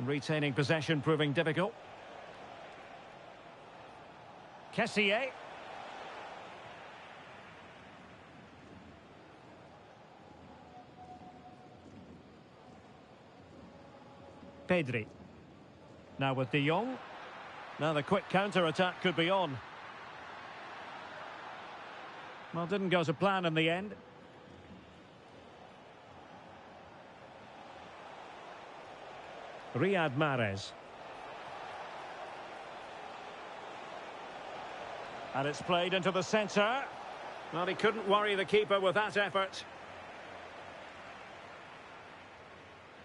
Retaining possession proving difficult. Kessié. Pedri. Now with De Jong. Now the quick counter-attack could be on. Well, didn't go to plan in the end. Riyad Mahrez. And it's played into the centre. Well, he couldn't worry the keeper with that effort.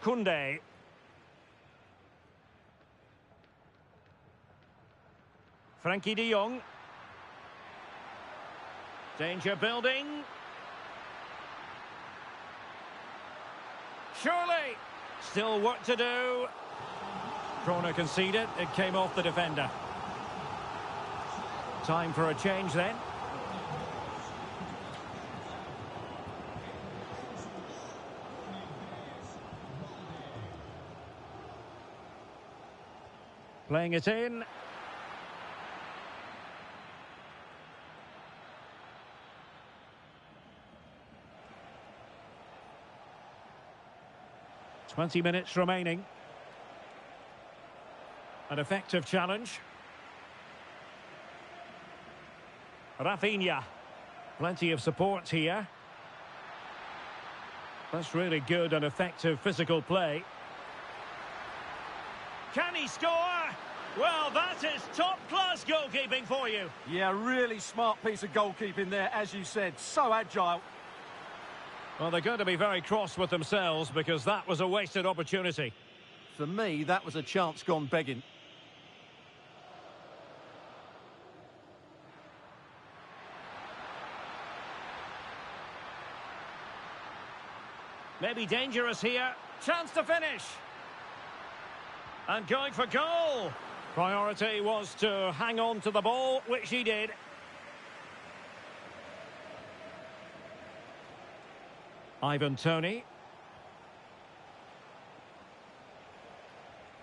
Koundé. Frankie de Jong. Danger building. Surely. Still work to do. Corner conceded. It came off the defender. Time for a change then. Playing it in. Twenty minutes remaining. An effective challenge. Rafinha. Plenty of support here. That's really good and effective physical play. Can he score? Well, that is top-class goalkeeping for you. Yeah, really smart piece of goalkeeping there, as you said. So agile. Well, they're going to be very cross with themselves because that was a wasted opportunity. For me, that was a chance gone begging. Maybe dangerous here. Chance to finish. And going for goal. Priority was to hang on to the ball, which he did. Ivan Toney.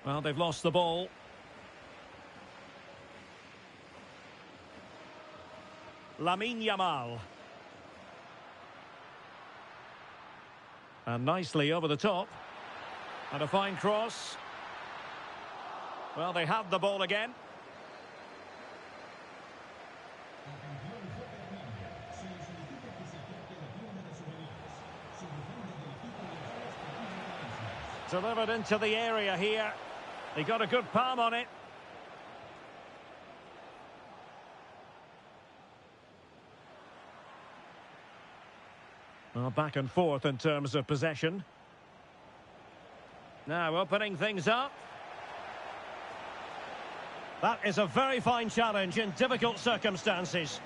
Well, they've lost the ball. Lamine Yamal. And nicely over the top. And a fine cross. Well, they have the ball again. Delivered into the area here. He got a good palm on it. Well, back and forth in terms of possession. Now opening things up. That is a very fine challenge in difficult circumstances.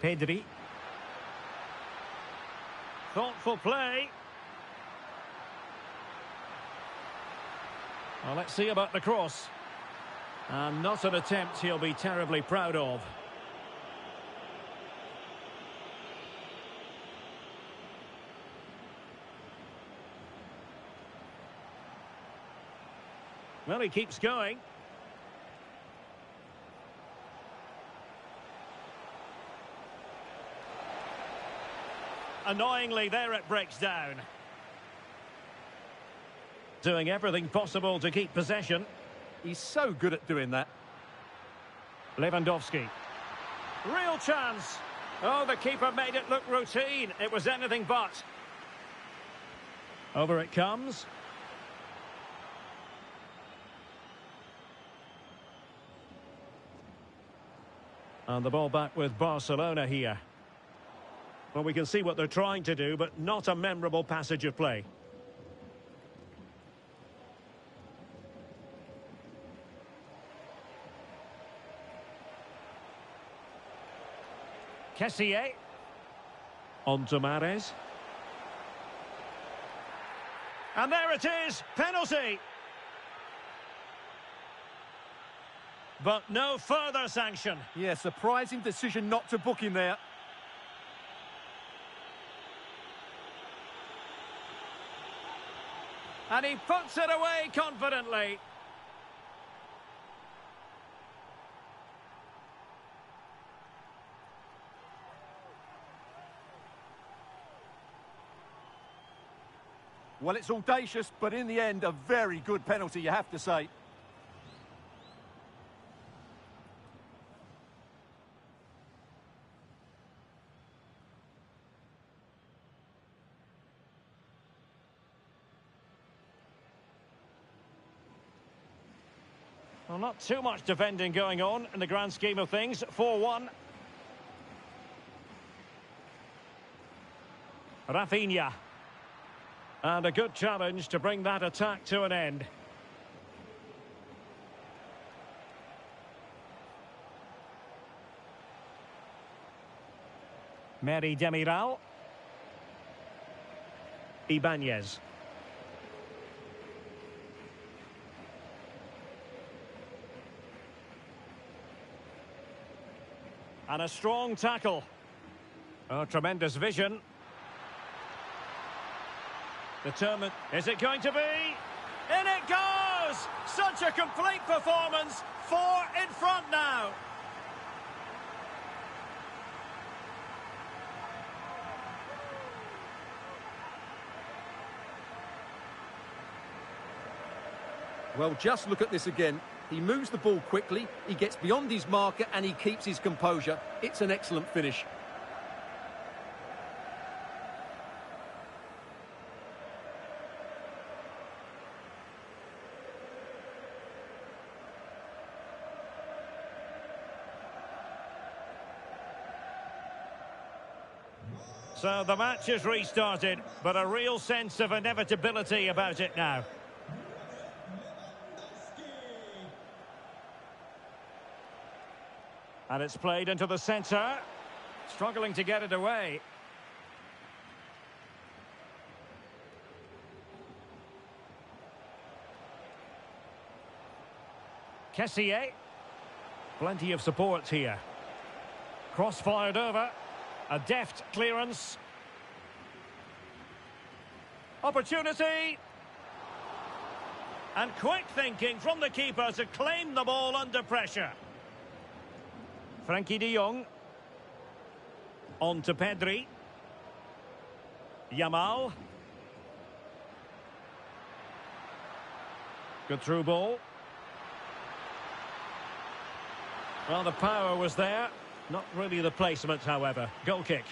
Pedri. Thoughtful play. Well, let's see about the cross. And not an attempt he'll be terribly proud of. Well, he keeps going. Annoyingly, there it breaks down. Doing everything possible to keep possession. He's so good at doing that. Lewandowski. Real chance. Oh, the keeper made it look routine. It was anything but. Over it comes. And the ball back with Barcelona here. Well, we can see what they're trying to do, but not a memorable passage of play. Kessié. On to Mahrez. And there it is, penalty. But no further sanction. Yeah, surprising decision not to book him there. And he puts it away confidently. Well, it's audacious, but in the end, a very good penalty, you have to say. Well, not too much defending going on in the grand scheme of things. 4-1. Rafinha. And a good challenge to bring that attack to an end. Merih Demiral. Ibanez. And a strong tackle. Oh, tremendous vision. Determined. Is it going to be? In it goes! Such a complete performance. 4 in front now. Well, just look at this again. He moves the ball quickly, he gets beyond his marker and he keeps his composure. It's an excellent finish. So the match is restarted, but a real sense of inevitability about it now. And it's played into the centre. Struggling to get it away. Kessié. Plenty of support here. Cross fired over. A deft clearance. Opportunity. And quick thinking from the keeper to claim the ball under pressure. Frankie de Jong. On to Pedri. Yamal. Good through ball. Well, the power was there. Not really the placement, however. Goal kick.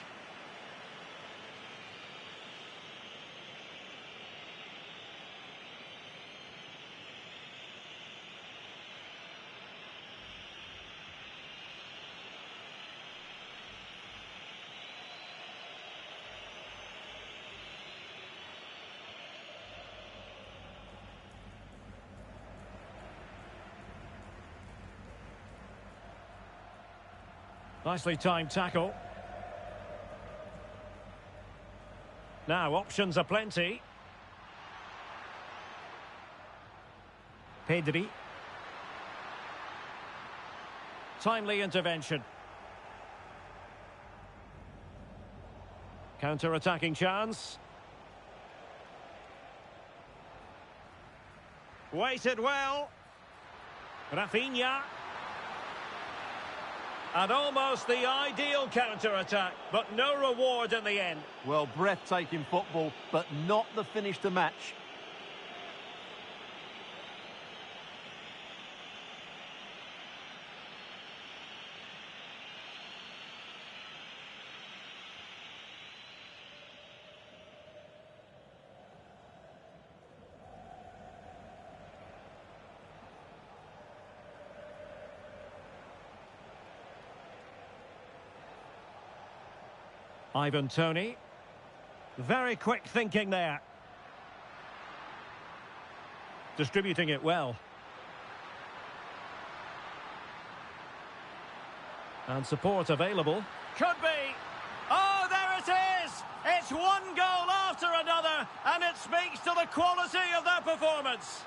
Nicely timed tackle. Now, options are plenty. Pedri. Timely intervention. Counter-attacking chance. Waited well. Rafinha. And almost the ideal counter-attack, but no reward in the end. Well, breathtaking football, but not the finish to match. Ivan Toney. Very quick thinking there. Distributing it well. And support available. Could be. Oh, there it is! It's one goal after another, and it speaks to the quality of their performance.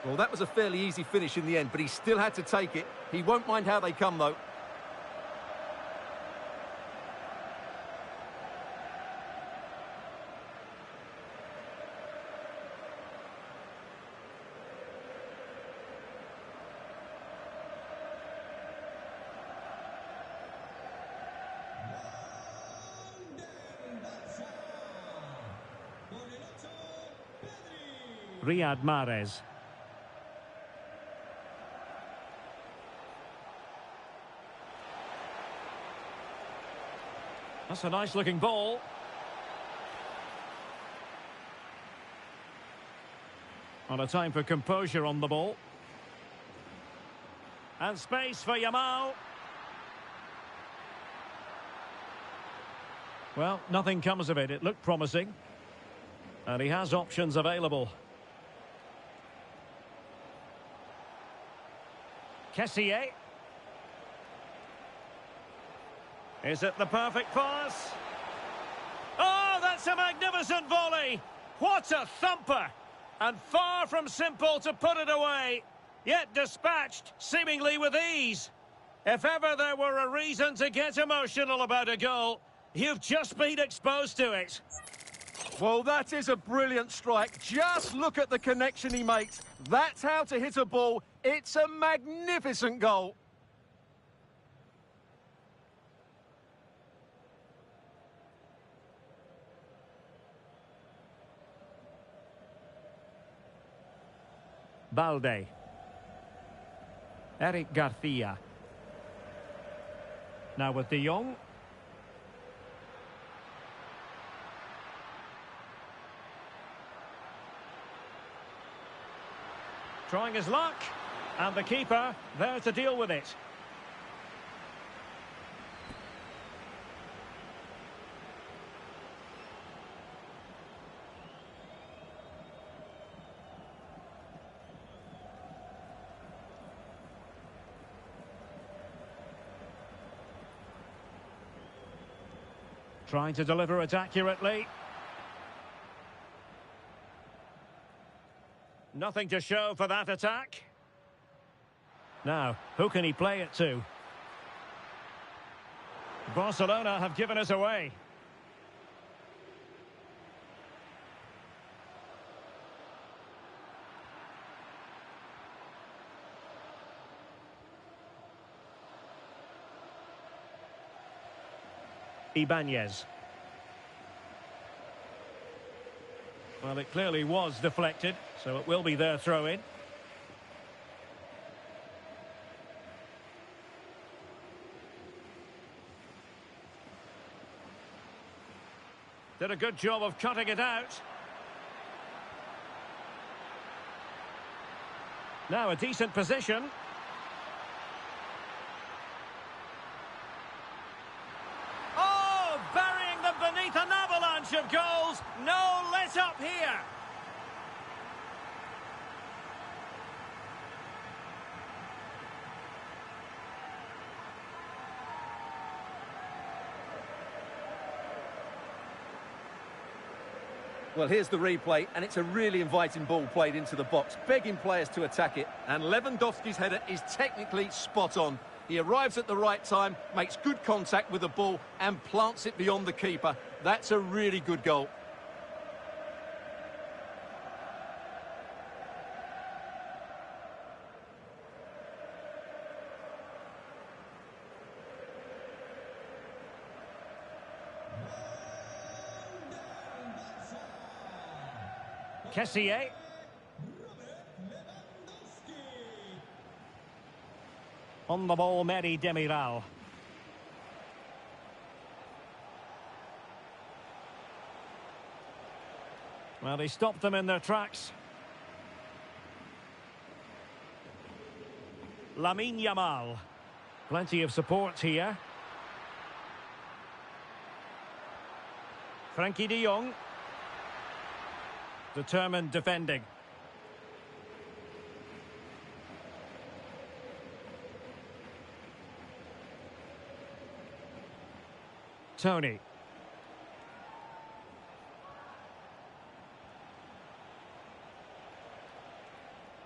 Well, that was a fairly easy finish in the end, but he still had to take it. He won't mind how they come, though. Riyad Mahrez. That's a nice-looking ball. On a time for composure on the ball. And space for Yamal. Well, nothing comes of it. It looked promising. And he has options available. Kessié. Is it the perfect pass? Oh, that's a magnificent volley! What a thumper! And far from simple to put it away, yet dispatched seemingly with ease. If ever there were a reason to get emotional about a goal, you've just been exposed to it. Well, that is a brilliant strike. Just look at the connection he makes. That's how to hit a ball. It's a magnificent goal. Balde. Eric Garcia. Now with De Jong. Trying his luck. And the keeper there to deal with it. Trying to deliver it accurately. Nothing to show for that attack. Now, who can he play it to? Barcelona have given us away. Ibanez. Well, it clearly was deflected, so it will be their throw-in. Did a good job of cutting it out. Now a decent position. Oh, burying them beneath an avalanche of goals. No let up here. Well, here's the replay, and it's a really inviting ball played into the box, begging players to attack it, and Lewandowski's header is technically spot on. He arrives at the right time, makes good contact with the ball, and plants it beyond the keeper. That's a really good goal. Kessié. On the ball, Mary Demiral. Well, they stopped them in their tracks. Lamine Yamal. Plenty of support here. Frankie de Jong. Determined defending. Tony.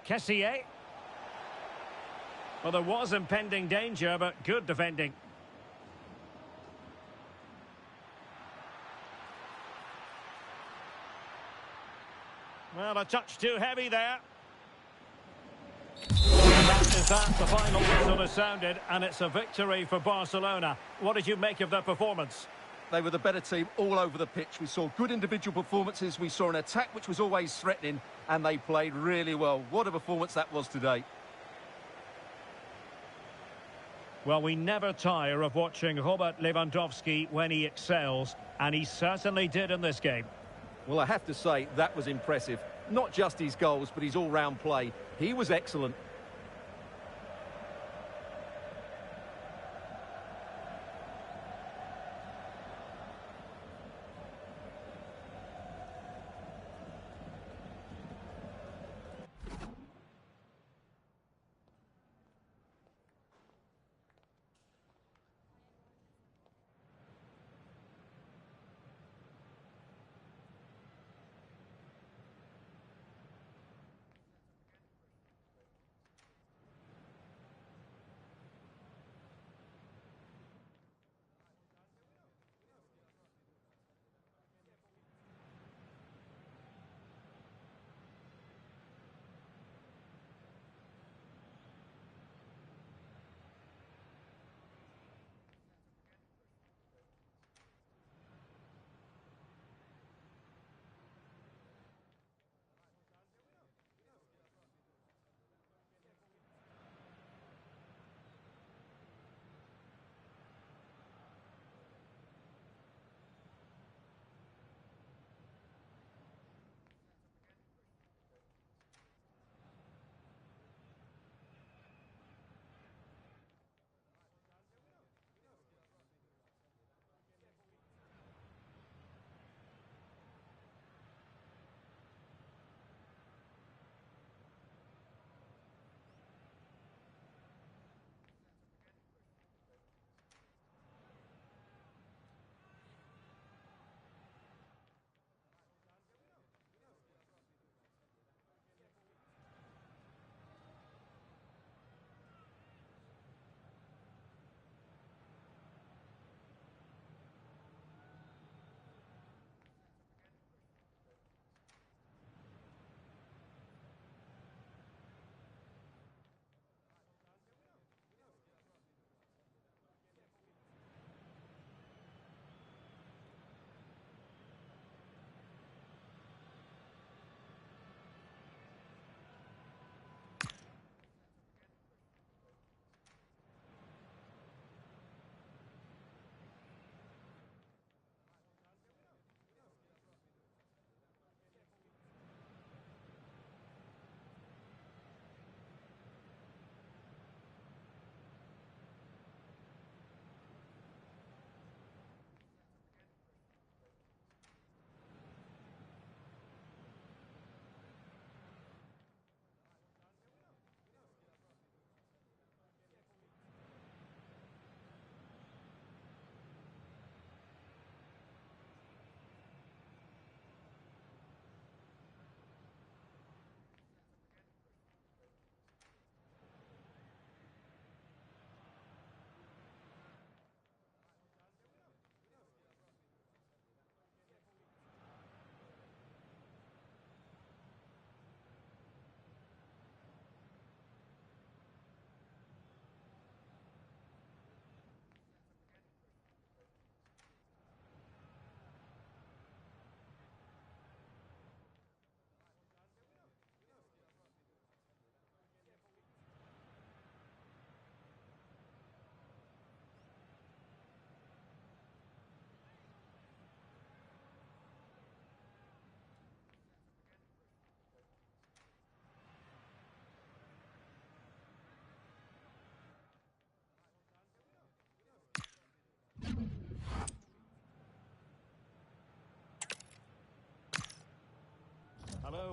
Kessié. Well, there was impending danger, but good defending. Well, a touch too heavy there. That, the final whistle has sounded, and it's a victory for Barcelona. What did you make of their performance? They were the better team all over the pitch. We saw good individual performances. We saw an attack which was always threatening, and they played really well. What a performance that was today. Well, we never tire of watching Robert Lewandowski when he excels, and he certainly did in this game. Well, I have to say, that was impressive. Not just his goals, but his all-round play. He was excellent.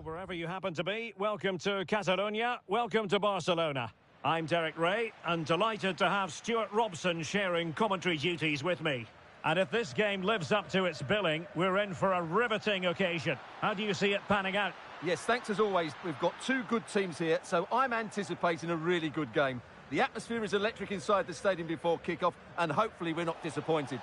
wherever you happen to be, welcome to Catalonia, welcome to Barcelona. I'm Derek Ray, and delighted to have Stuart Robson sharing commentary duties with me. And if this game lives up to its billing, we're in for a riveting occasion. How do you see it panning out? Yes, thanks as always. We've got two good teams here, so I'm anticipating a really good game. The atmosphere is electric inside the stadium before kick-off, and hopefully we're not disappointed.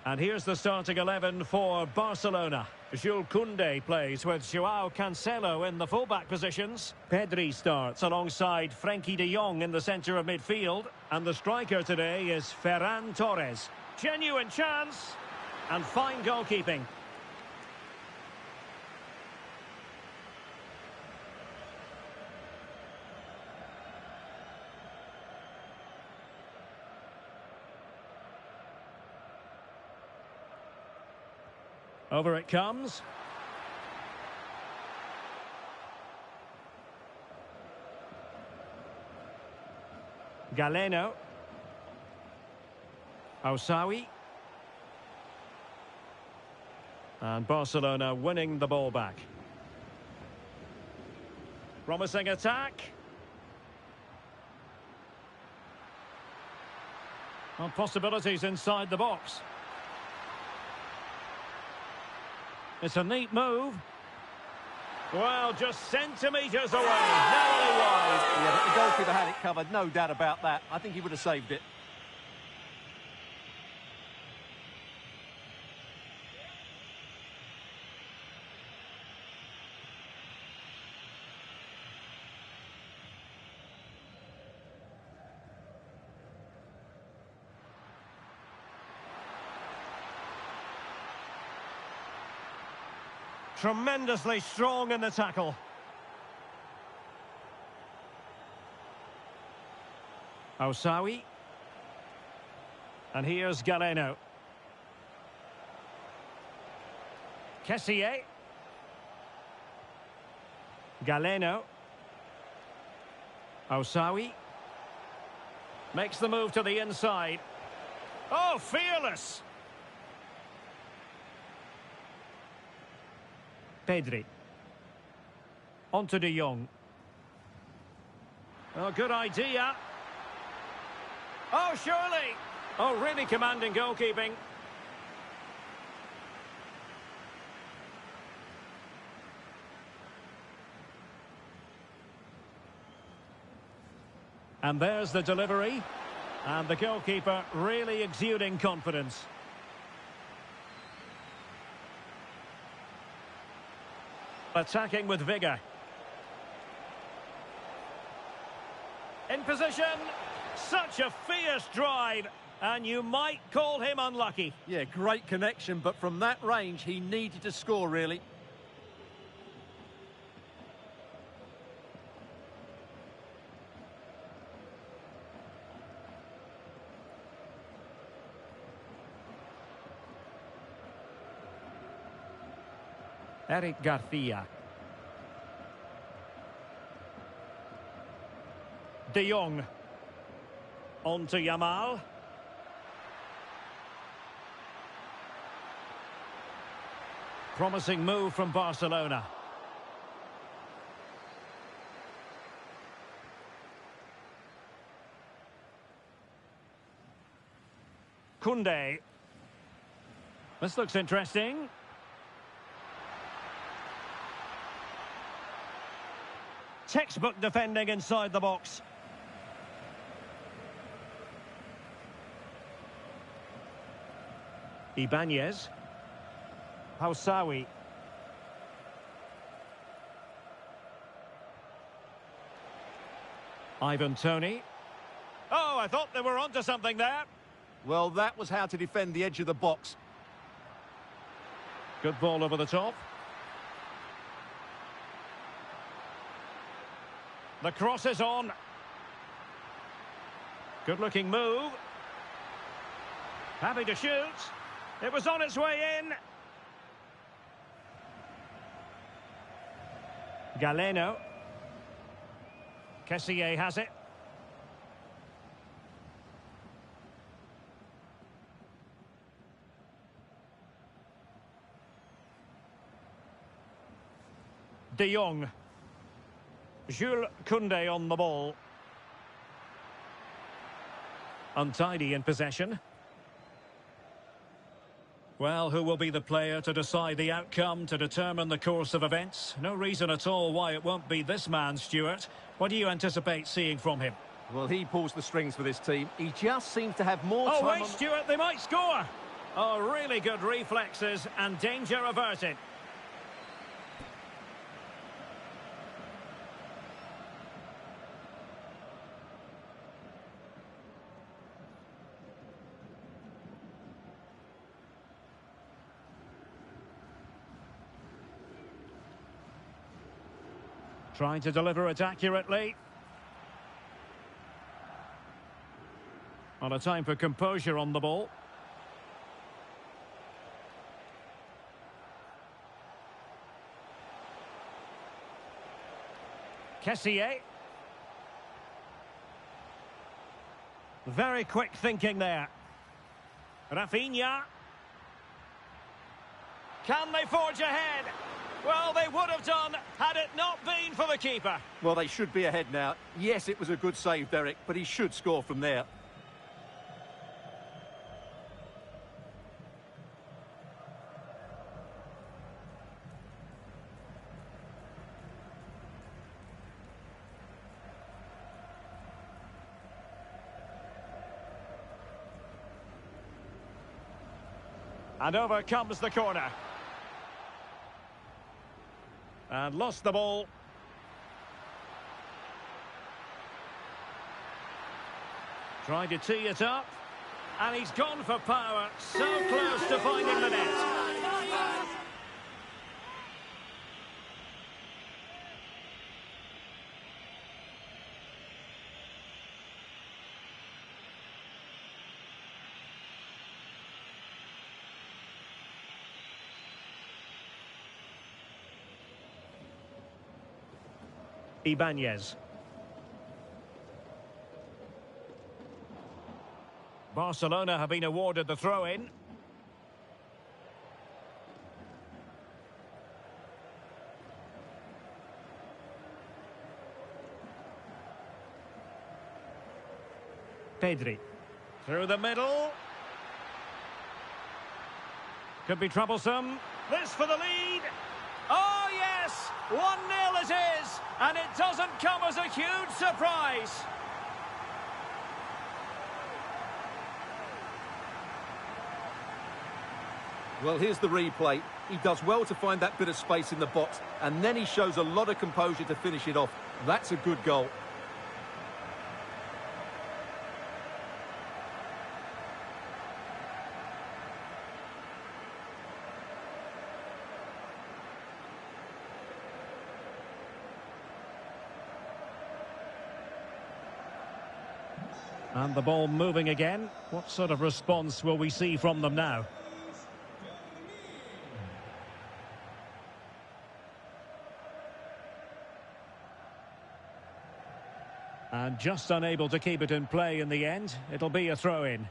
And here's the starting 11 for Barcelona. Jules Koundé plays with Joao Cancelo in the fullback positions. Pedri starts alongside Frenkie de Jong in the centre of midfield. And the striker today is Ferran Torres. Genuine chance and fine goalkeeping. Over it comes. Galeno. Ousawi. And Barcelona winning the ball back. Promising attack. Well, possibilities inside the box. It's a neat move. Well, just centimetres away. Narrowly wide. Yeah, but the goalkeeper had it covered, no doubt about that. I think he would have saved it. Tremendously strong in the tackle. Ousawi. And here's Galeno. Kessié. Galeno. Ousawi. Makes the move to the inside. Oh, fearless! Pedri. On to de Jong. Oh, good idea. Oh, surely. Oh, really commanding goalkeeping. And there's the delivery. And the goalkeeper really exuding confidence. Attacking with vigour. In position. Such a fierce drive. And you might call him unlucky. Yeah, great connection, but from that range, he needed to score, really. Eric Garcia. De Jong. On to Yamal. Promising move from Barcelona. Koundé. This looks interesting. Textbook defending inside the box. Ibanez. Ousawi. Ivan Toney. Oh, I thought they were onto something there. Well, that was how to defend the edge of the box. Good ball over the top. The cross is on. Good-looking move. Happy to shoot. It was on its way in. Galeno. Kessié has it. De Jong. Jules Koundé on the ball. Untidy in possession. Well, who will be the player to decide the outcome, to determine the course of events? No reason at all why it won't be this man, Stuart. What do you anticipate seeing from him? Well, he pulls the strings for this team. He just seems to have more time Oh, wait, on... Stuart, they might score! Oh, really good reflexes and danger averted. Trying to deliver it accurately. On a time for composure on the ball. Kessié. Very quick thinking there. Rafinha. Can they forge ahead? Well, they would have done had it not been for the keeper. Well, they should be ahead now. Yes, it was a good save, Derek, but he should score from there. And over comes the corner. And lost the ball. Tried to tee it up. And he's gone for power. So close to finding the net. Ibanez. Barcelona have been awarded the throw-in. Pedri. Through the middle. Could be troublesome. This for the lead. Oh, yes! 1-0 it is, and it doesn't come as a huge surprise. Well, here's the replay. He does well to find that bit of space in the box, and then he shows a lot of composure to finish it off. That's a good goal. And the ball moving again. What sort of response will we see from them now? And just unable to keep it in play in the end. It'll be a throw-in.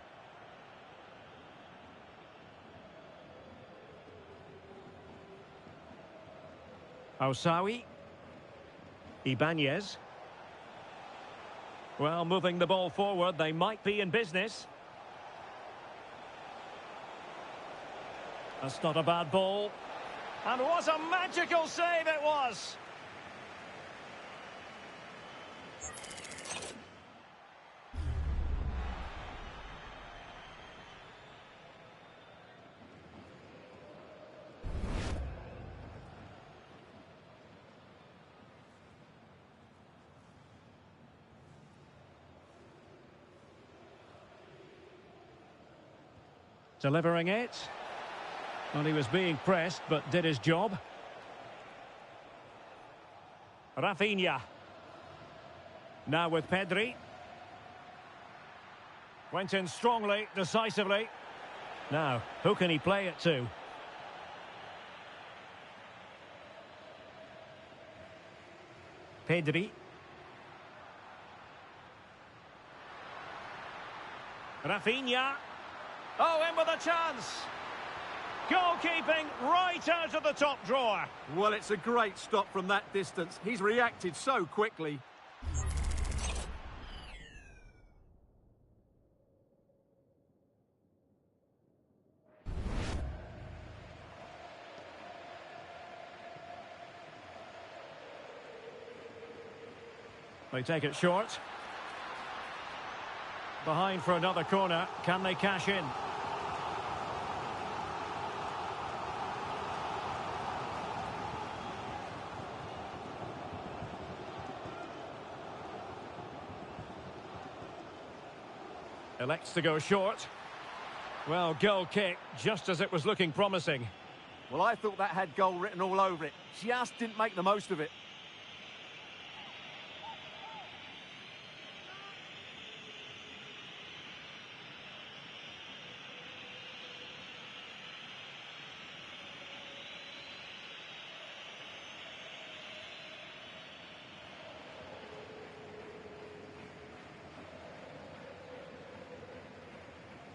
Ousawi. Ibanez. Well, moving the ball forward, they might be in business. That's not a bad ball. And what a magical save it was! Delivering it. Well, he was being pressed, but did his job. Rafinha. Now with Pedri. Went in strongly, decisively. Now, who can he play it to? Pedri. Rafinha. Oh, in with a chance. Goalkeeping right out of the top drawer. Well, it's a great stop from that distance. He's reacted so quickly. They take it short. Behind for another corner. Can they cash in? Elects to go short. Well, goal kick, just as it was looking promising. Well, I thought that had goal written all over it. Just didn't make the most of it.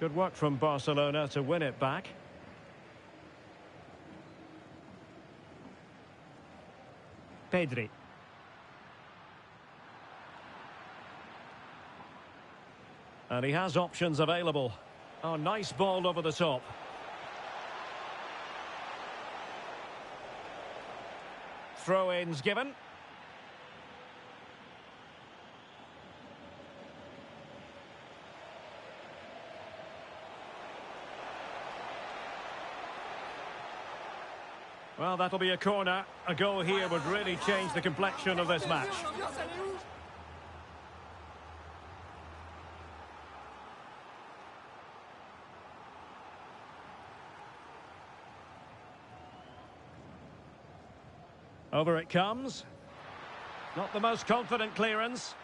Good work from Barcelona to win it back. Pedri. And he has options available. Oh, nice ball over the top. Throw-ins given. Well, that'll be a corner. A goal here would really change the complexion of this match. Over it comes. Not the most confident clearance.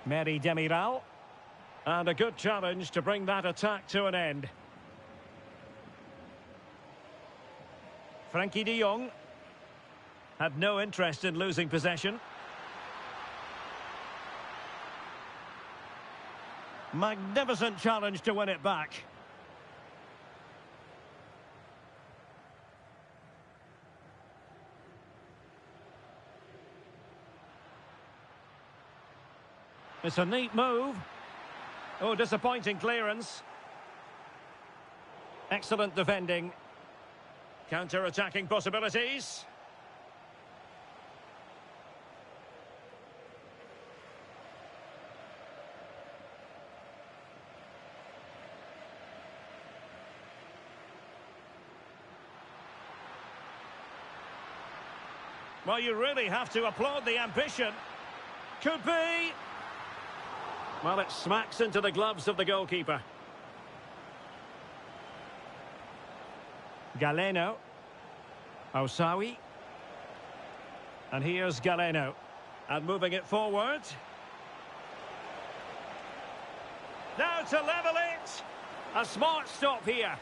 Mary Demiral. And a good challenge to bring that attack to an end. Frankie de Jong had no interest in losing possession. Magnificent challenge to win it back. It's a neat move. Oh, disappointing clearance. Excellent defending. Counter-attacking possibilities. Well, you really have to applaud the ambition. Could be. Well, it smacks into the gloves of the goalkeeper. Galeno. Ousawi. And here's Galeno. And moving it forward. Now to level it. A smart stop here.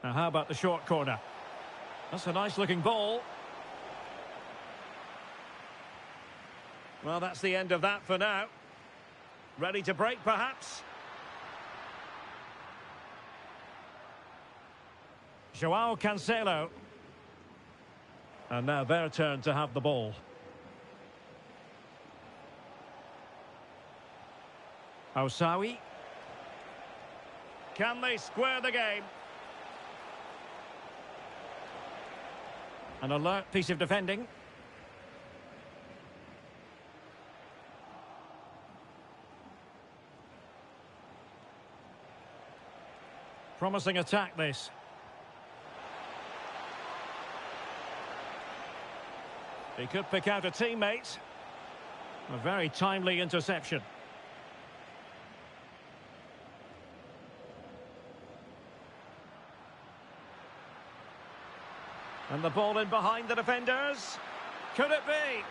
Now, how about the short corner? That's a nice-looking ball. Well, that's the end of that for now. Ready to break, perhaps? Joao Cancelo. And now their turn to have the ball. Ousawi. Can they square the game? An alert piece of defending. Promising attack, this. He could pick out a teammate. A very timely interception. And the ball in behind the defenders. Could it be?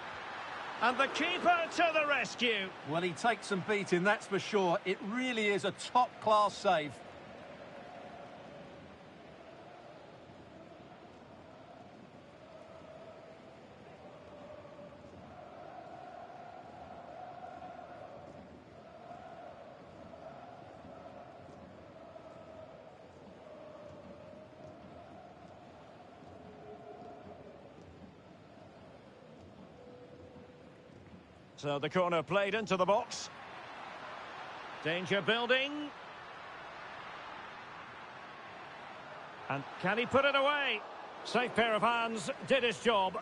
And the keeper to the rescue. Well, he takes some beating, that's for sure. It really is a top-class save. So the corner played into the box. Danger building. And can he put it away? Safe pair of hands, did his job.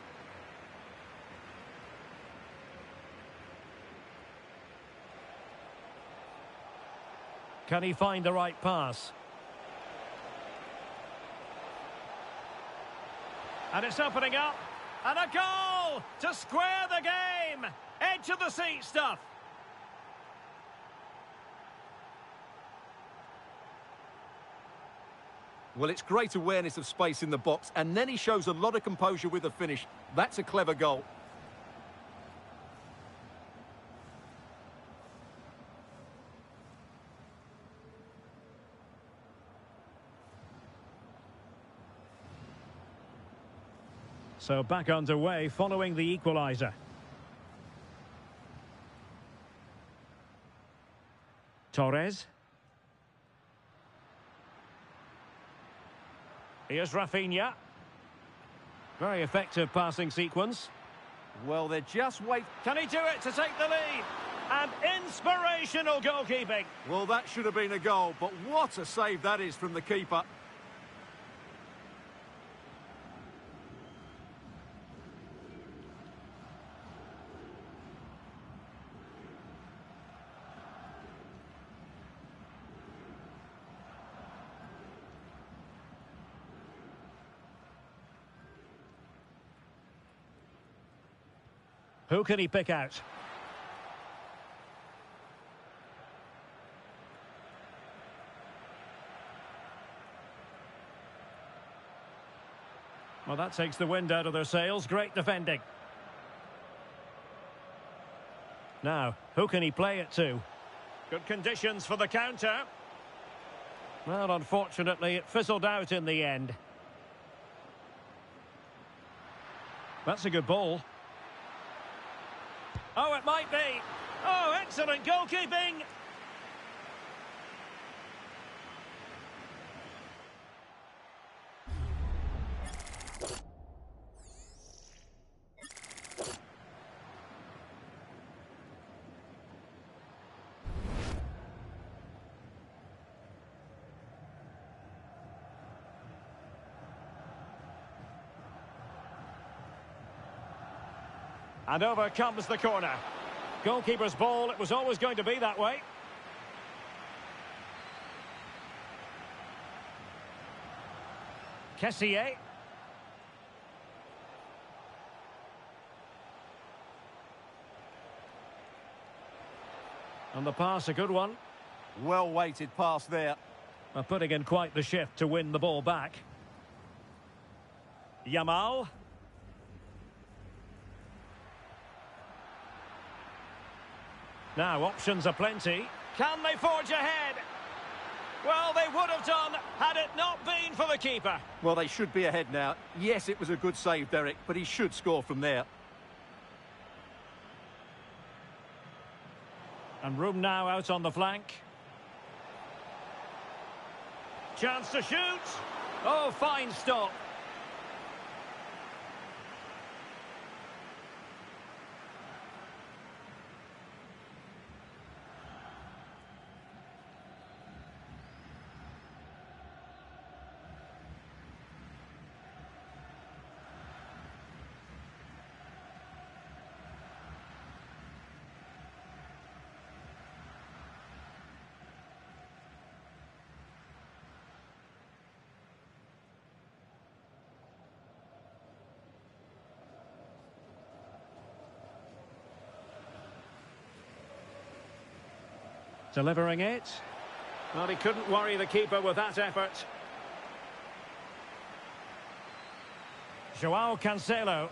Can he find the right pass? And it's opening up. And a goal to square the game. Edge of the seat stuff. Well, it's great awareness of space in the box, and then he shows a lot of composure with the finish. That's a clever goal. So back underway following the equaliser. Torres. Here's Rafinha. Very effective passing sequence. Well, they're just waiting. Can he do it to take the lead? And inspirational goalkeeping. Well, that should have been a goal, but what a save that is from the keeper. Who can he pick out? Well, that takes the wind out of their sails. Great defending. Now, who can he play it to? Good conditions for the counter. Well, unfortunately, it fizzled out in the end. That's a good ball. Oh, it might be. Oh, excellent goalkeeping. And over comes the corner. Goalkeeper's ball, it was always going to be that way. Kessié. And the pass, a good one. Well-weighted pass there. Well, putting in quite the shift to win the ball back. Yamal. Now, options are plenty. Can they forge ahead? Well, they would have done had it not been for the keeper. Well, they should be ahead now. Yes, it was a good save, Derek, but he should score from there. And room now out on the flank. Chance to shoot. Oh, fine stop. Delivering it. Well, he couldn't worry the keeper with that effort. João Cancelo.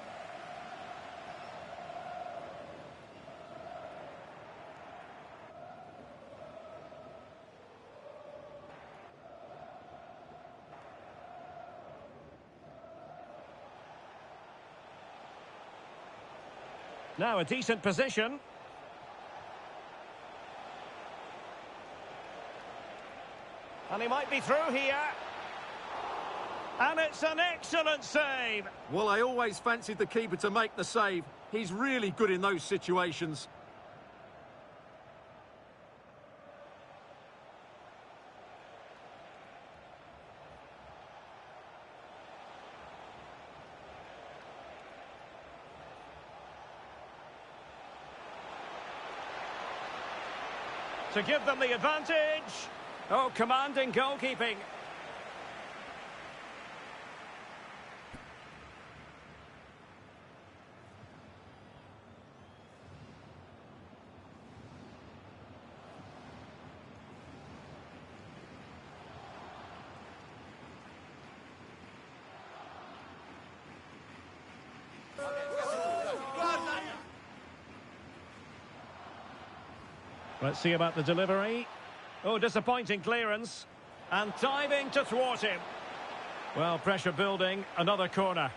Now a decent position. And he might be through here. And it's an excellent save. Well, I always fancied the keeper to make the save. He's really good in those situations. To give them the advantage. Oh, commanding goalkeeping. Let's see about the delivery. Oh, disappointing clearance. And diving to thwart him. Well, pressure building. Another corner.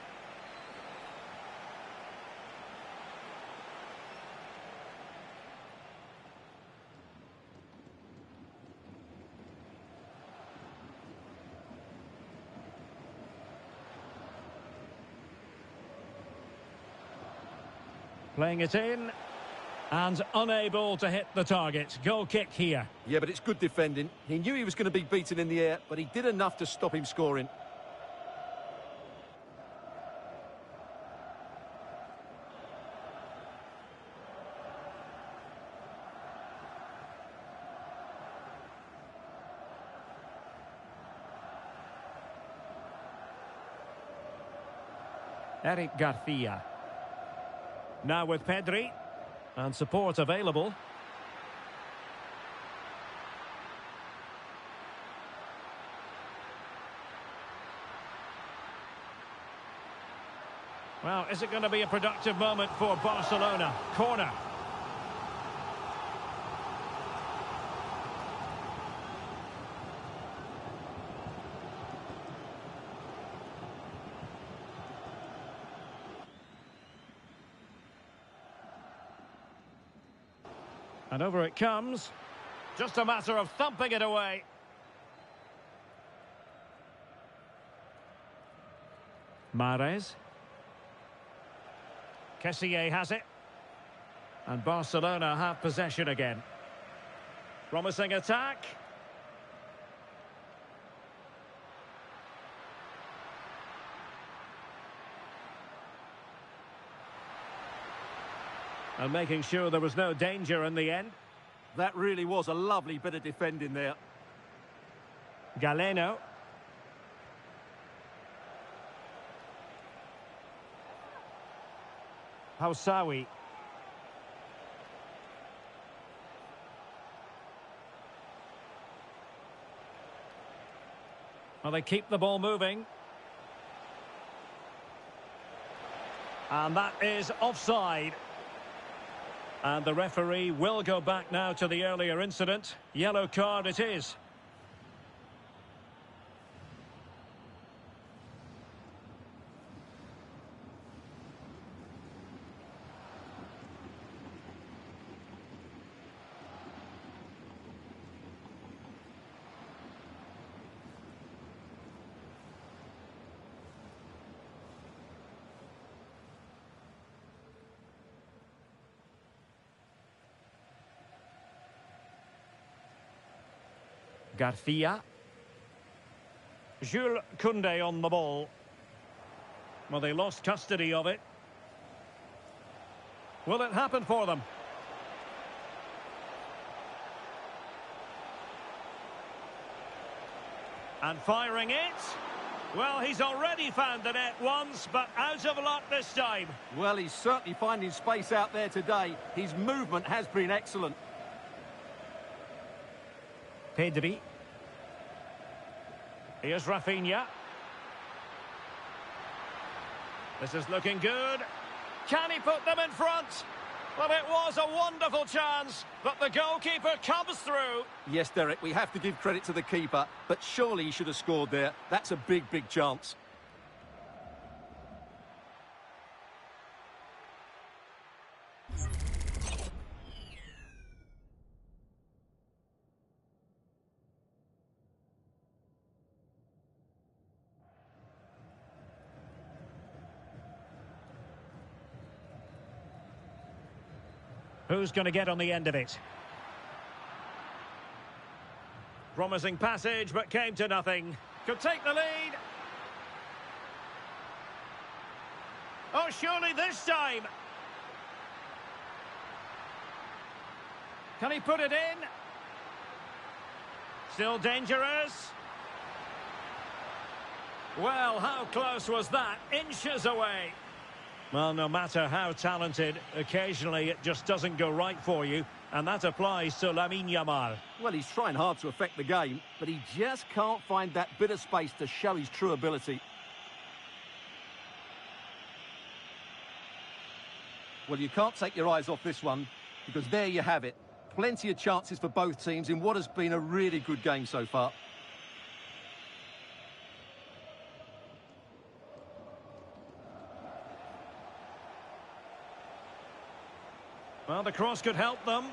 Playing it in. And unable to hit the target. Goal kick here. Yeah, but it's good defending. He knew he was going to be beaten in the air, but he did enough to stop him scoring. Eric Garcia. Now with Pedri. And support available. Well, is it going to be a productive moment for Barcelona? Corner. And over it comes. Just a matter of thumping it away. Mahrez. Kessié has it. And Barcelona have possession again. Promising attack. And making sure there was no danger in the end. That really was a lovely bit of defending there. Galeno. Housawi. Well, they keep the ball moving. And that is offside. And the referee will go back now to the earlier incident. Yellow card it is. Garcia. Jules Koundé on the ball. Well, they lost custody of it. Will it happen for them? And firing it. Well, he's already found the net once, but out of luck this time. Well, he's certainly finding space out there today. His movement has been excellent. Pedri. Here's Rafinha. This is looking good. Can he put them in front? Well, it was a wonderful chance, but the goalkeeper comes through. Yes, Derek, we have to give credit to the keeper, but surely he should have scored there. That's a big, big chance. Who's going to get on the end of it? Promising passage, but came to nothing. Could take the lead. Oh, surely this time. Can he put it in? Still dangerous. Well, how close was that? Inches away. Well, no matter how talented, occasionally it just doesn't go right for you. And that applies to Lamine Yamal. Well, he's trying hard to affect the game, but he just can't find that bit of space to show his true ability. Well, you can't take your eyes off this one, because there you have it. Plenty of chances for both teams in what has been a really good game so far. Well, the cross could help them.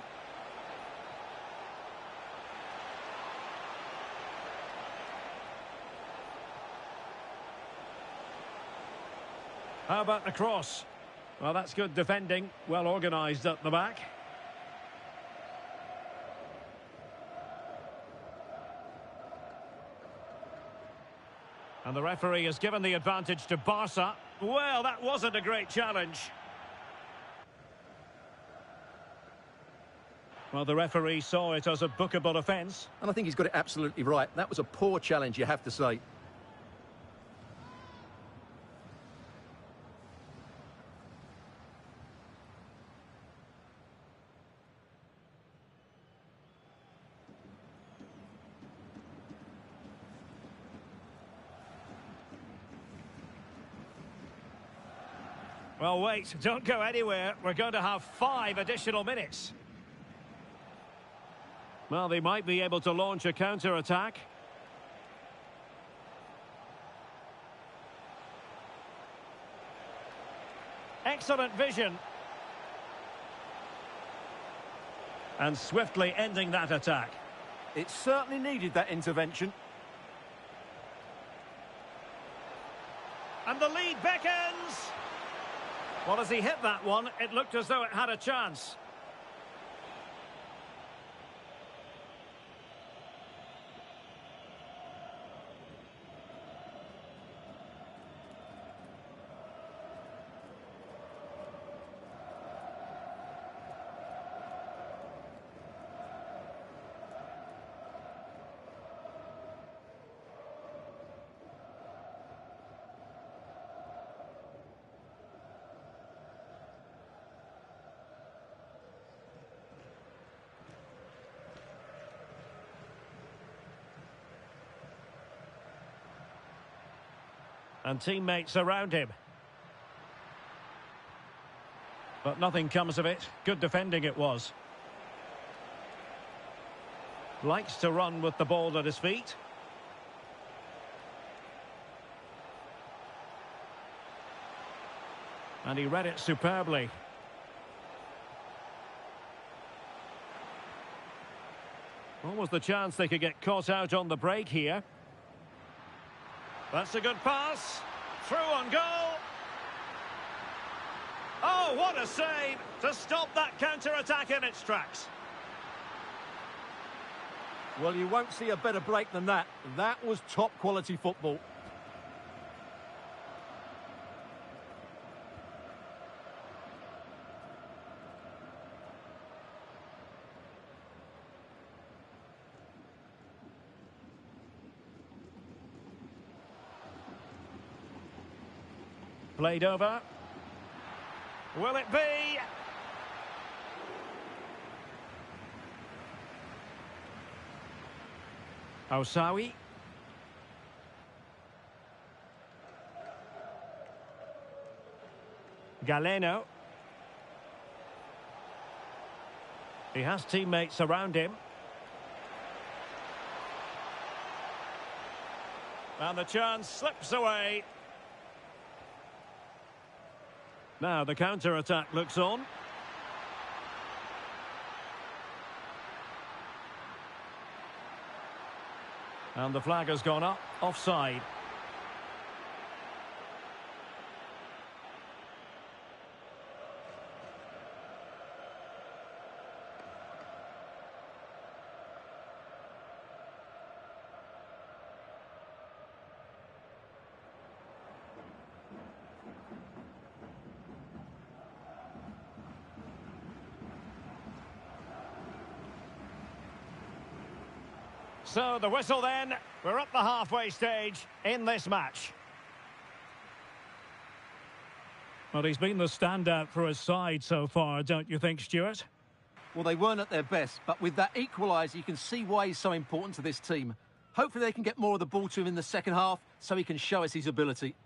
How about the cross? Well, that's good defending. Well organised at the back. And the referee has given the advantage to Barca. Well, that wasn't a great challenge. Well, the referee saw it as a bookable offence. And I think he's got it absolutely right. That was a poor challenge, you have to say. Well, wait, don't go anywhere. We're going to have 5 additional minutes. Well, they might be able to launch a counter-attack. Excellent vision. And swiftly ending that attack. It certainly needed that intervention. And the lead beckons. Well, as he hit that one, it looked as though it had a chance. And teammates around him. But nothing comes of it. Good defending it was. Likes to run with the ball at his feet. And he read it superbly. What was the chance they could get caught out on the break here? That's a good pass. Through on goal. Oh, what a save to stop that counter-attack in its tracks. Well, you won't see a better break than that. That was top-quality football. Played over. Will it be? Osawi. Galeno. He has teammates around him. And the chance slips away. Now the counter-attack looks on. And the flag has gone up, offside. So the whistle then. We're up the halfway stage in this match. Well, he's been the standout for his side so far, don't you think, Stuart? Well, they weren't at their best, but with that equaliser, you can see why he's so important to this team. Hopefully they can get more of the ball to him in the second half so he can show us his ability.